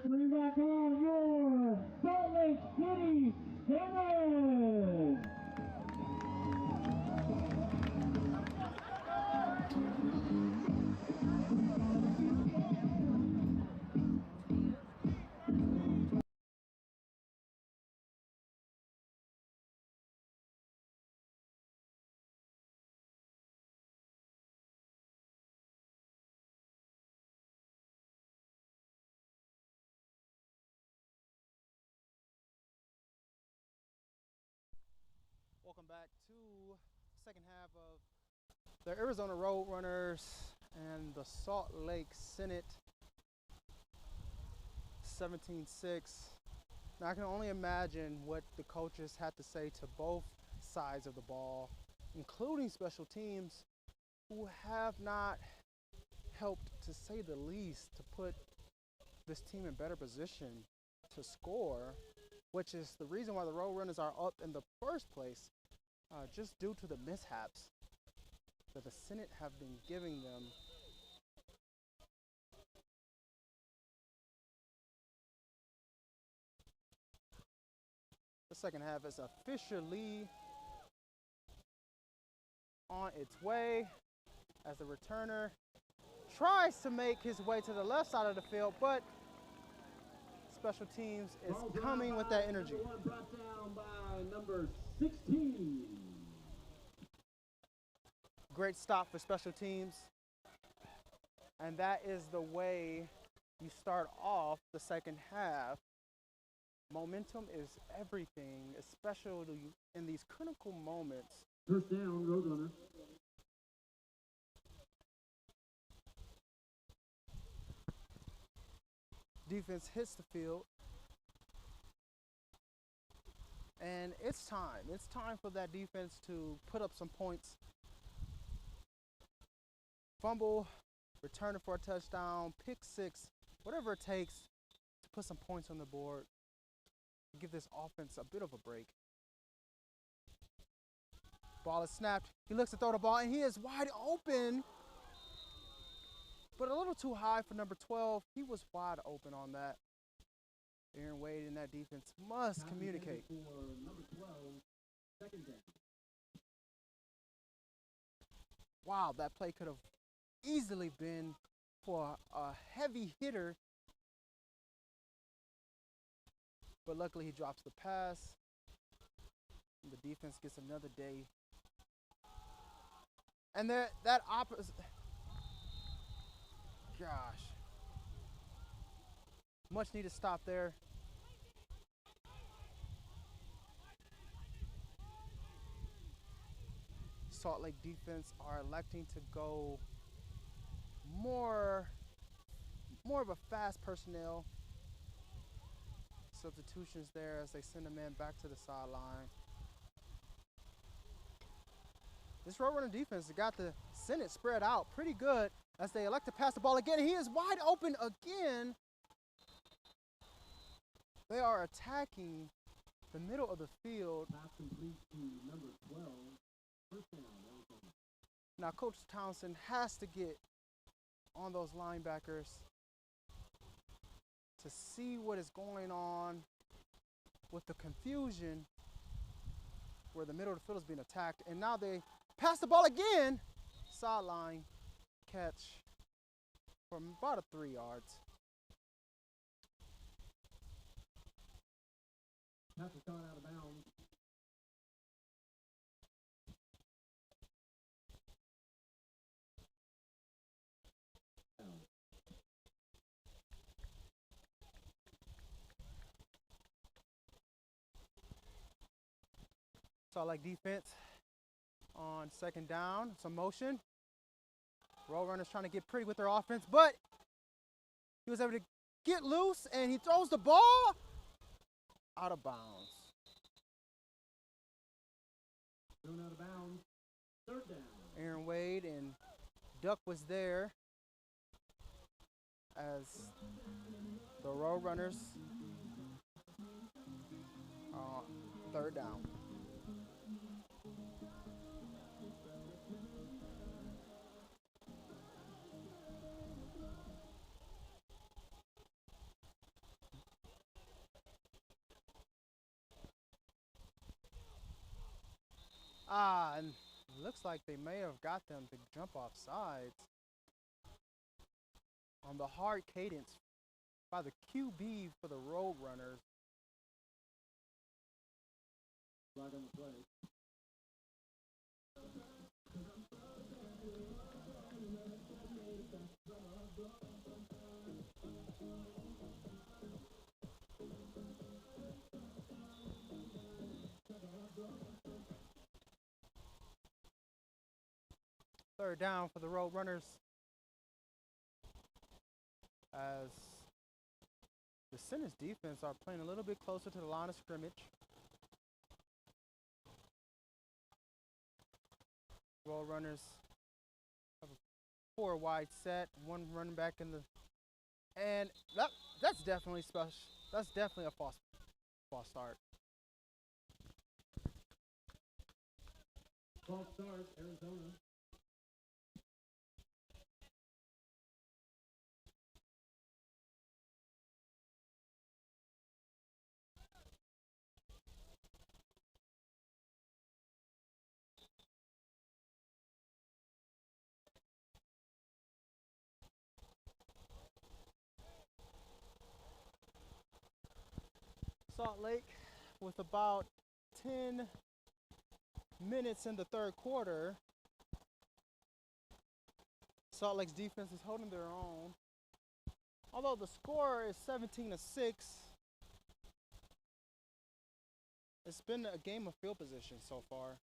Bring back on your Salt Lake City Senate.
Welcome back to second half of the Arizona Roadrunners and the Salt Lake Senate 17-6. Now I can only imagine what the coaches had to say to both sides of the ball, including special teams, who have not helped, to say the least, to put this team in better position to score, which is the reason why the Roadrunners are up in the first place, just due to the mishaps that the Senate have been giving them. The second half is officially on its way as the returner tries to make his way to the left side of the field, but special teams is coming with that energy.
Brought down by number 16.
Great stop for special teams. And that is the way you start off the second half. Momentum is everything, especially in these critical moments.
First down, Roadrunner.
Defense hits the field. And it's time. It's time for that defense to put up some points. Fumble, return it for a touchdown, pick six, whatever it takes to put some points on the board. Give this offense a bit of a break. Ball is snapped. He looks to throw the ball, and he is wide open. But a little too high for number 12. He was wide open on that. Aaron Wade and that defense must communicate.
For number 12, second down.
Wow, that play could have easily been for a heavy hitter. But luckily he drops the pass. And the defense gets another day. And that opposite, gosh. Much needed stop there. Salt Lake defense are electing to go more of a fast personnel. Substitutions there as they send a man back to the sideline. This Roadrunner defense has got the Senate spread out pretty good as they elect to pass the ball again. He is wide open again. They are attacking the middle of the field.
Pass complete to number 12. First down.
Now Coach Townsend has to get on those linebackers to see what is going on with the confusion where the middle of the field is being attacked. And now they pass the ball again. Sideline catch from about 3 yards.
Pass is coming out of bounds.
Salt Lake defense on second down. Some motion. Roadrunners trying to get pretty with their offense, but he was able to get loose and he throws the ball out of bounds.
Thrown out of bounds. Third down.
Aaron Wade and Duck was there as the Roadrunners third down. And it looks like they may have got them to jump off sides on the hard cadence by the QB for the Roadrunners.
Flag on the play.
Third down for the Roadrunners as the Senate's defense are playing a little bit closer to the line of scrimmage. Roadrunners have a 4 wide set, one running back in the, and that's definitely special. That's definitely a false start.
False start, Arizona.
Salt Lake with about 10 minutes in the third quarter. Salt Lake's defense is holding their own. Although the score is 17-6, it's been a game of field position so far.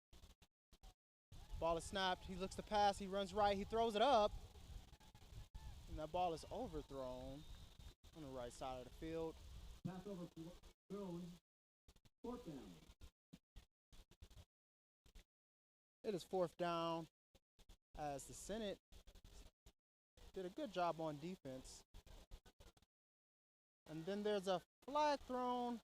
Ball is snapped, he looks to pass, he runs right, he throws it up. And that ball is overthrown on the right side of the field.
Pass overthrown. Fourth down.
It is fourth down as the Senate did a good job on defense. And then there's a flag thrown.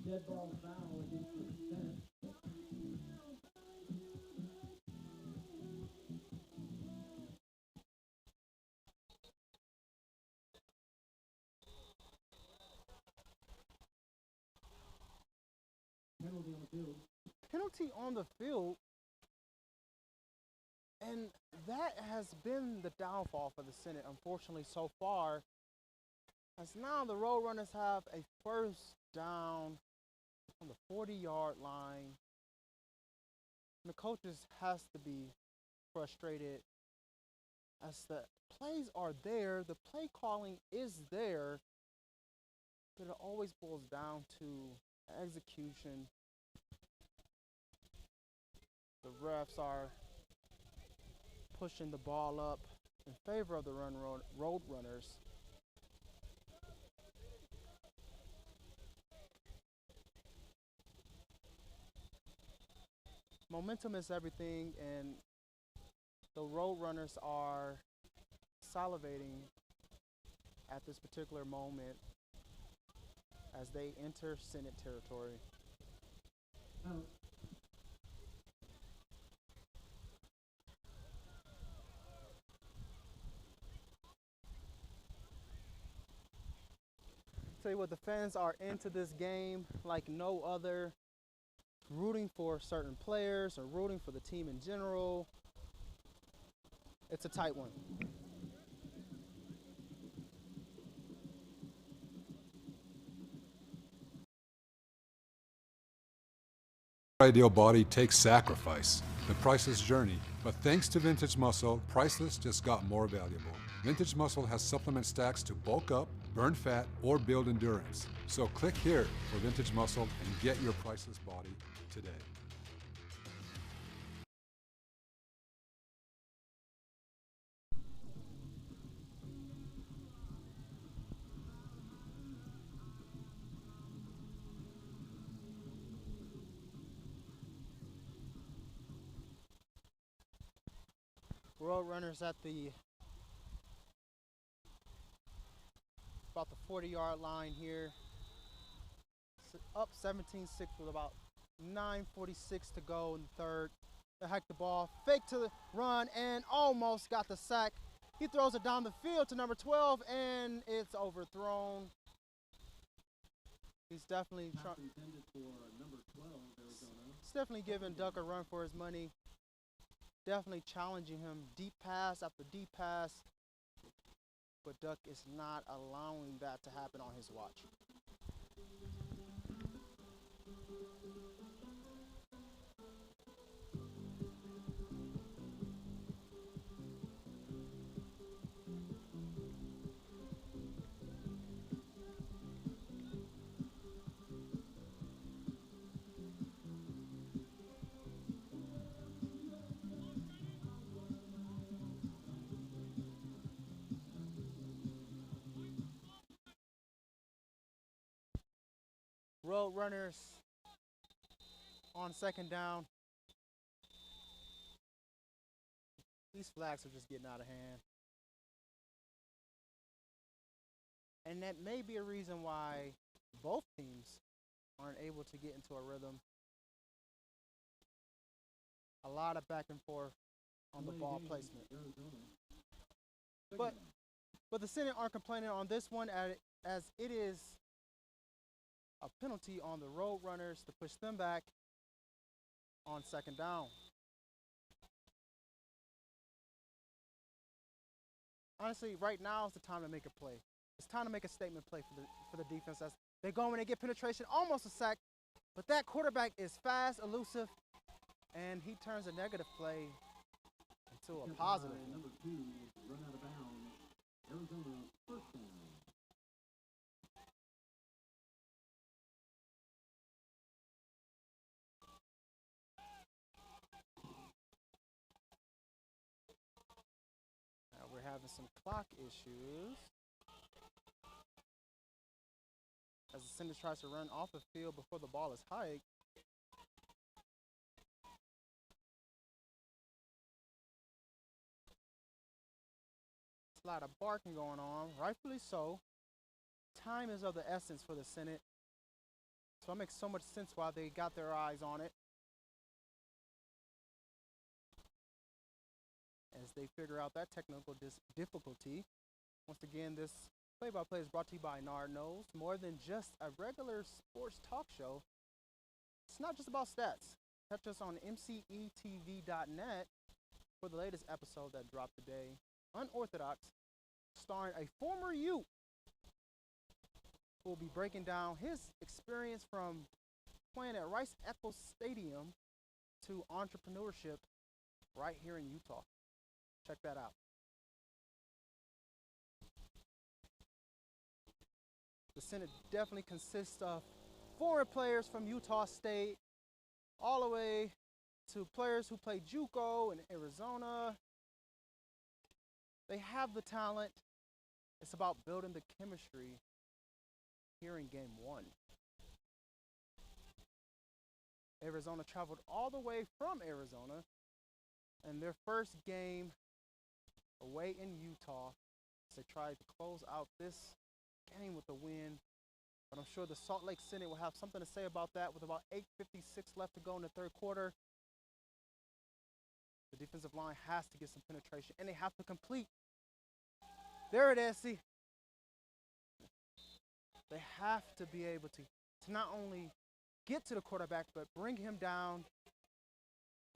Dead ball foul against the Senate. Penalty on the field.
Penalty on the field. And that has been the downfall for the Senate, unfortunately, so far. As now the Roadrunners have a first down on the 40-yard line. And the coaches has to be frustrated as the plays are there, the play calling is there, but it always boils down to execution. The refs are pushing the ball up in favor of the Roadrunners. Momentum is everything, and the Roadrunners are salivating at this particular moment as they enter Senate territory.
Out.
Tell you what, the fans are into this game like no other, rooting for certain players or rooting for the team in general. It's a tight one.
Ideal body takes sacrifice, the priceless journey. But thanks to Vintage Muscle, priceless just got more valuable. Vintage Muscle has supplement stacks to bulk up, burn fat, or build endurance. So click here for Vintage Muscle and get your priceless body today.
Roadrunners at about the 40-yard line here. Up 17-6 with about 9:46 to go in the third. They hike the ball, fake to the run, and almost got the sack. He throws it down the field to number 12, and it's overthrown. He's definitely giving Duck a run for his money. Definitely challenging him, deep pass after deep pass. But Duck is not allowing that to happen on his watch. Road runners on second down. These flags are just getting out of hand. And that may be a reason why both teams aren't able to get into a rhythm. A lot of back and forth on the ball placement. But the Senate aren't complaining on this one as it is a penalty on the Road Runners to push them back on second down. Honestly, right now is the time to make a play. It's time to make a statement play for the defense. As they go and they get penetration, almost a sack, but that quarterback is fast, elusive, and he turns a negative play into a positive.
Number 2, run out of bounds. Arizona first down.
We're having some clock issues as the Senate tries to run off the field before the ball is hiked. There's a lot of barking going on, rightfully so. Time is of the essence for the Senate, so it makes so much sense why they got their eyes on it. As they figure out that technical difficulty. Once again, this play-by-play is brought to you by Nard Knows. More than just a regular sports talk show, it's not just about stats. Catch us on mcetv.net for the latest episode that dropped today. Unorthodox, starring a former Ute who will be breaking down his experience from playing at Rice-Eccles Stadium to entrepreneurship right here in Utah. Check that out. The Senate definitely consists of foreign players from Utah State, all the way to players who play JUCO in Arizona. They have the talent. It's about building the chemistry here in game 1. Arizona traveled all the way from Arizona, and their first game away in Utah, they tried to close out this game with a win. But I'm sure the Salt Lake Senate will have something to say about that with about 8:56 left to go in the third quarter. The defensive line has to get some penetration, and they have to complete. There it is, see. They have to be able to not only get to the quarterback, but bring him down.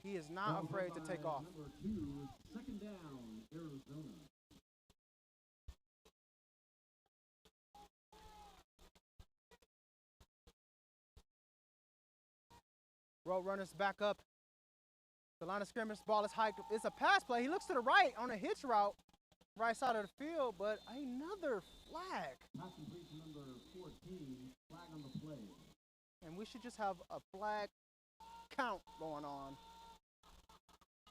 He is not afraid to take off.
Number 2, second down, Arizona.
Road runners back up. The line of scrimmage, ball is hiked. It's a pass play. He looks to the right on a hitch route, right side of the field, but another flag.
Pass completion number 14, flag on the play.
And we should just have a flag count going on.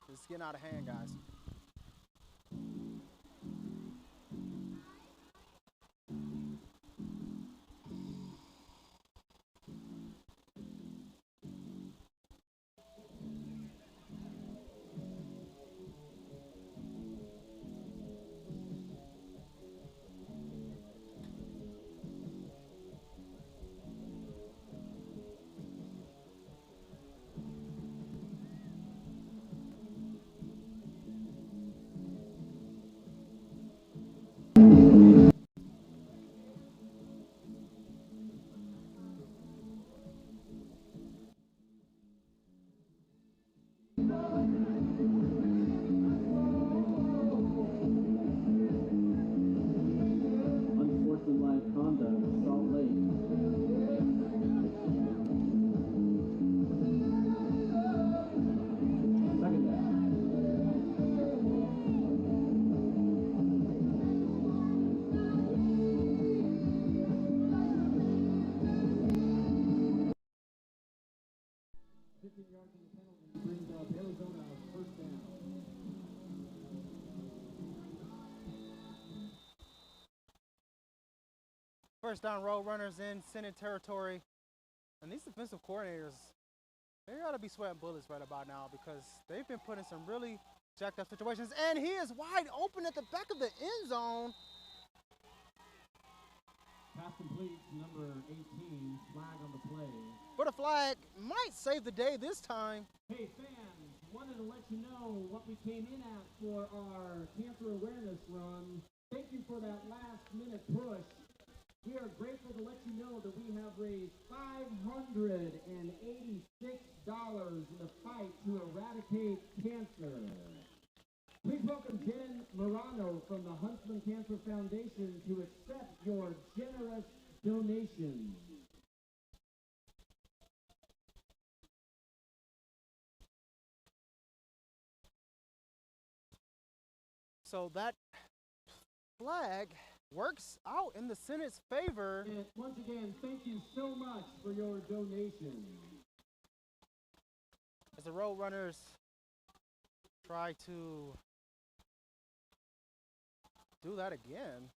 It's getting out of hand, guys. First down, road runners in Senate territory. And these defensive coordinators, they ought to be sweating bullets right about now because they've been put in some really jacked up situations. And he is wide open at the back of the end zone.
Pass complete to number 18, flag on the play.
But a flag might save the day this time.
Hey fans, wanted to let you know what we came in at for our cancer awareness run. Thank you for that last minute push. We are grateful to let you know that we have raised $586 in the fight to eradicate cancer. Please welcome Jen Morano from the Huntsman Cancer Foundation to accept your generous donation.
So that flag works out in the Senate's favor.
And once again, thank you so much for your donation.
As the road runners try to do that again.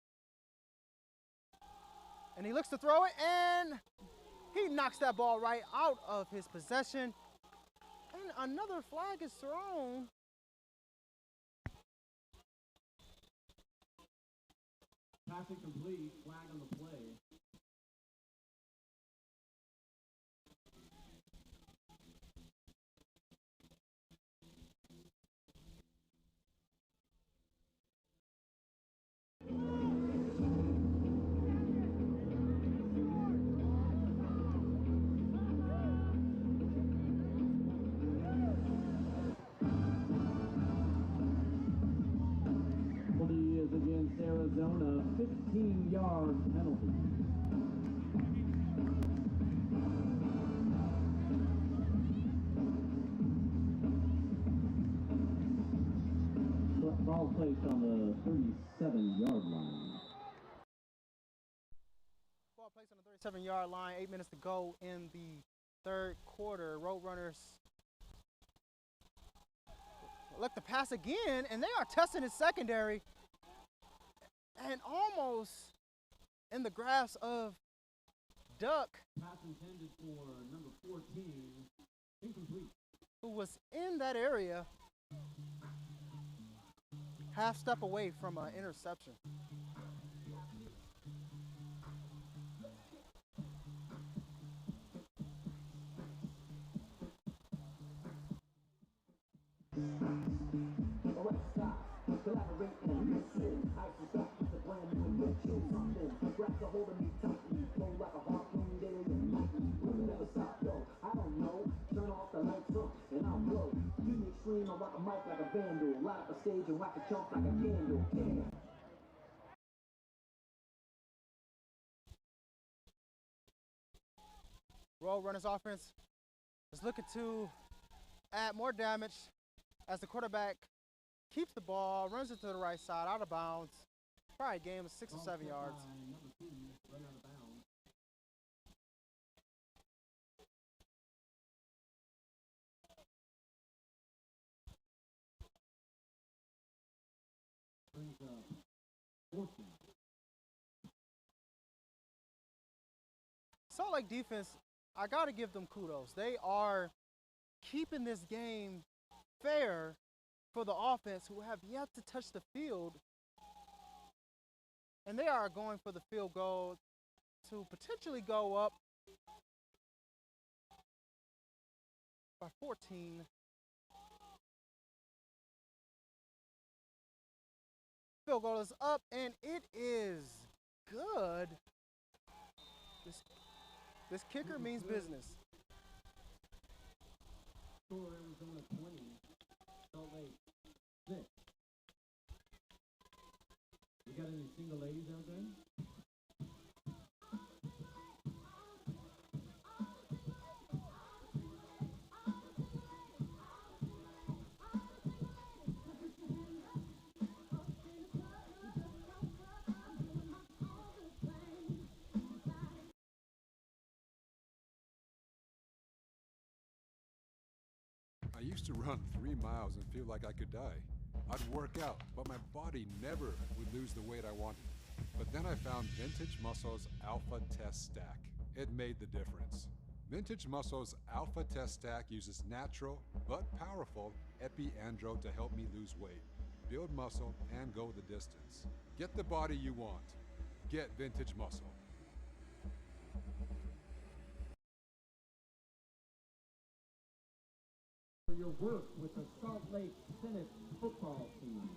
And he looks to throw it, and he knocks that ball right out of his possession. And another flag is thrown.
Passing complete, flag on the play. Is against Arizona, 15-yard penalty. Ball placed on the 37-yard line.
Ball placed on the 37-yard line, 8 minutes to go in the third quarter. Roadrunners look to pass again, and they are testing his secondary. And almost in the grasp of Duck,
pass intended for number 14, incomplete,
who was in that area, half step away from an interception.
Collaborate and listen. I suspect it's a brand new invention. Something grabs a hold of me tightly. Flow like a harpoon day and night. We'll never stop though. I don't know. Turn off the lights up and I'll blow. Give me extreme, I rock a mic like a vandal. Light up a stage and rock a chunk like a candle. Yeah.
Roadrunners offense is looking to add more damage as the quarterback keeps the ball, runs it to the right side, out of bounds. Probably a game of 6 or 7 yards.
Number 2, run out of bounds. Brings up 14.
Salt Lake defense, I got to give them kudos. They are keeping this game fair for the offense, who have yet to touch the field. And they are going for the field goal to potentially go up by 14. Field goal is up, and it is good. This kicker means business.
Score Arizona 20, Salt Lake 6. You got any single ladies out there?
I used to run 3 miles and feel like I could die. I'd work out, but my body never would lose the weight I wanted. But then I found Vintage Muscle's Alpha Test Stack. It made the difference. Vintage Muscle's Alpha Test Stack uses natural but powerful epi-andro to help me lose weight, build muscle, and go the distance. Get the body you want. Get Vintage Muscle.
For your work with the Salt Lake Senate football team.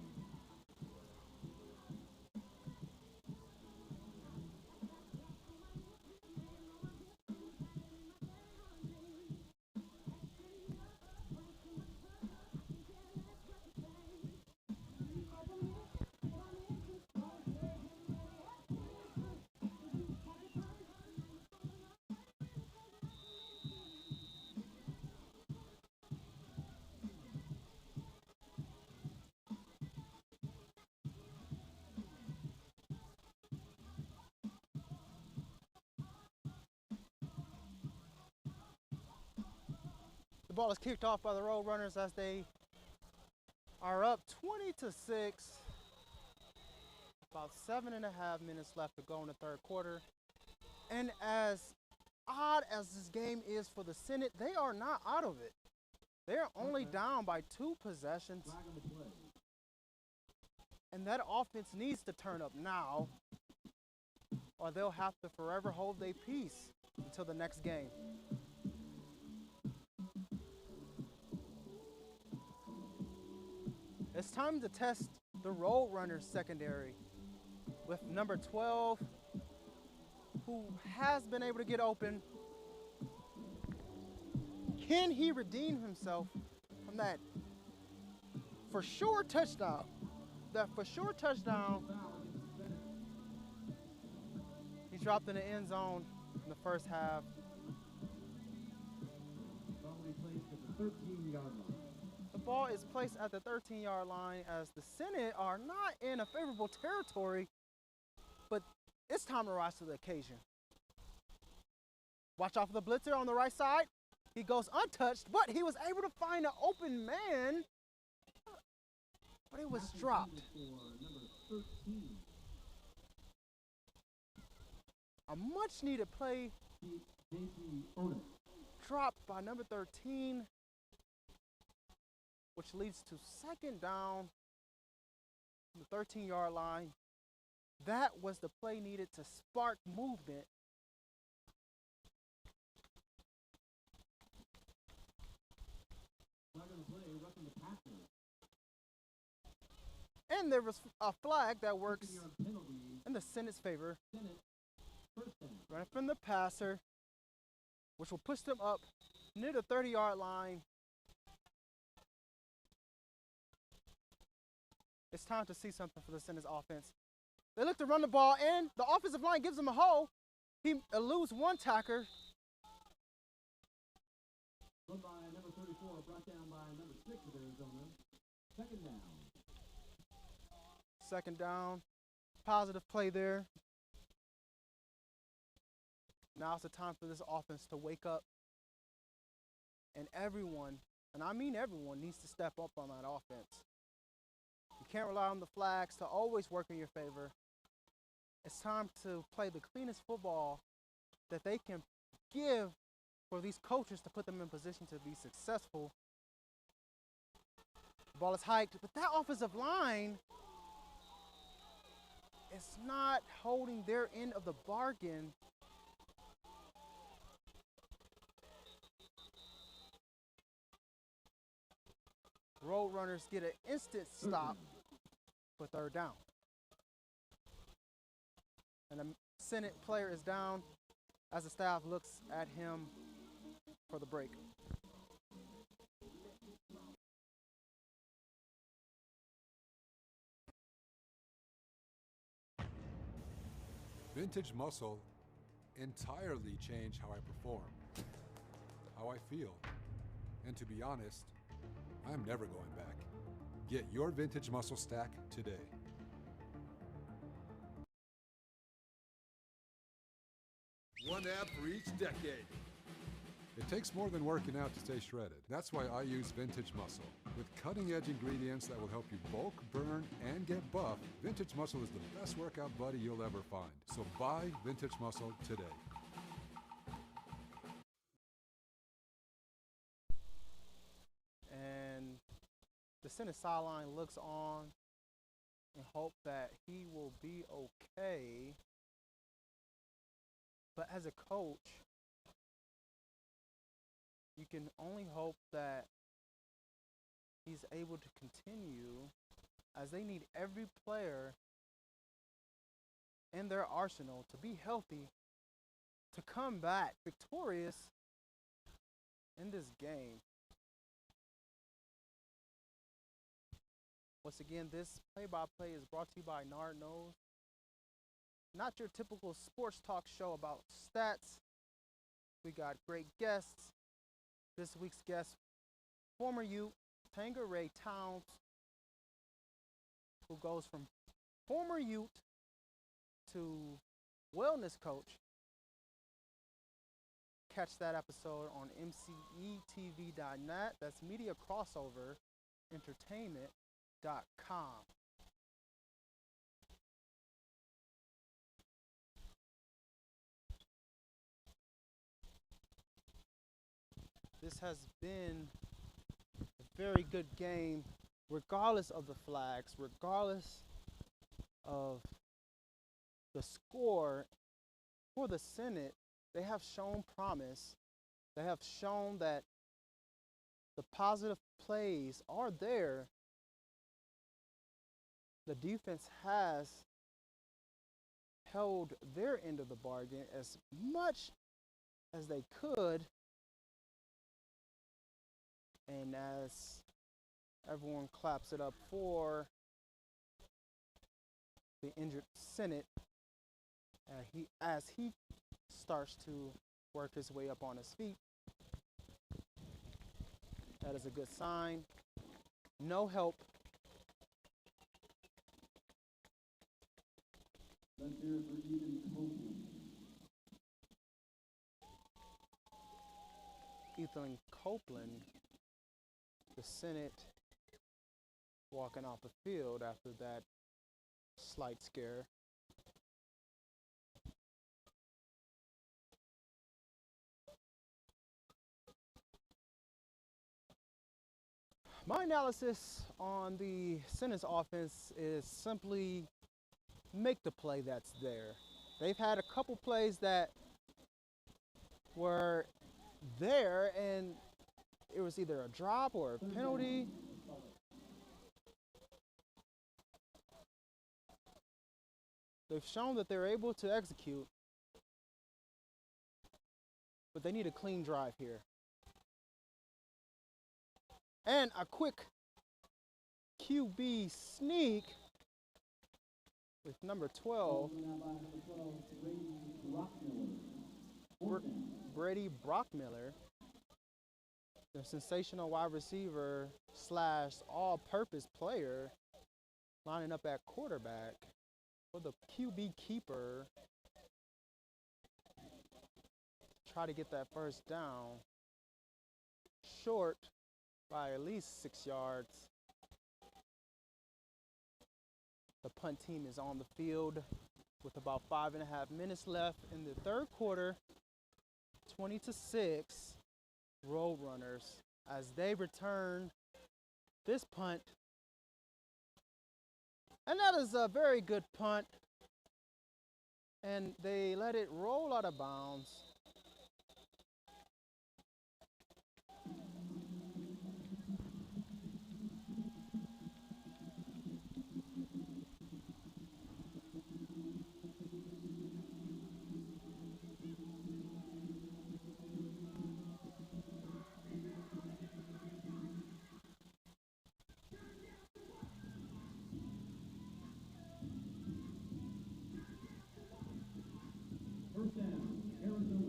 The ball is kicked off by the Road Runners as they are up 20-6. About 7.5 minutes left to go in the third quarter. And as odd as this game is for the Senate, they are not out of it. They're only down by 2 possessions. And that offense needs to turn up now, or they'll have to forever hold their peace until the next game. It's time to test the Road Runners secondary with number 12, who has been able to get open. Can he redeem himself from that for sure touchdown? That for sure touchdown he dropped in the end zone in the first half. The ball is placed at the 13-yard line as the Senate are not in a favorable territory, but it's time to rise to the occasion. Watch out for the blitzer on the right side. He goes untouched, but he was able to find an open man, but it was dropped. A much-needed play dropped by number 13, which leads to second down from the 13-yard line. That was the play needed to spark movement. And there was a flag that works in the Senate's favor. Running from the passer, which will push them up near the 30-yard line. It's time to see something for the Senate's offense. They look to run the ball in. The offensive line gives him a hole. He eludes one tackler.
Run by number 34, brought down by number 6 of Arizona. Second down.
Second down. Positive play there. Now's the time for this offense to wake up. And everyone, and I mean everyone, needs to step up on that offense. You can't rely on the flags to always work in your favor. It's time to play the cleanest football that they can give for these coaches to put them in position to be successful. The ball is hiked, but that offensive line is not holding their end of the bargain. Road Runners get an instant stop for third down. And the Senate player is down as the staff looks at him for the break.
Vintage Muscle entirely changed how I perform, how I feel, and to be honest, I'm never going back. Get your Vintage Muscle stack today. One app for each decade. It takes more than working out to stay shredded. That's why I use Vintage Muscle. With cutting-edge ingredients that will help you bulk, burn, and get buff, Vintage Muscle is the best workout buddy you'll ever find. So buy Vintage Muscle today.
And the center sideline looks on and hope that he will be okay. But as a coach, you can only hope that he's able to continue, as they need every player in their arsenal to be healthy to come back victorious in this game. Once again, this play-by-play is brought to you by Nard Knows. Not your typical sports talk show about stats. We got great guests. This week's guest, former Ute Tangeray Towns, who goes from former Ute to wellness coach. Catch that episode on mcetv.net. That's Media Crossover Entertainment.com. This has been a very good game, regardless of the flags, regardless of the score. For the Senate, they have shown promise. They have shown that the positive plays are there. The defense has held their end of the bargain as much as they could. And as everyone claps it up for the injured Senate, as he starts to work his way up on his feet, that is a good sign. No help. Ethan Copeland, the Senate, walking off the field after that slight scare. My analysis on the Senate's offense is simply make the play that's there. They've had a couple plays that were there and it was either a drop or a penalty. They've shown that they're able to execute, but they need a clean drive here. And a quick QB sneak with number 12, Brady Brockmiller, the sensational wide receiver slash all-purpose player, lining up at quarterback for the QB keeper. Try to get that first down. Short by at least 6 yards. The punt team is on the field with about 5.5 minutes left in the third quarter. 20-6 Roadrunners as they return this punt. And that is a very good punt. And they let it roll out of bounds.
First down, Arizona.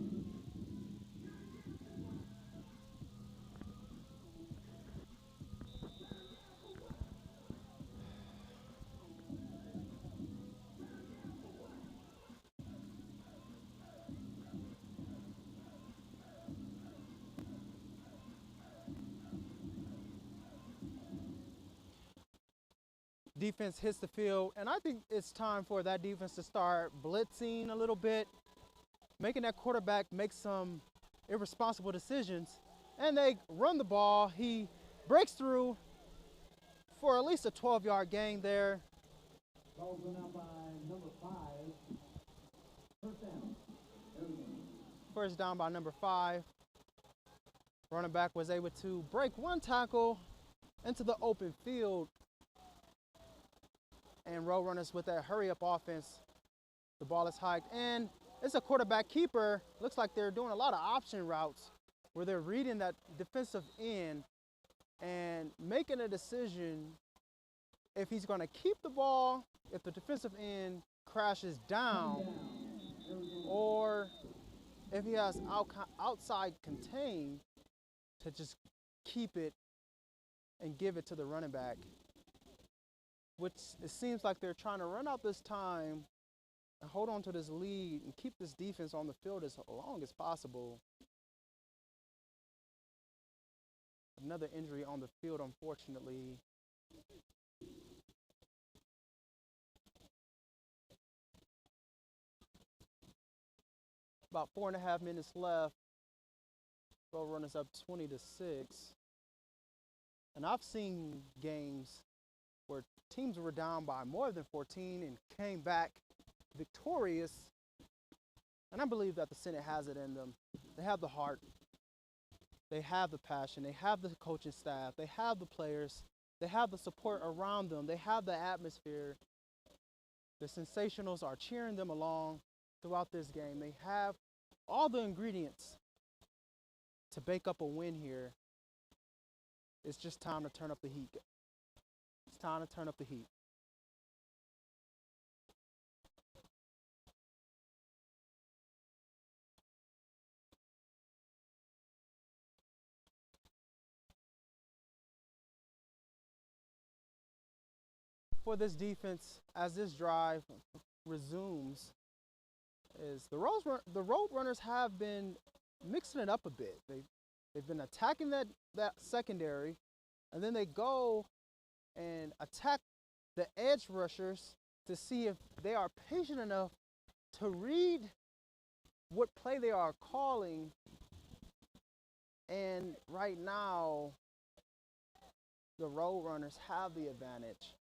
defense hits the field, and I think it's time for that defense to start blitzing a little bit, making that quarterback make some irresponsible decisions, and they run the ball. He breaks through for at least a 12-yard gain there.
Ball's run out by number 5. First down.
First down by number 5. Running back was able to break one tackle into the open field, and Roadrunners with that hurry-up offense. The ball is hiked, and it's a quarterback keeper. Looks like they're doing a lot of option routes where they're reading that defensive end and making a decision if he's going to keep the ball if the defensive end crashes down, or if he has outside contain to just keep it and give it to the running back, which it seems like they're trying to run out this time and hold on to this lead and keep this defense on the field as long as possible. Another injury on the field, unfortunately. About 4.5 minutes left. Roadrunners up 20-6. And I've seen games where teams were down by more than 14 and came back victorious. And I believe that the Senate has it in them. They have the heart. They have the passion. They have the coaching staff. They have the players. They have the support around them. They have the atmosphere. The Sensationals are cheering them along throughout this game. They have all the ingredients to bake up a win here. It's just time to turn up the heat. It's time to turn up the heat. For this defense, as this drive resumes, is the Roadrunners have been mixing it up a bit. They've been attacking that secondary, and then they go and attack the edge rushers to see if they are patient enough to read what play they are calling. And right now, the Roadrunners have the advantage.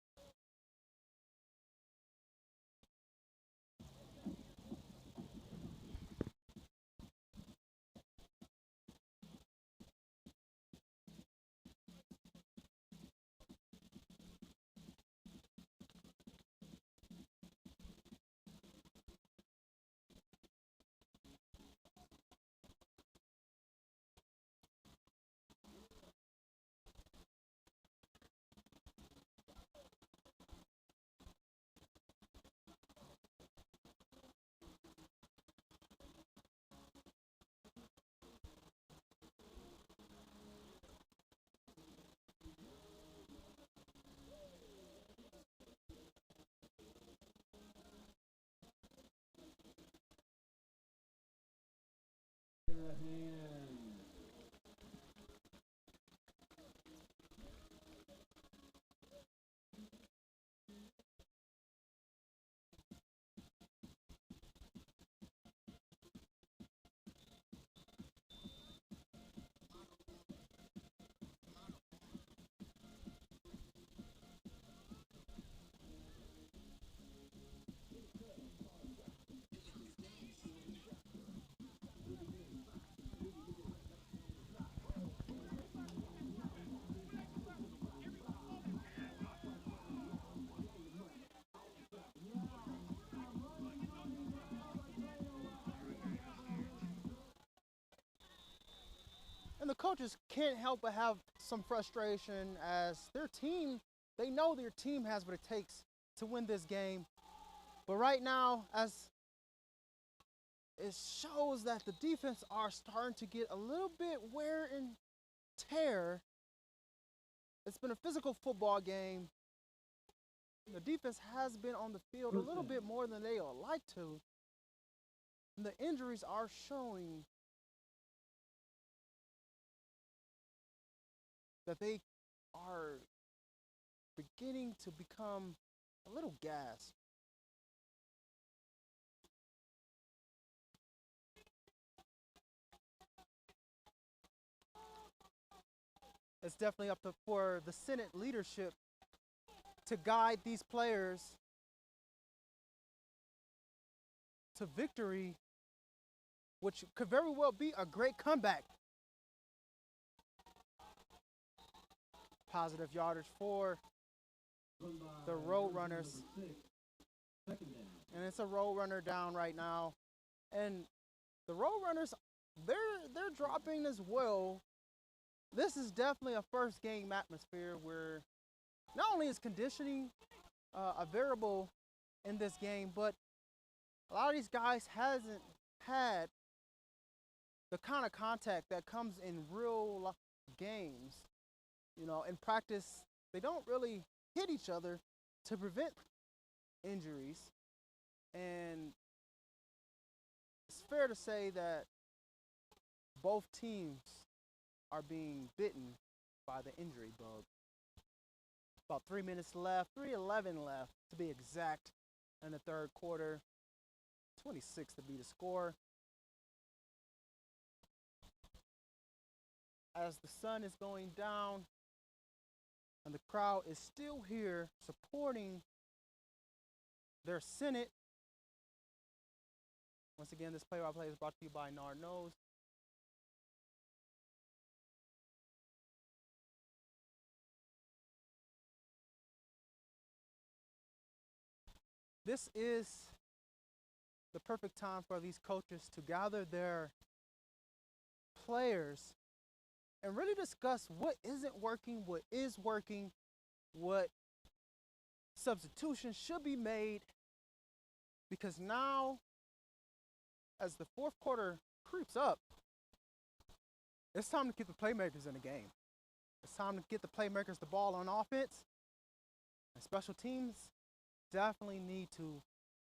And the coaches can't help but have some frustration as their team, they know their team has what it takes to win this game. But right now, as it shows that the defense are starting to get a little bit wear and tear. It's been a physical football game. The defense has been on the field a little bit more than they would like to. And the injuries are showing that they are beginning to become a little gassed. It's definitely up for the Senate leadership to guide these players to victory, which could very well be a great comeback. Positive yardage for the Roadrunners. And it's a Roadrunner down right now. And the Roadrunners, they're dropping as well. This is definitely a first game atmosphere where not only is conditioning a variable in this game, but a lot of these guys hasn't had the kind of contact that comes in real games. You know, in practice, they don't really hit each other to prevent injuries. And it's fair to say that both teams are being bitten by the injury bug. About 3 minutes left, 3:11 left to be exact in the third quarter. 26 to be the score. As the sun is going down and the crowd is still here supporting their Senate. Once again, this play-by-play is brought to you by Nard Knows. This is the perfect time for these coaches to gather their players and really discuss what isn't working, what is working, what substitutions should be made. Because now, as the fourth quarter creeps up, it's time to get the playmakers in the game. It's time to get the playmakers the ball on offense. And special teams definitely need to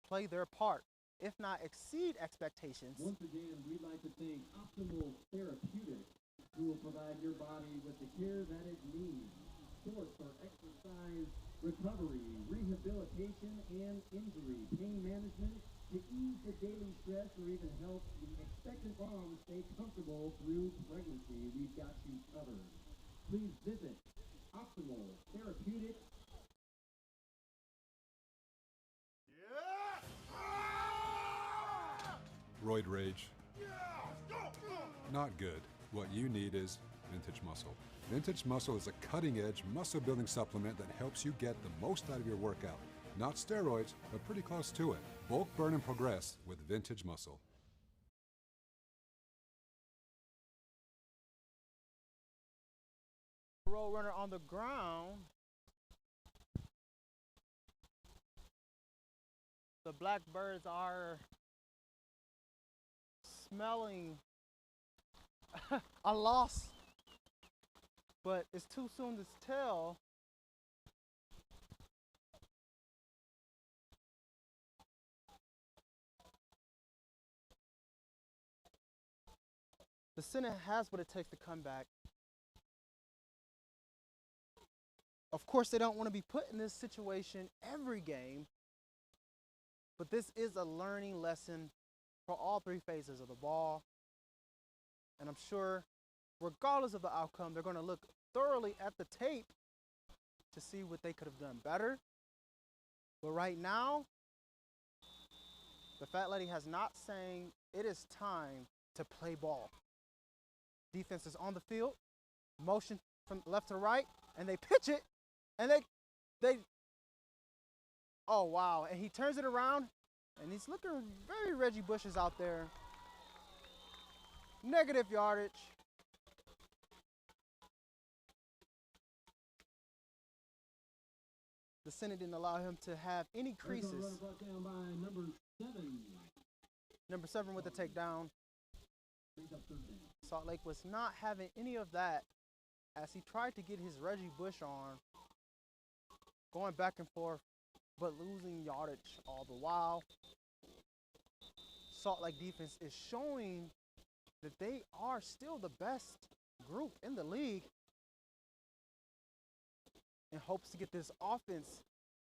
play their part, if not exceed expectations.
Once again, we'd like to thank Optimal Therapeutics, who will provide your body with the care that it needs. Sports for exercise, recovery, rehabilitation, and injury, pain management, to ease the daily stress or even help the expectant mom stay comfortable through pregnancy. We've got you covered. Please visit Optimal Therapeutics.
Roid rage. Not good. What you need is Vintage Muscle. Vintage Muscle is a cutting-edge muscle-building supplement that helps you get the most out of your workout. Not steroids, but pretty close to it. Bulk, burn, and progress with Vintage Muscle.
Roadrunner on the ground. The Blackbirds are smelling a loss, but it's too soon to tell. The Senate has what it takes to come back. Of course, they don't want to be put in this situation every game, but this is a learning lesson for all three phases of the ball. And I'm sure, regardless of the outcome, they're going to look thoroughly at the tape to see what they could have done better. But right now, the Fat Lady has not saying it is time to play ball. Defense is on the field, motion from left to right, and they pitch it, and they oh wow, and he turns it around, and he's looking very Reggie Bush's out there. Negative yardage. The Senate didn't allow him to have any creases.
Down by
Number 7 with the takedown. Salt Lake was not having any of that as he tried to get his Reggie Bush arm, going back and forth, but losing yardage all the while. Salt Lake defense is showing that they are still the best group in the league. in hopes to get this offense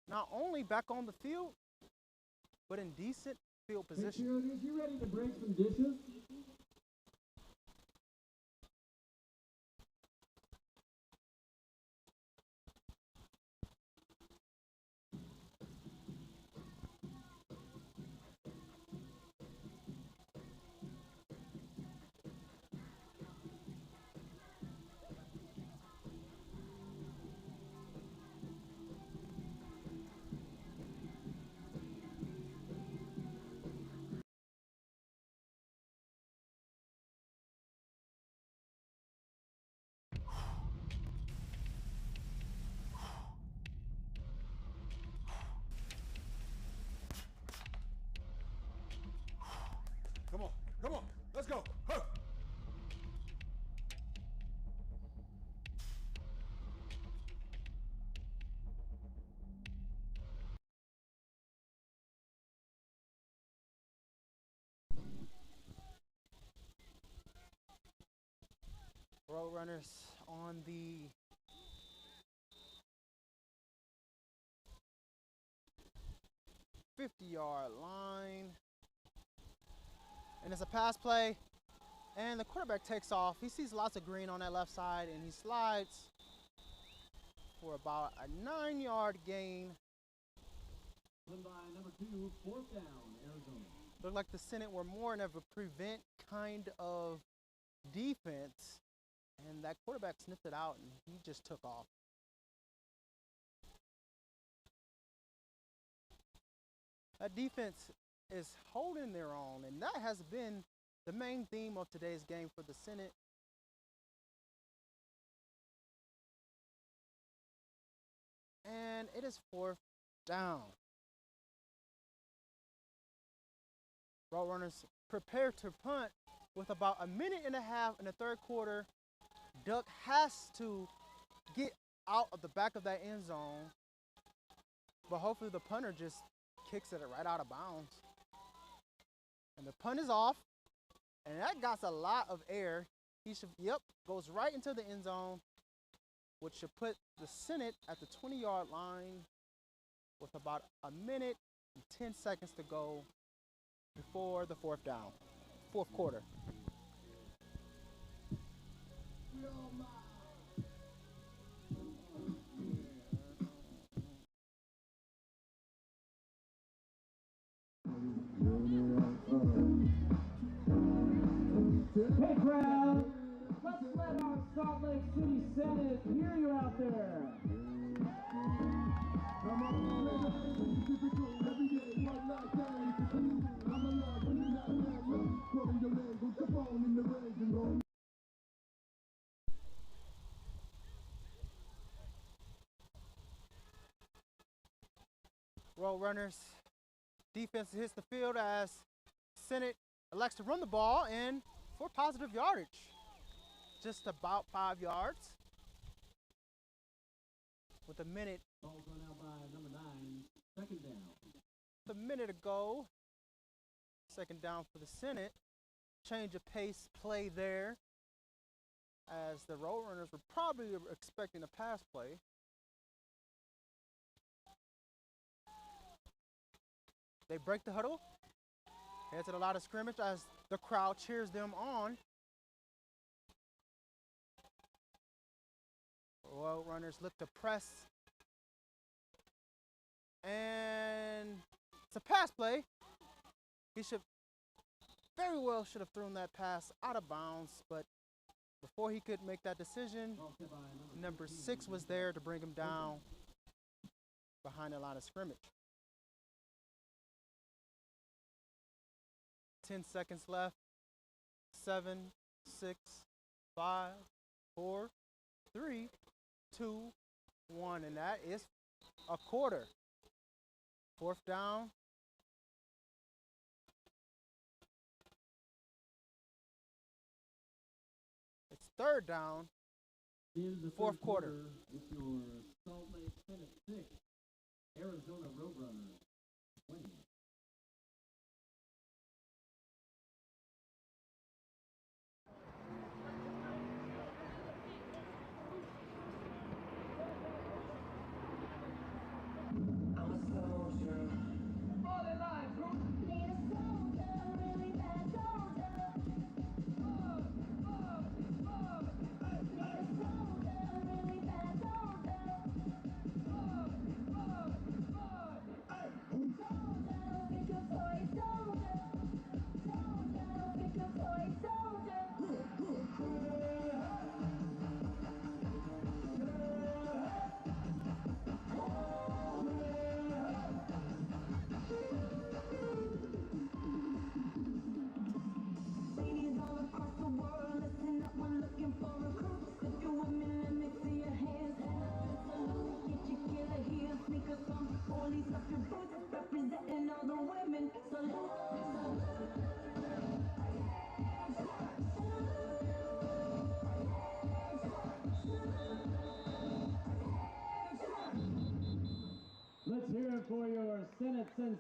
not only back on the field, but in decent field position.
Cheerleaders, you ready to break some dishes?
Come on, let's go. Huh.
Roadrunners on the 50-yard line. And it's a pass play, and the quarterback takes off. He sees lots of green on that left side, and he slides for about a 9-yard gain.
By number 2, 4th down, Arizona.
Looked like the Senate were more of a prevent kind of defense, and that quarterback sniffed it out, and he just took off. That defense is holding their own, and that has been the main theme of today's game for the Senate. And it is 4th down. Roadrunners prepare to punt with about a minute and a half in the third quarter. Duck has to get out of the back of that end zone, but hopefully the punter just kicks it right out of bounds. And the punt is off, and that got a lot of air. He should, goes right into the end zone, which should put the Senate at the 20-yard line with about a minute and 10 seconds to go before the fourth quarter.
Hey crowd, let's let our Salt Lake City Senate hear you out there.
Roadrunners defense hits the field as Senate elects to run the ball in for positive yardage. Just about 5 yards. With a minute.
Ball's run out by number 9, 2nd down.
A minute ago, 2nd down for the Senate. Change of pace play there, as the Roadrunners were probably expecting a pass play. They break the huddle, head to the line of scrimmage as the crowd cheers them on. Roadrunners look to press, and it's a pass play. He very well should have thrown that pass out of bounds, but before he could make that decision, number 6 was there to bring him down behind the line of scrimmage. 10 seconds left. 7, 6, 5, 4, 3, 2, 1, and that is a quarter. 4th down. It's 3rd down.
In the
4th quarter.
With your Salt Lake Senate 6, Arizona Roadrunners winning.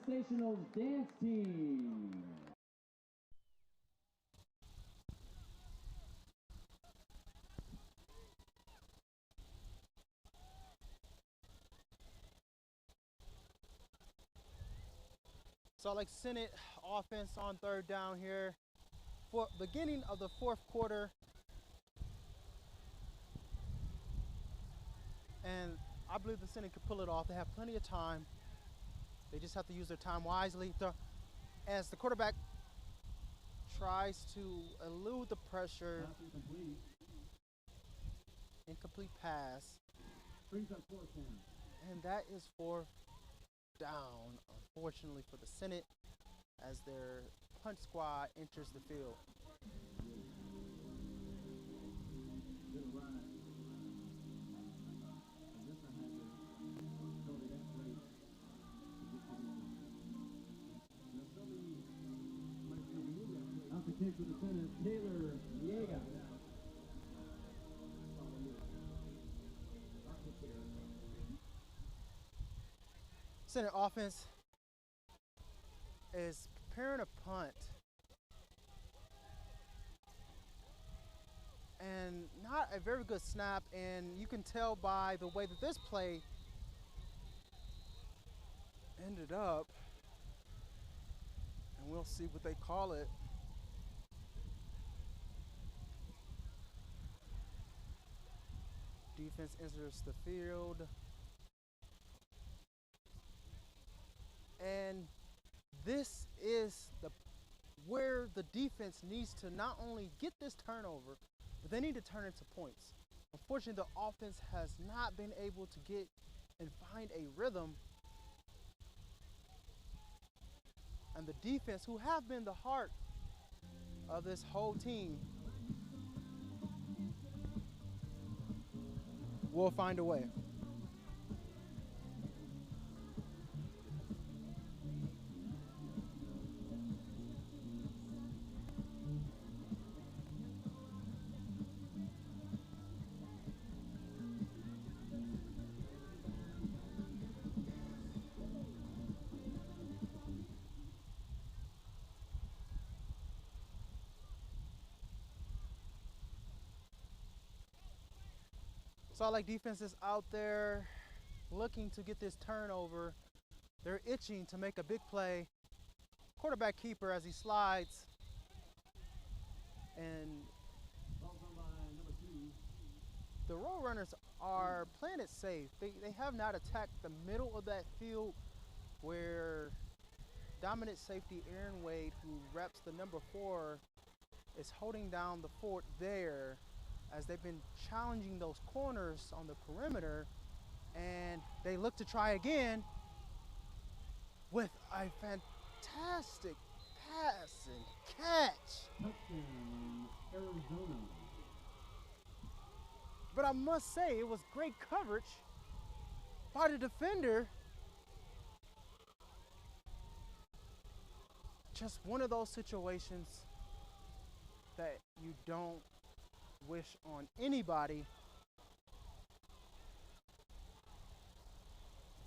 Sensationals dance team.
Salt Lake Senate offense on third down here. For beginning of the fourth quarter. And I believe the Senate could pull it off. They have plenty of time. They just have to use their time wisely. As the quarterback tries to elude the pressure. Incomplete pass. And that is fourth down, unfortunately for the Senate, as their punt squad enters the field.
Out the kick for the Senate, Taylor Yeager.
Senate offense is preparing a punt. And not a very good snap, and you can tell by the way that this play ended up. And we'll see what they call it. Defense enters the field. And this is where the defense needs to not only get this turnover, but they need to turn into points. Unfortunately, the offense has not been able to get and find a rhythm. And the defense, who have been the heart of this whole team, will find a way. Salt Lake defense is out there looking to get this turnover. They're itching to make a big play. Quarterback keeper as he slides. And the road runners are playing it safe. They have not attacked the middle of that field where dominant safety Aaron Wade, who reps the number 4, is holding down the fort there, as they've been challenging those corners on the perimeter, and they look to try again with a fantastic pass and catch.
Touchdown, Arizona.
But I must say, it was great coverage by the defender. Just one of those situations that you don't wish on anybody.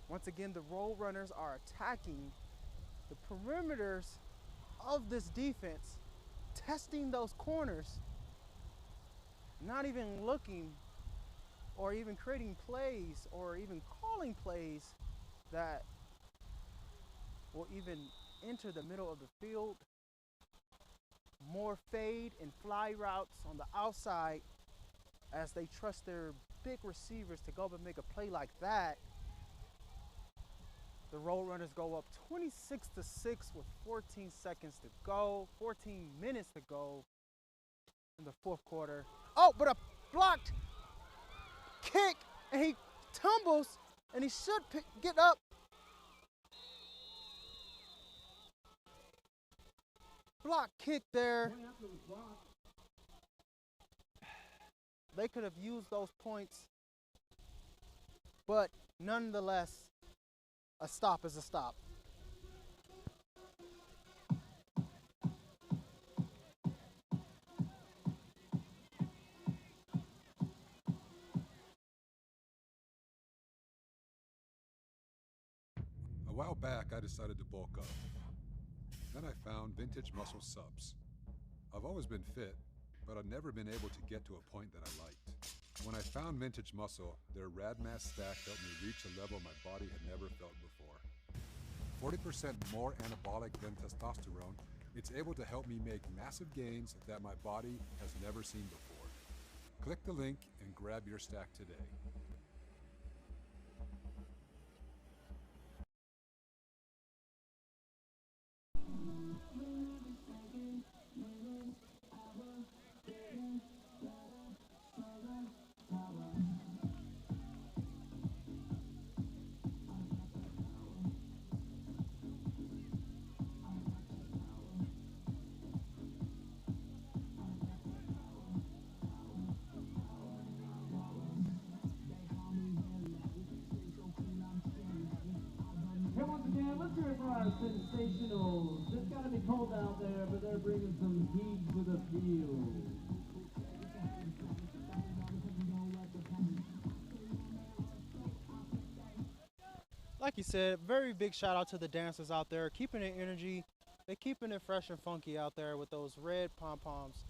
Once again, the road runners are attacking the perimeters of this defense, testing those corners, not even looking or even creating plays or even calling plays that will even enter the middle of the field. More fade and fly routes on the outside as they trust their big receivers to go up and make a play like that. The road runners go up 26-6 with 14 seconds to go, 14 minutes to go in the fourth quarter. Oh, but a blocked kick, and he tumbles, and he should get up. Block kick there. They could have used those points, but nonetheless, a stop is a stop.
A while back, I decided to bulk up. Then I found Vintage Muscle subs. I've always been fit, but I've never been able to get to a point that I liked. When I found Vintage Muscle, their Rad Mass stack helped me reach a level my body had never felt before. 40% more anabolic than testosterone, it's able to help me make massive gains that my body has never seen before. Click the link and grab your stack today.
Hey, once again, let's hear it for our Sensationals. It's gotta be cold out there, but they're bringing some heat to the field.
Like you said, very big shout out to the dancers out there, keeping their energy. They're keeping it fresh and funky out there with those red pom-poms,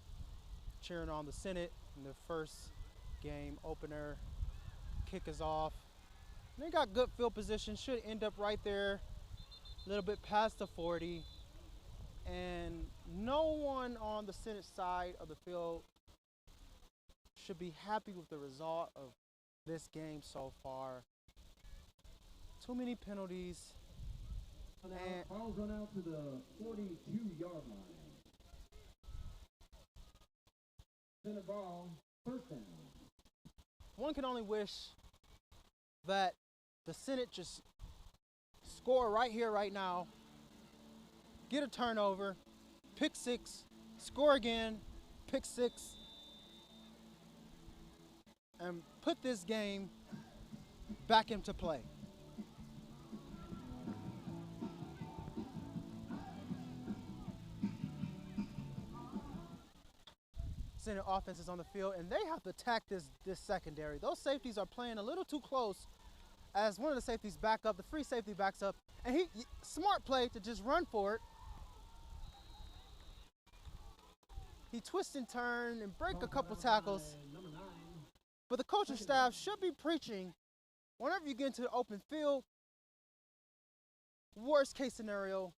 cheering on the Senate in the first game opener. Kick is off. They got good field position, should end up right there, a little bit past the 40. And no one on the Senate side of the field should be happy with the result of this game so far. Too many penalties.
And ball's run out to the 42-yard line. Center ball, first down.
One can only wish that the Senate just score right here, right now, get a turnover, pick six, score again, pick six, and put this game back into play. Senate offense is on the field, and they have to attack this secondary. Those safeties are playing a little too close as one of the safeties back up. The free safety backs up, and smart play to just run for it. He twists and turn and break a couple tackles. But the coaching staff should be preaching, whenever you get into the open field, worst case scenario,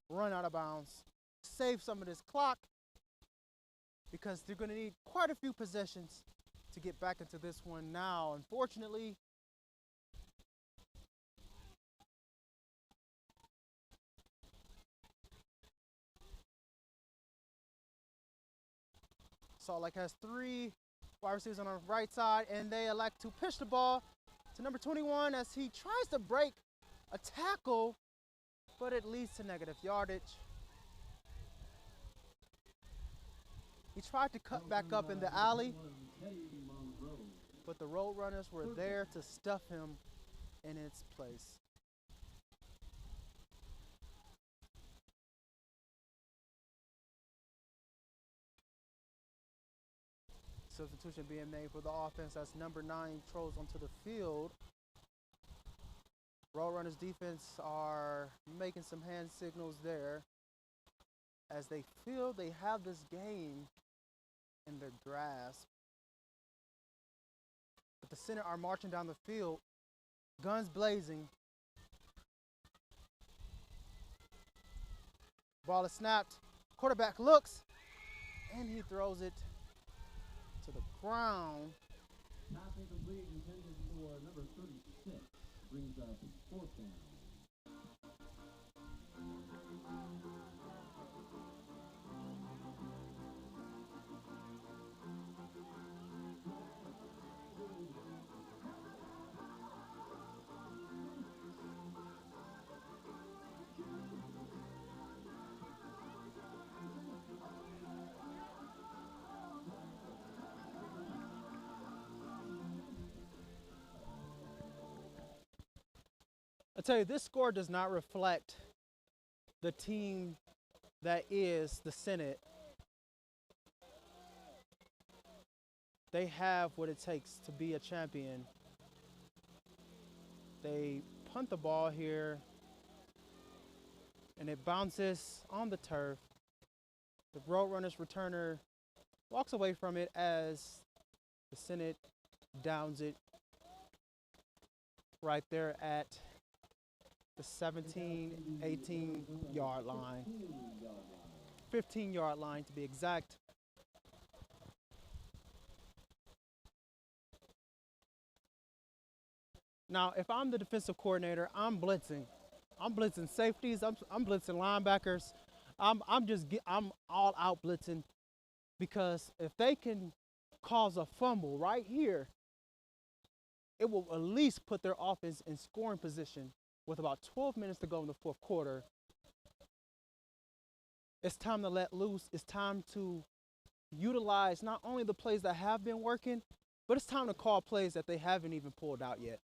run out of bounds. Save some of this clock, because they're going to need quite a few possessions to get back into this one now. Unfortunately, Salt Lake has 3 wide receivers on the right side, and they elect to pitch the ball to number 21 as he tries to break a tackle, but it leads to negative yardage. He tried to cut back up in the alley, but the road runners were there to stuff him in its place. Substitution being made for the offense as number 9 trolls onto the field. Road runners defense are making some hand signals there as they feel they have this game in their grasp. But the Senate are marching down the field, guns blazing. Ball is snapped. Quarterback looks, and he throws it to the ground.
Pass incomplete, intended for number 36. Brings up fourth down.
I tell you, this score does not reflect the team that is the Senate. They have what it takes to be a champion. They punt the ball here and it bounces on the turf. The Roadrunners returner walks away from it as the Senate downs it right there at the 17, 18 yard line. 15-yard line to be exact. Now, if I'm the defensive coordinator, I'm blitzing. I'm blitzing safeties. I'm blitzing linebackers. I'm all out blitzing, because if they can cause a fumble right here, it will at least put their offense in scoring position with about 12 minutes to go in the fourth quarter. It's time to let loose. It's time to utilize not only the plays that have been working, but it's time to call plays that they haven't even pulled out yet.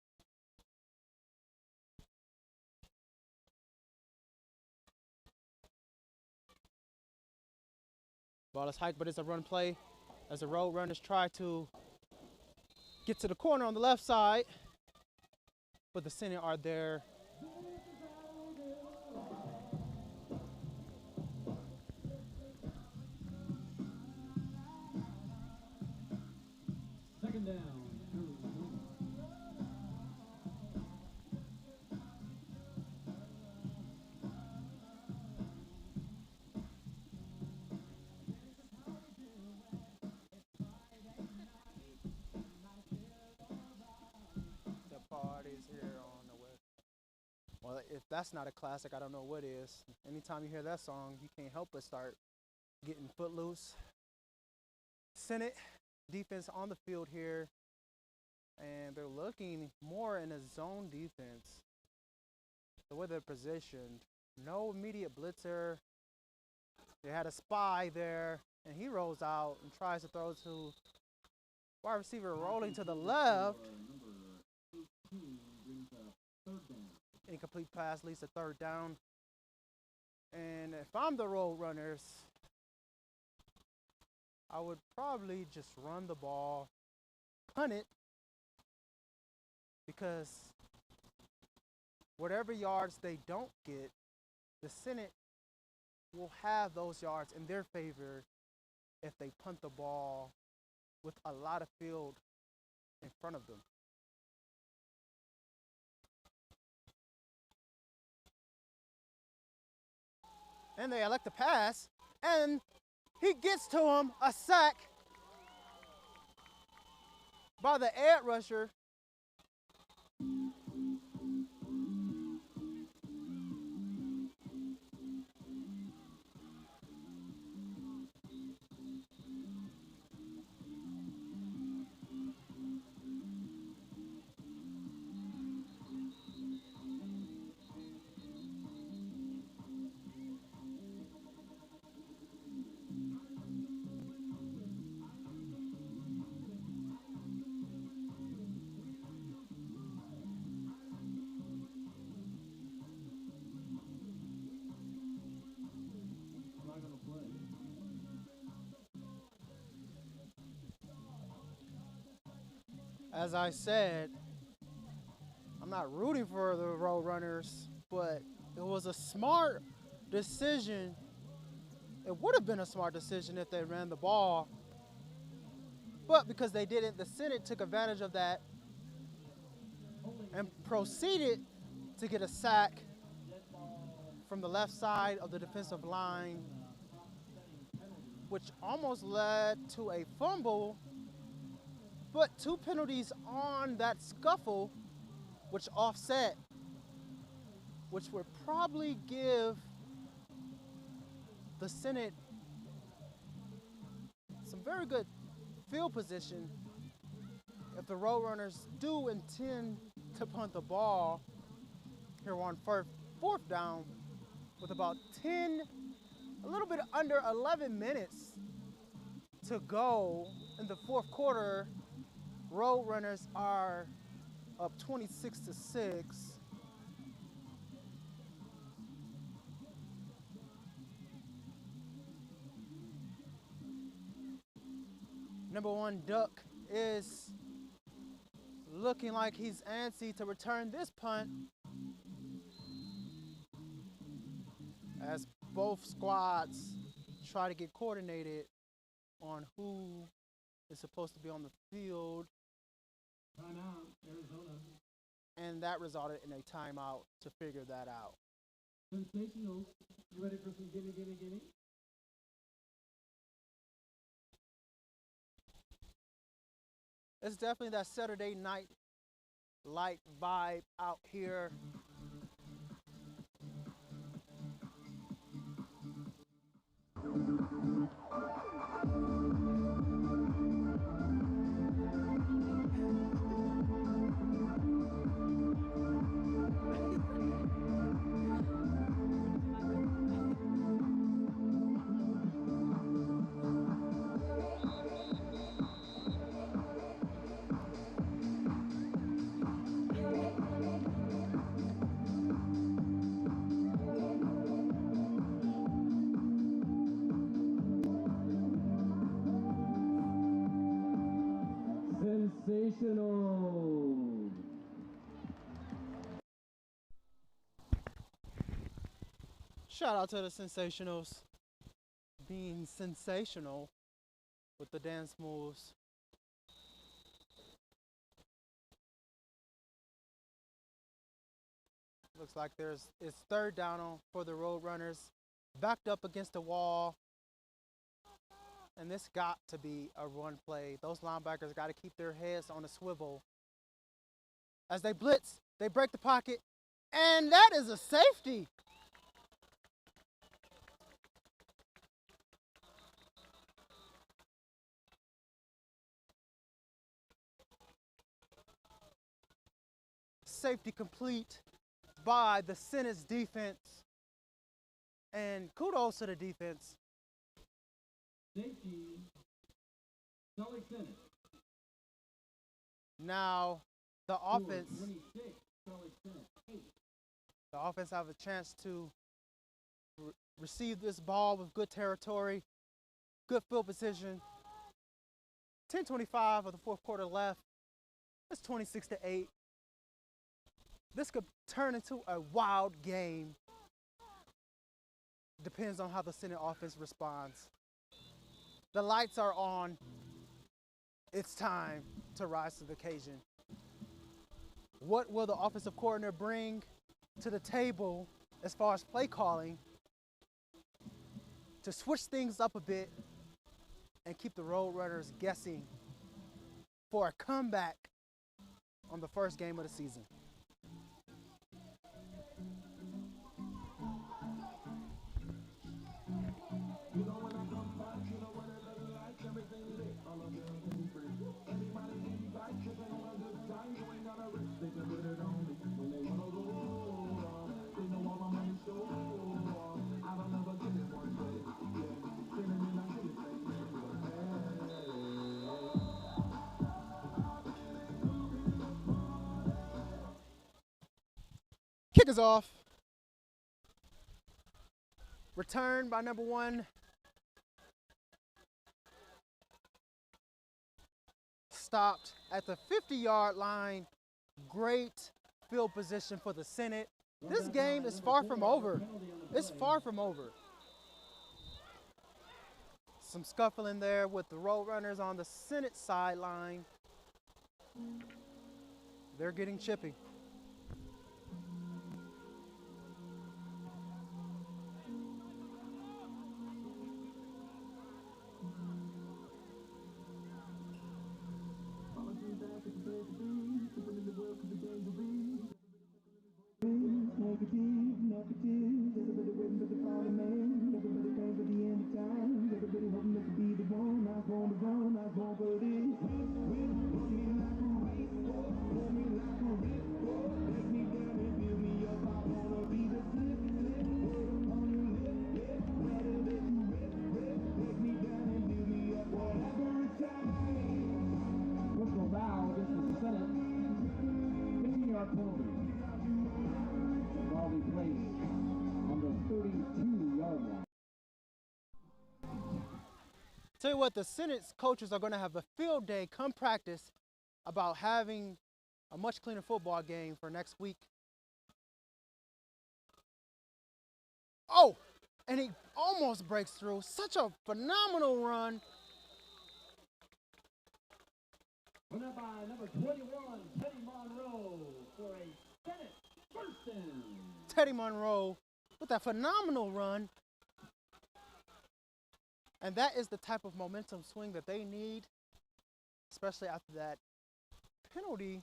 Ball is hiked, but it's a run play as the Roadrunners try to get to the corner on the left side, but the Senate are there.
Second down.
The party's here on the west. Well, if that's not a classic, I don't know what is. Anytime you hear that song, you can't help but start getting footloose. Senate defense on the field here, and they're looking more in a zone defense. The way they're positioned, no immediate blitzer. They had a spy there, and he rolls out and tries to throw to wide receiver rolling to the left. Incomplete pass leads to third down. And if I'm the Roadrunners, I would probably just run the ball, punt it, because whatever yards they don't get, the Senate will have those yards in their favor if they punt the ball with a lot of field in front of them. And they elect to pass, and he gets to him, a sack by the edge rusher. As I said, I'm not rooting for the Roadrunners, but it was a smart decision. It would have been a smart decision if they ran the ball, but because they didn't, the Senate took advantage of that and proceeded to get a sack from the left side of the defensive line, which almost led to a fumble. But two penalties on that scuffle, which offset, which would probably give the Senate some very good field position if the Roadrunners do intend to punt the ball here on fourth down with about a little bit under 11 minutes to go in the fourth quarter. Roadrunners are up 26-6. Number one, Duck is looking like he's antsy to return this punt. both squads try to get coordinated on who is supposed to be on the field.
Timeout, Arizona.
And that resulted in a timeout to figure that out.
Sensationals, you ready for some gimme?
It's definitely that Saturday night light vibe out here.
Sensational.
Shout out to the Sensationals being sensational with the dance moves. Looks like it's third down for the Roadrunners, backed up against the wall. And this got to be a run play. Those linebackers got to keep their heads on a swivel. As they blitz, they break the pocket, and that is a safety. Safety complete by the Senate's defense. And kudos to the defense.
Safety, Salt Lake Senate.
Now, the offense.
26, Salt Lake Senate, 8.
The offense have a chance to receive this ball with good territory, good field position. 10:25 of the fourth quarter left. It's 26-8. This could turn into a wild game. Depends on how the Senate offense responds. The lights are on. It's time to rise to the occasion. What will the offensive coordinator bring to the table as far as play calling to switch things up a bit and keep the Roadrunners guessing for a comeback on the first game of the season? Kick is off. Return by number 1. Stopped at the 50-yard line. Great field position for the Senate. This game is far from over. It's far from over. Some scuffling there with the Roadrunners on the Senate sideline. They're getting chippy. Tell you what, the Senate's coaches are going to have a field day come practice about having a much cleaner football game for next week. Oh, and he almost breaks through. Such a phenomenal run.
Run up by number 21, Teddy Monroe, for a Senate first down.
Teddy Monroe with a phenomenal run. And that is the type of momentum swing that they need, especially after that penalty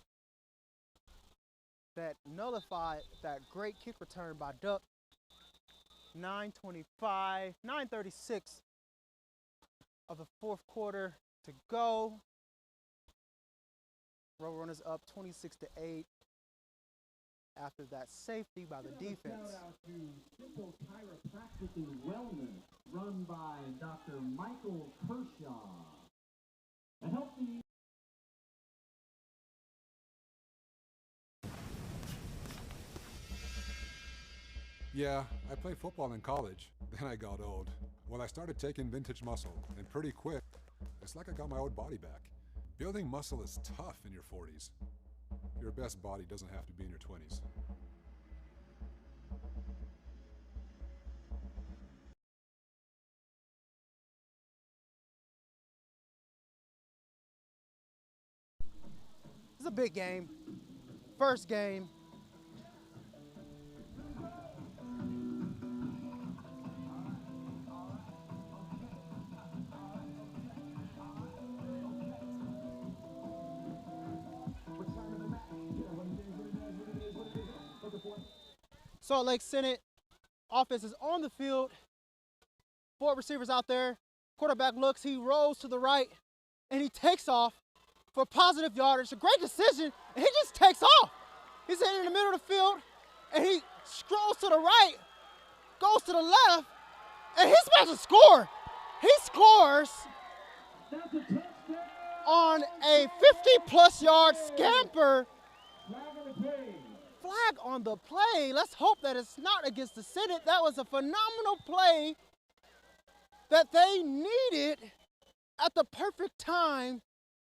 that nullified that great kick return by Duck. 9:36 of the fourth quarter to go. Roadrunners up 26-8 after that safety by the defense.
Shout out to Simple Chiropractic and Wellness, run by Dr. Michael Kershaw. A healthy.
Yeah, I played football in college. Then I got old. Well, I started taking vintage muscle, and pretty quick, it's like I got my old body back. Building muscle is tough in your 40s. Your best body doesn't have to be in your 20s.
It's a big game. First game. Salt Lake Senate offense is on the field. 4 receivers out there. Quarterback looks, he rolls to the right, and he takes off for positive yardage. A great decision, and he just takes off. He's in the middle of the field, and he scrolls to the right, goes to the left, and he's about to score. He scores on a 50-plus yard scamper. Flag on the play. Let's hope that it's not against the Senate. That was a phenomenal play that they needed at the perfect time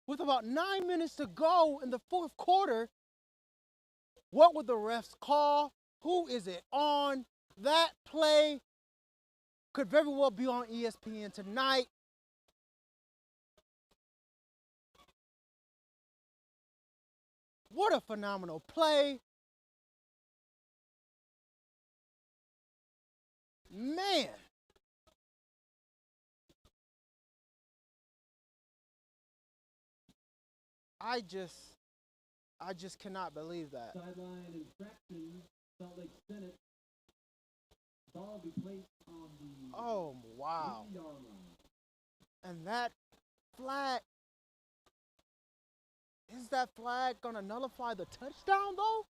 with about 9 minutes to go in the fourth quarter. What would the refs call? Who is it on? That play could very well be on ESPN tonight. What a phenomenal play. Man. I just cannot believe that.
Sideline infraction, Salt Lake Senate. Ball be placed on the
Oh, wow.
3-yard line.
And that flag, is that flag going to nullify the touchdown, though?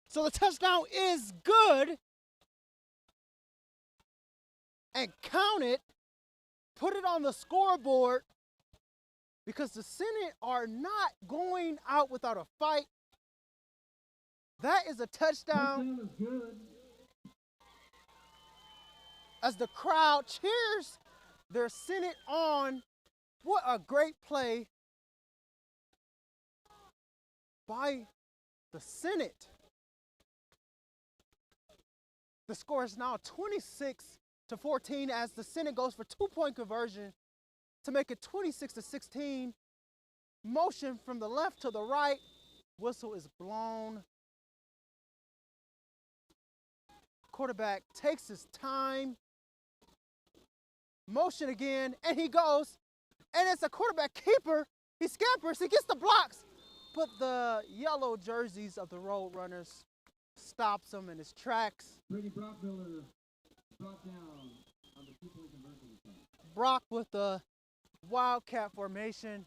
So the touchdown is good. And count it, put it on the scoreboard, because the Senate are not going out without a fight. That is a touchdown.
Touchdown is good.
As the crowd cheers their Senate on. What a great play by the Senate. The score is now 26-14 as the Senate goes for 2-point conversion to make it 26-16. Motion from the left to the right. Whistle is blown. Quarterback takes his time. Motion again, and he goes. And it's a quarterback keeper. He scampers, he gets the blocks. But the yellow jerseys of the Roadrunners stops him in his tracks.
Brady Brockmiller brought down on the 2-point conversion attempt.
Brock with the wildcat formation.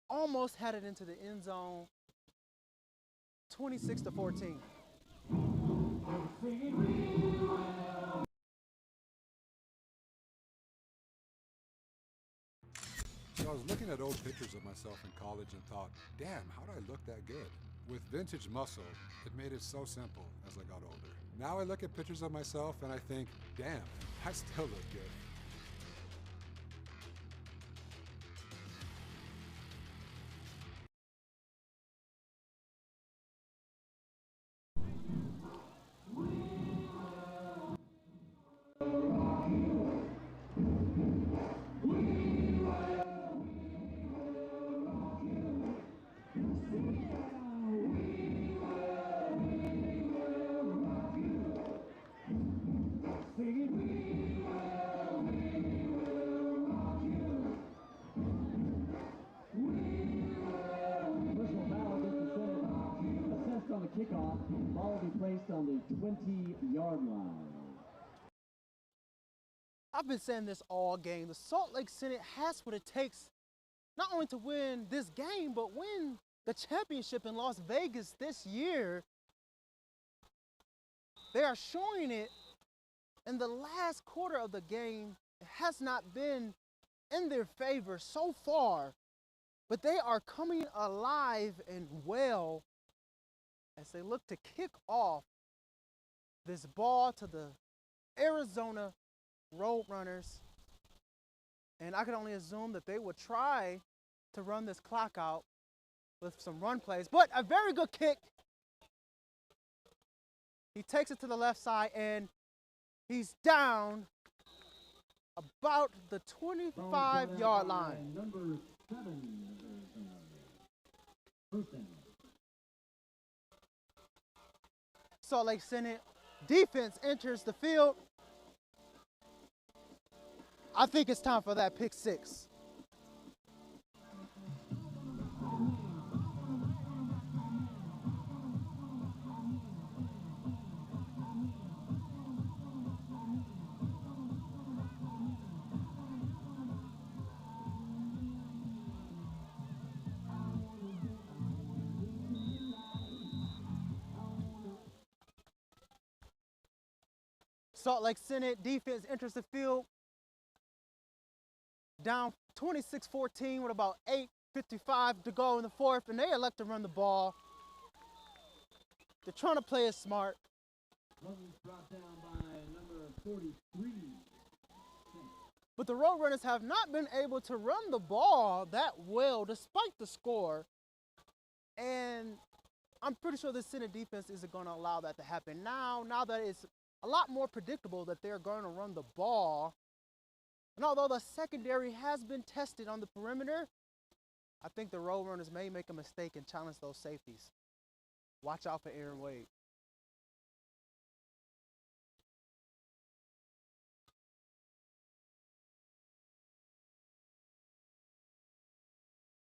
Almost had it into the end zone. 26-14.
So I was looking at old pictures of myself in college and thought, damn, how do I look that good? With vintage muscle, it made it so simple as I got older. Now I look at pictures of myself and I think, damn, I still look good.
On the kickoff, ball will be placed on the 20-yard line.
I've been saying this all game. The Salt Lake Senate has what it takes not only to win this game, but win the championship in Las Vegas this year. They are showing it in the last quarter of the game. It has not been in their favor so far, but they are coming alive and well as they look to kick off this ball to the Arizona Roadrunners. And I can only assume that they would try to run this clock out with some run plays, but a very good kick. He takes it to the left side and he's down about the 25-yard line.
Number 7, first down.
Salt Lake Senate defense enters the field. I think it's time for that pick six. Salt Lake Senate defense enters the field down 26-14 with about 8:55 to go in the fourth, and they elect to run the ball. They're trying to play it smart.
Runs brought down by number 43.
But the Roadrunners have not been able to run the ball that well despite the score. And I'm pretty sure the Senate defense isn't going to allow that to happen now that it's a lot more predictable that they're going to run the ball. And although the secondary has been tested on the perimeter, I think the Roadrunners may make a mistake and challenge those safeties. Watch out for Aaron Wade.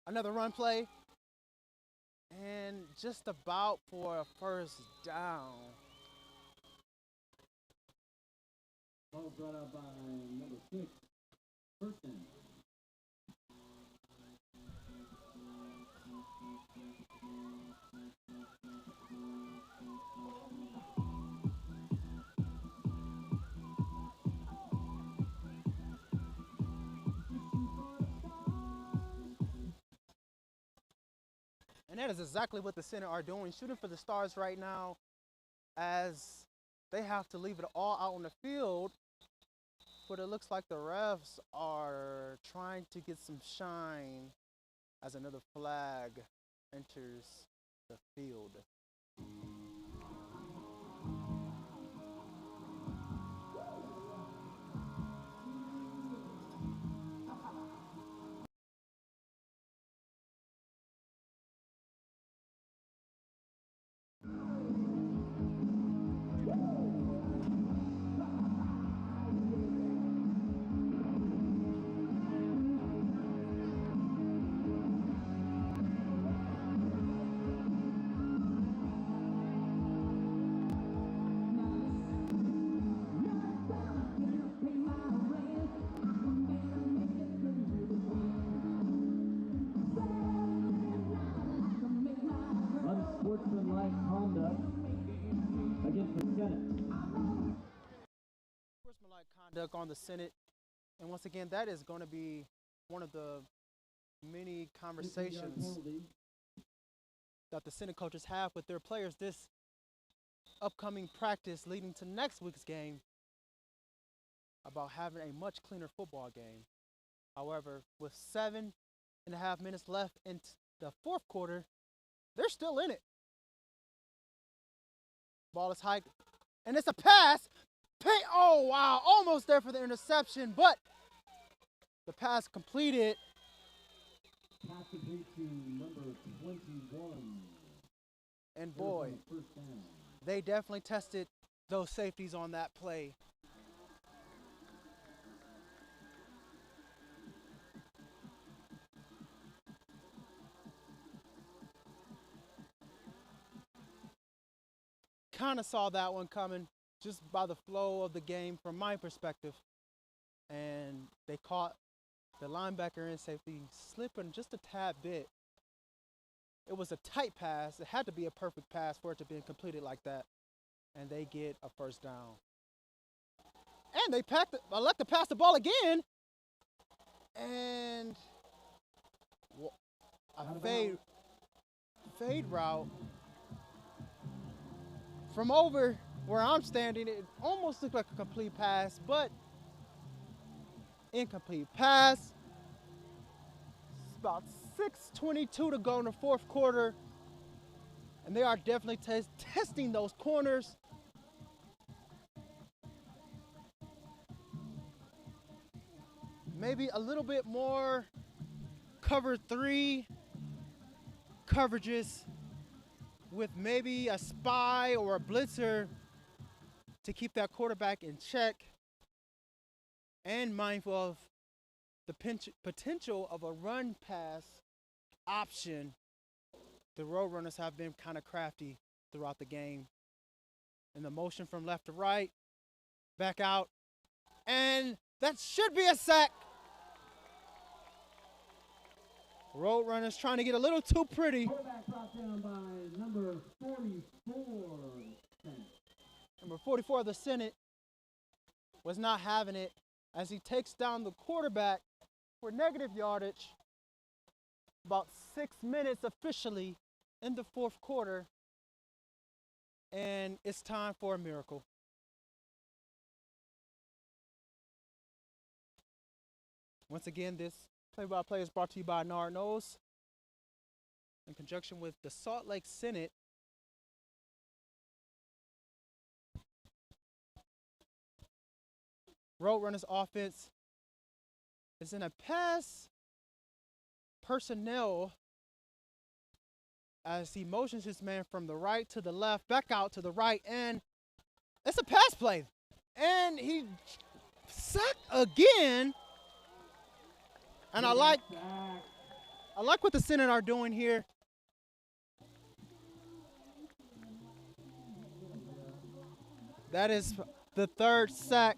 Another run play. And just about for a first down.
Ball brought up by number 6, first down.
And that is exactly what the Senate are doing, shooting for the stars right now, as they have to leave it all out on the field. But it looks like the refs are trying to get some shine as another flag enters the field.
Unsportsmanlike conduct against the Senate.
Sportsmanlike conduct on the Senate. And once again, that is going to be one of the many conversations that the Senate coaches have with their players this upcoming practice leading to next week's game about having a much cleaner football game. However, with 7.5 minutes left in the fourth quarter, they're still in it. Ball is hiked, and it's a pass. Oh, wow, almost there for the interception, but the pass completed.
Pass complete to number 21.
And boy, they definitely tested those safeties on that play. Kind of saw that one coming just by the flow of the game from my perspective. And they caught the linebacker and safety slipping just a tad bit. It was a tight pass. It had to be a perfect pass for it to be completed like that. And they get a first down. And they elect to pass the ball again. And a fade route. From over where I'm standing, it almost looked like a complete pass, but incomplete pass. It's about 6:22 to go in the fourth quarter, and they are definitely testing those corners. Maybe a little bit more cover 3 coverages with maybe a spy or a blitzer to keep that quarterback in check, and mindful of the potential of a run pass option. The Roadrunners have been kind of crafty throughout the game. And the motion from left to right, back out, and that should be a sack. Roadrunners trying to get a little too pretty.
Quarterback brought down by number 44.
Number 44 of the Senate was not having it as he takes down the quarterback for negative yardage. About 6 minutes officially in the fourth quarter, and it's time for a miracle. Once again, this play-by-play is brought to you by Nard Nose in conjunction with the Salt Lake Senate. Roadrunners offense is in a pass personnel as he motions his man from the right to the left, back out to the right, and it's a pass play. And he sacked again. And I like what the Senate are doing here. That is the third sack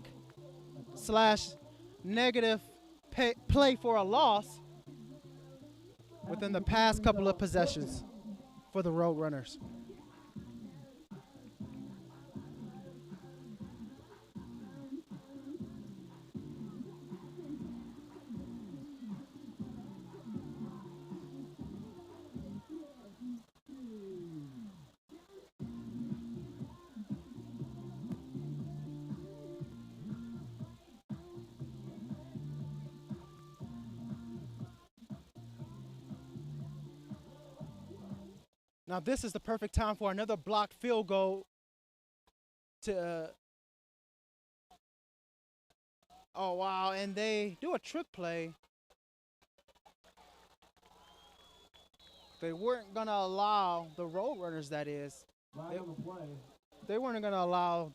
/ negative play for a loss within the past couple of possessions for the Roadrunners. Now this is the perfect time for another blocked field goal to, oh wow, and they do a trick play. They weren't gonna allow the Roadrunners, that is. They weren't gonna allow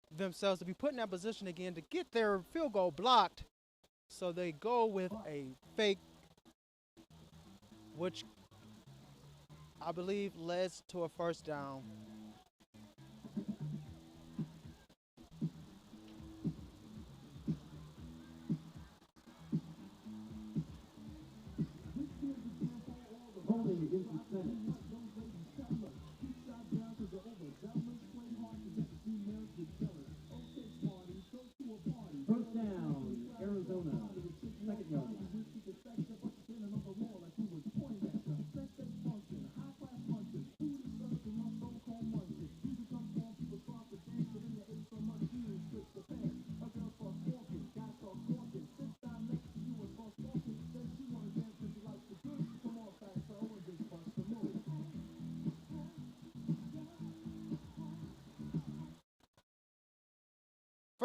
themselves to be put in that position again to get their field goal blocked. So they go with a fake, which I believe led to a first down.
First down, Arizona. Second yard.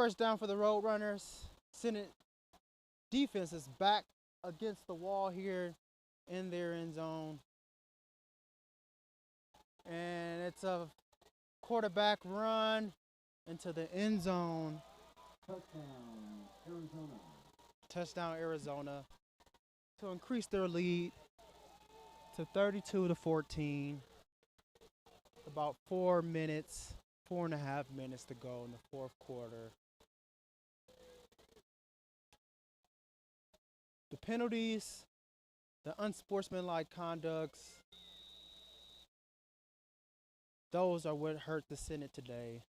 first down for the Roadrunners. Senate defense is back against the wall here in their end zone. And it's a quarterback run into the end zone.
Touchdown, Arizona.
Touchdown, Arizona, to increase their lead to 32-14. About 4 minutes, 4.5 minutes to go in the fourth quarter. The penalties, the unsportsmanlike conducts, those are what hurt the Senate today.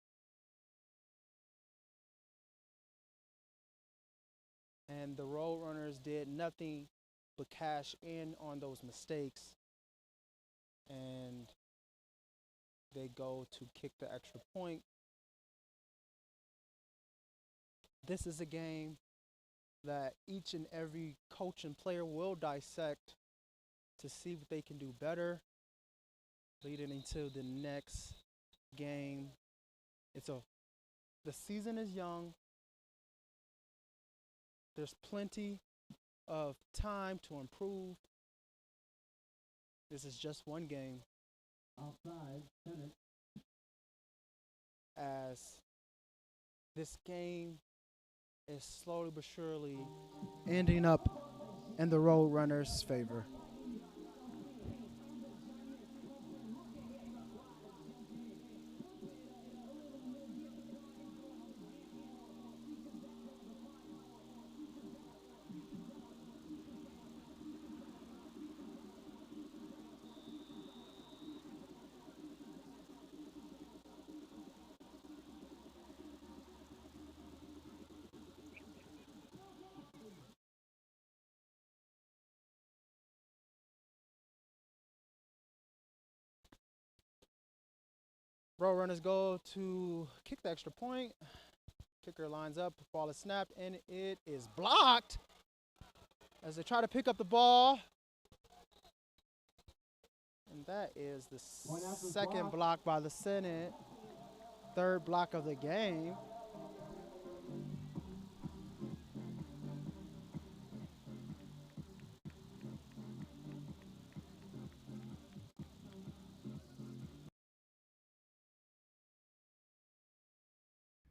And the Roadrunners did nothing but cash in on those mistakes. And they go to kick the extra point. This is a game that each and every coach and player will dissect to see what they can do better leading into the next game. The season is young. There's plenty of time to improve. This is just one game.
Outside, Senate.
As this game is slowly but surely ending up in the Roadrunners' favor. Roadrunners go to kick the extra point. Kicker lines up, ball is snapped, and it is blocked as they try to pick up the ball. And that is the second block by the Senate, third block of the game.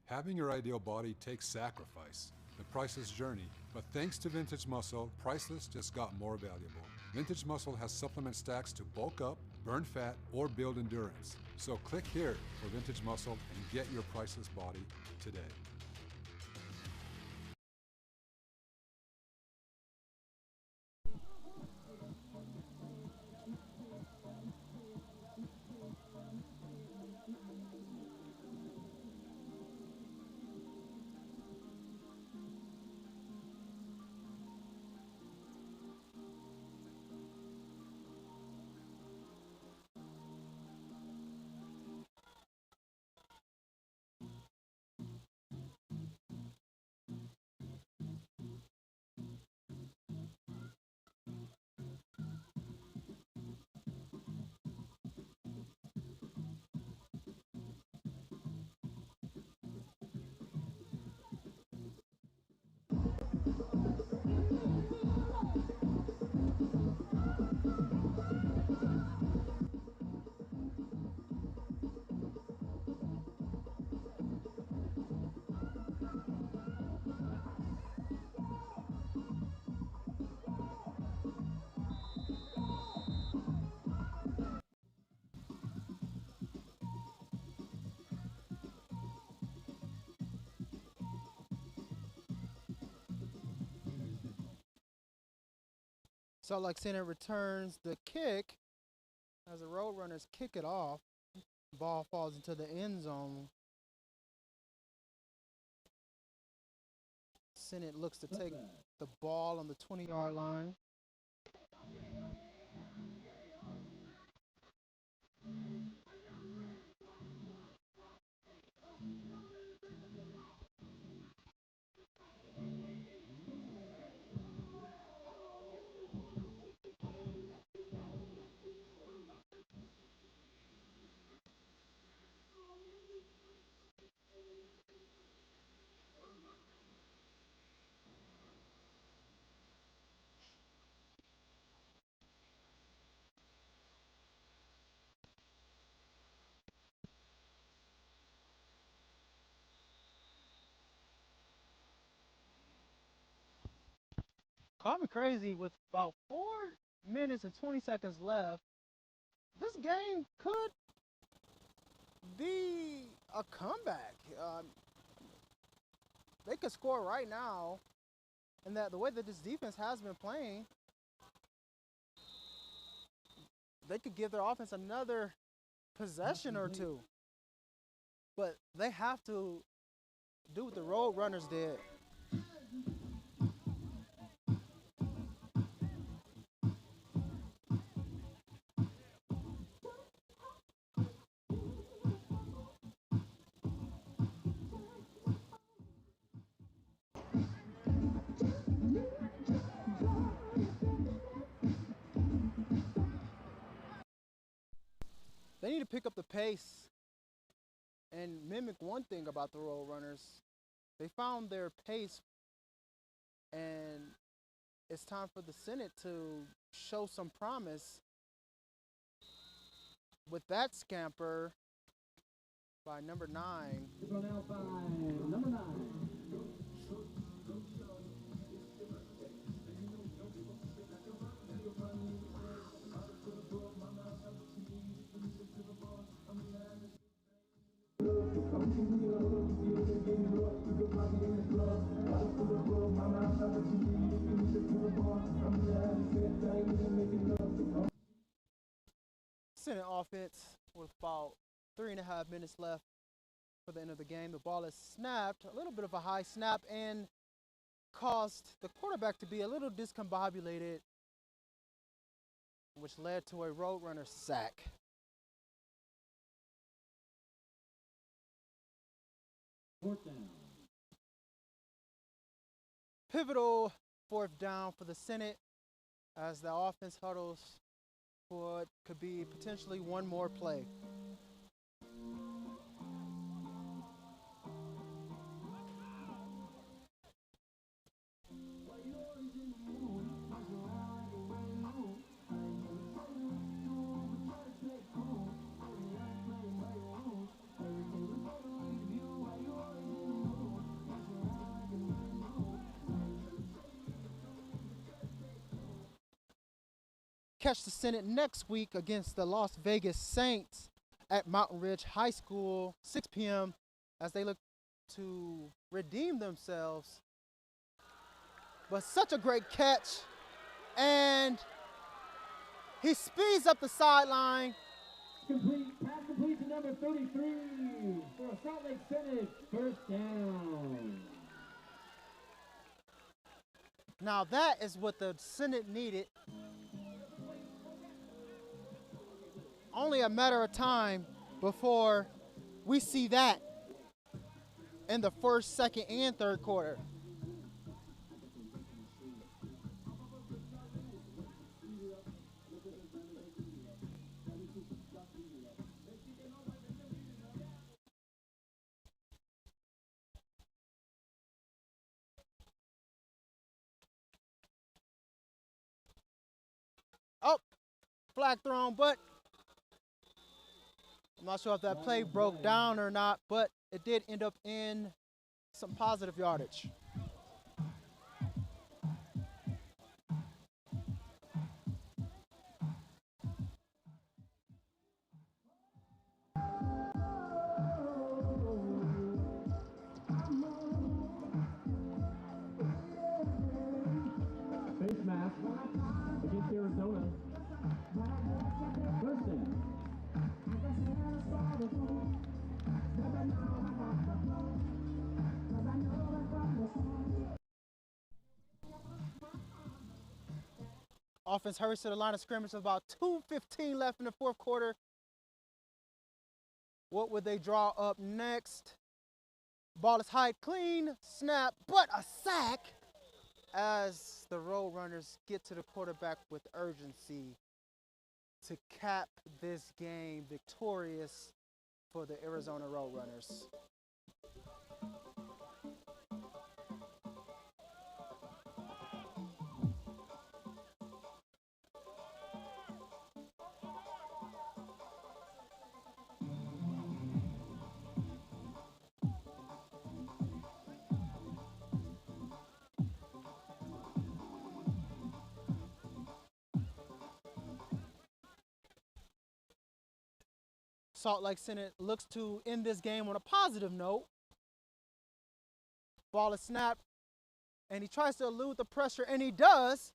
Having your ideal body takes sacrifice. The Priceless journey. But thanks to Vintage Muscle, Priceless just got more valuable. Vintage Muscle has supplement stacks to bulk up, burn fat, or build endurance. So click here for Vintage Muscle and get your Priceless body today.
Salt Lake Center returns the kick as the Roadrunners kick it off. Ball falls into the end zone. Senate looks to take the ball on the 20-yard line. Call me crazy, with about 4 minutes and 20 seconds left, this game could be a comeback. They could score right now, and that the way that this defense has been playing, they could give their offense another possession or two. But they have to do what the Road Runners did. They need to pick up the pace and mimic one thing about the Road Runners. They found their pace, and it's time for the Senate to show some promise with that scamper by number 9.
Thrown out by number 9.
Senate offense with about 3.5 minutes left for the end of the game. The ball is snapped, a little bit of a high snap, and caused the quarterback to be a little discombobulated, which led to a Roadrunner sack.
Fourth down.
Pivotal 4th down for the Senate as the offense huddles for what could be potentially one more play. Catch the Senate next week against the Las Vegas Saints at Mountain Ridge High School, 6 p.m. as they look to redeem themselves. But such a great catch, and he speeds up the sideline.
Complete, pass complete to number 33 for a Salt Lake Senate first down.
Now that is what the Senate needed. Only a matter of time before we see that in the first, second, and third quarter. Oh, flag thrown, but I'm not sure if that play broke down or not, but it did end up in some positive yardage.
Face mask against Arizona. First down.
Offense hurries to the line of scrimmage with about 2:15 left in the fourth quarter. What would they draw up next? Ball is high, clean, snap, but a sack as the Roadrunners get to the quarterback with urgency to cap this game victorious for the Arizona Roadrunners. Salt Lake Senate looks to end this game on a positive note. Ball is snapped, and he tries to elude the pressure, and he does,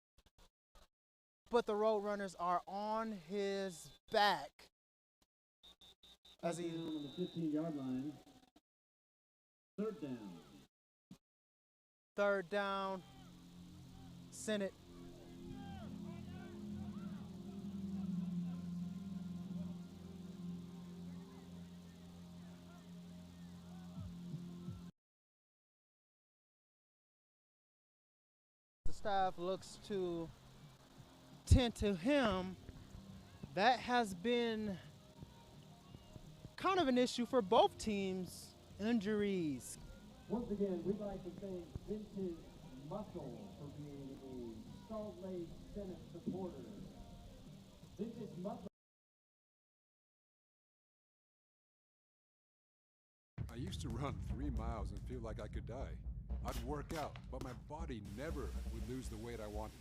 but the Roadrunners are on his back. As he
on the 15-yard line. Third down.
Third down, Senate. The staff looks to tend to him. That has been kind of an issue for both teams. Injuries.
Once again, we'd like to thank Vintage Muscle for being a Salt Lake Senate supporter. Vintage Muscle.
I used to run 3 miles and feel like I could die. I'd work out, but my body never would lose the weight I wanted.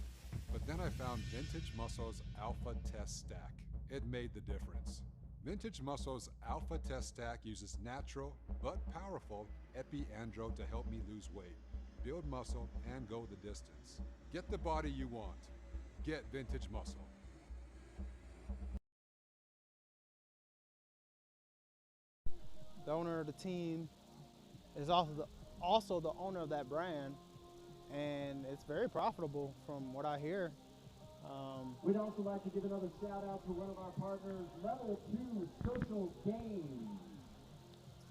But then I found Vintage Muscle's Alpha Test Stack. It made the difference. Vintage Muscle's Alpha Test Stack uses natural but powerful epi-andro to help me lose weight, build muscle, and go the distance. Get the body you want. Get Vintage Muscle.
The owner of the team is also the owner of that brand, and it's very profitable from what I hear.
We'd also like to give another shout out to one of our partners, Level 2 Social Games.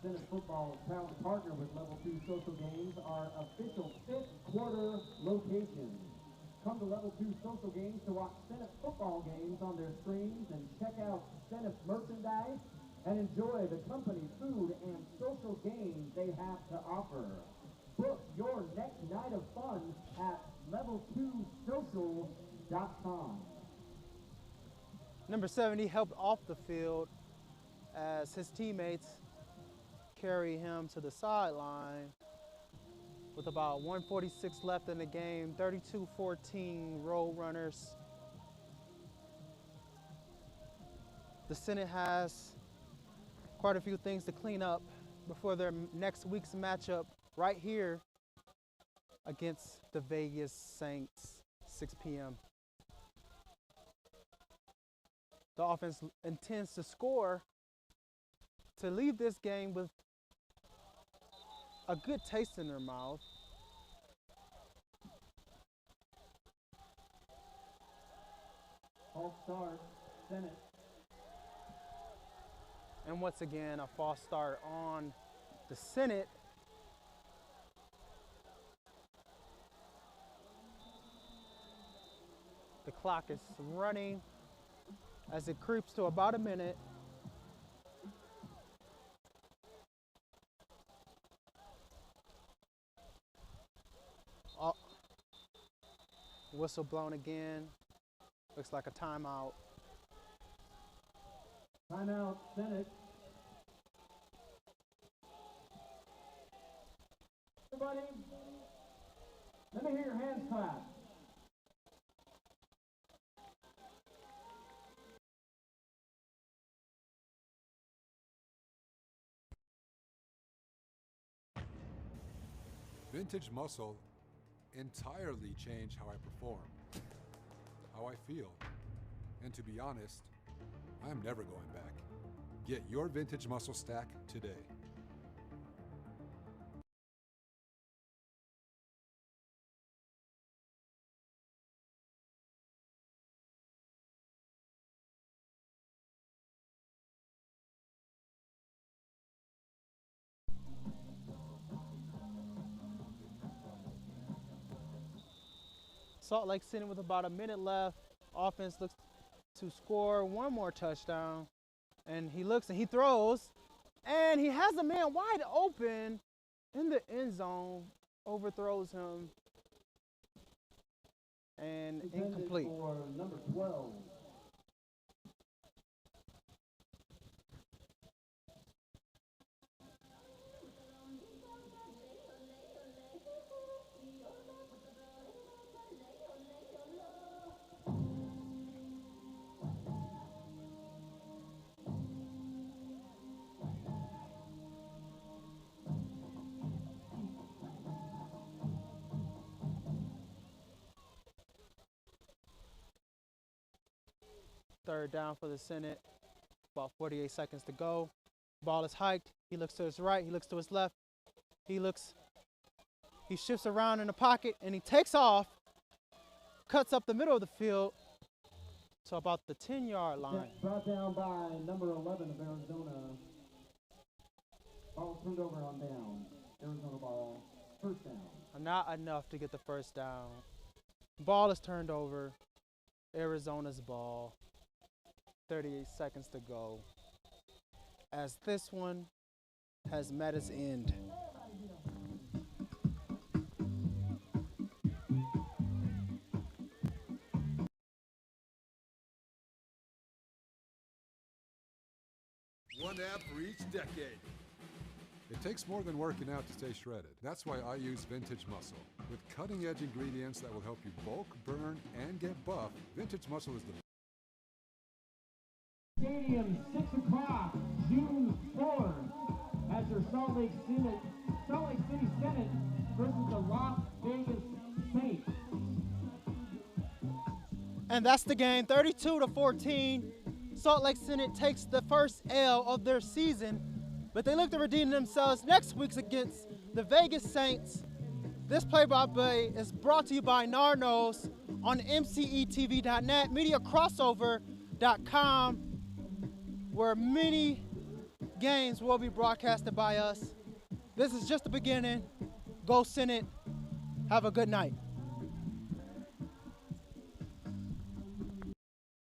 Senate Football is proud to partner with Level 2 Social Games, our official 5th quarter location. Come to Level 2 Social Games to watch Senate football games on their screens and check out Senate merchandise and enjoy the company food and social games they have to offer. Book your next night of fun at level2social.com.
Number 70 helped off the field as his teammates carry him to the sideline with about 1:46 left in the game. 32-14 Roadrunners. The Senate has quite a few things to clean up before their next week's matchup right here against the Vegas Saints, 6 p.m. The offense intends to score to leave this game with a good taste in their mouth.
False start, Senate.
And once again, a false start on the Senate. The clock is running as it creeps to about a minute. Oh, whistle blown again. Looks like a timeout.
Timeout, Senate. Everybody, let me hear your hands clap.
Vintage Muscle entirely changed how I perform, how I feel, and to be honest, I'm never going back. Get your Vintage Muscle stack today.
Salt Lake City with about a minute left. Offense looks to score one more touchdown. And he looks and he throws. And he has a man wide open in the end zone. Overthrows him. And incomplete.
For number 12.
Third down for the Senate. About 48 seconds to go. Ball is hiked. He looks to his right. He looks to his left. He shifts around in the pocket, and he takes off, cuts up the middle of the field to about the 10-yard line.
Brought down by number 11 of Arizona. Ball turned over on down. Arizona ball, first down.
Not enough to get the first down. Ball is turned over. Arizona's ball. 38 seconds to go. As this one has met its end.
One app for each decade.
It takes more than working out to stay shredded. That's why I use Vintage Muscle. With cutting-edge ingredients that will help you bulk, burn, and get buff, Vintage Muscle is the
Stadium, 6 o'clock, June 4th, as your Salt Lake City Senate versus the Las Vegas Saints.
And that's the game, 32-14. Salt Lake Senate takes the first L of their season, but they look to redeem themselves next week against the Vegas Saints. This play-by-play is brought to you by Narnos on mcetv.net, mediacrossover.com, where many games will be broadcasted by us. This is just the beginning. Go Senate. Have a good night.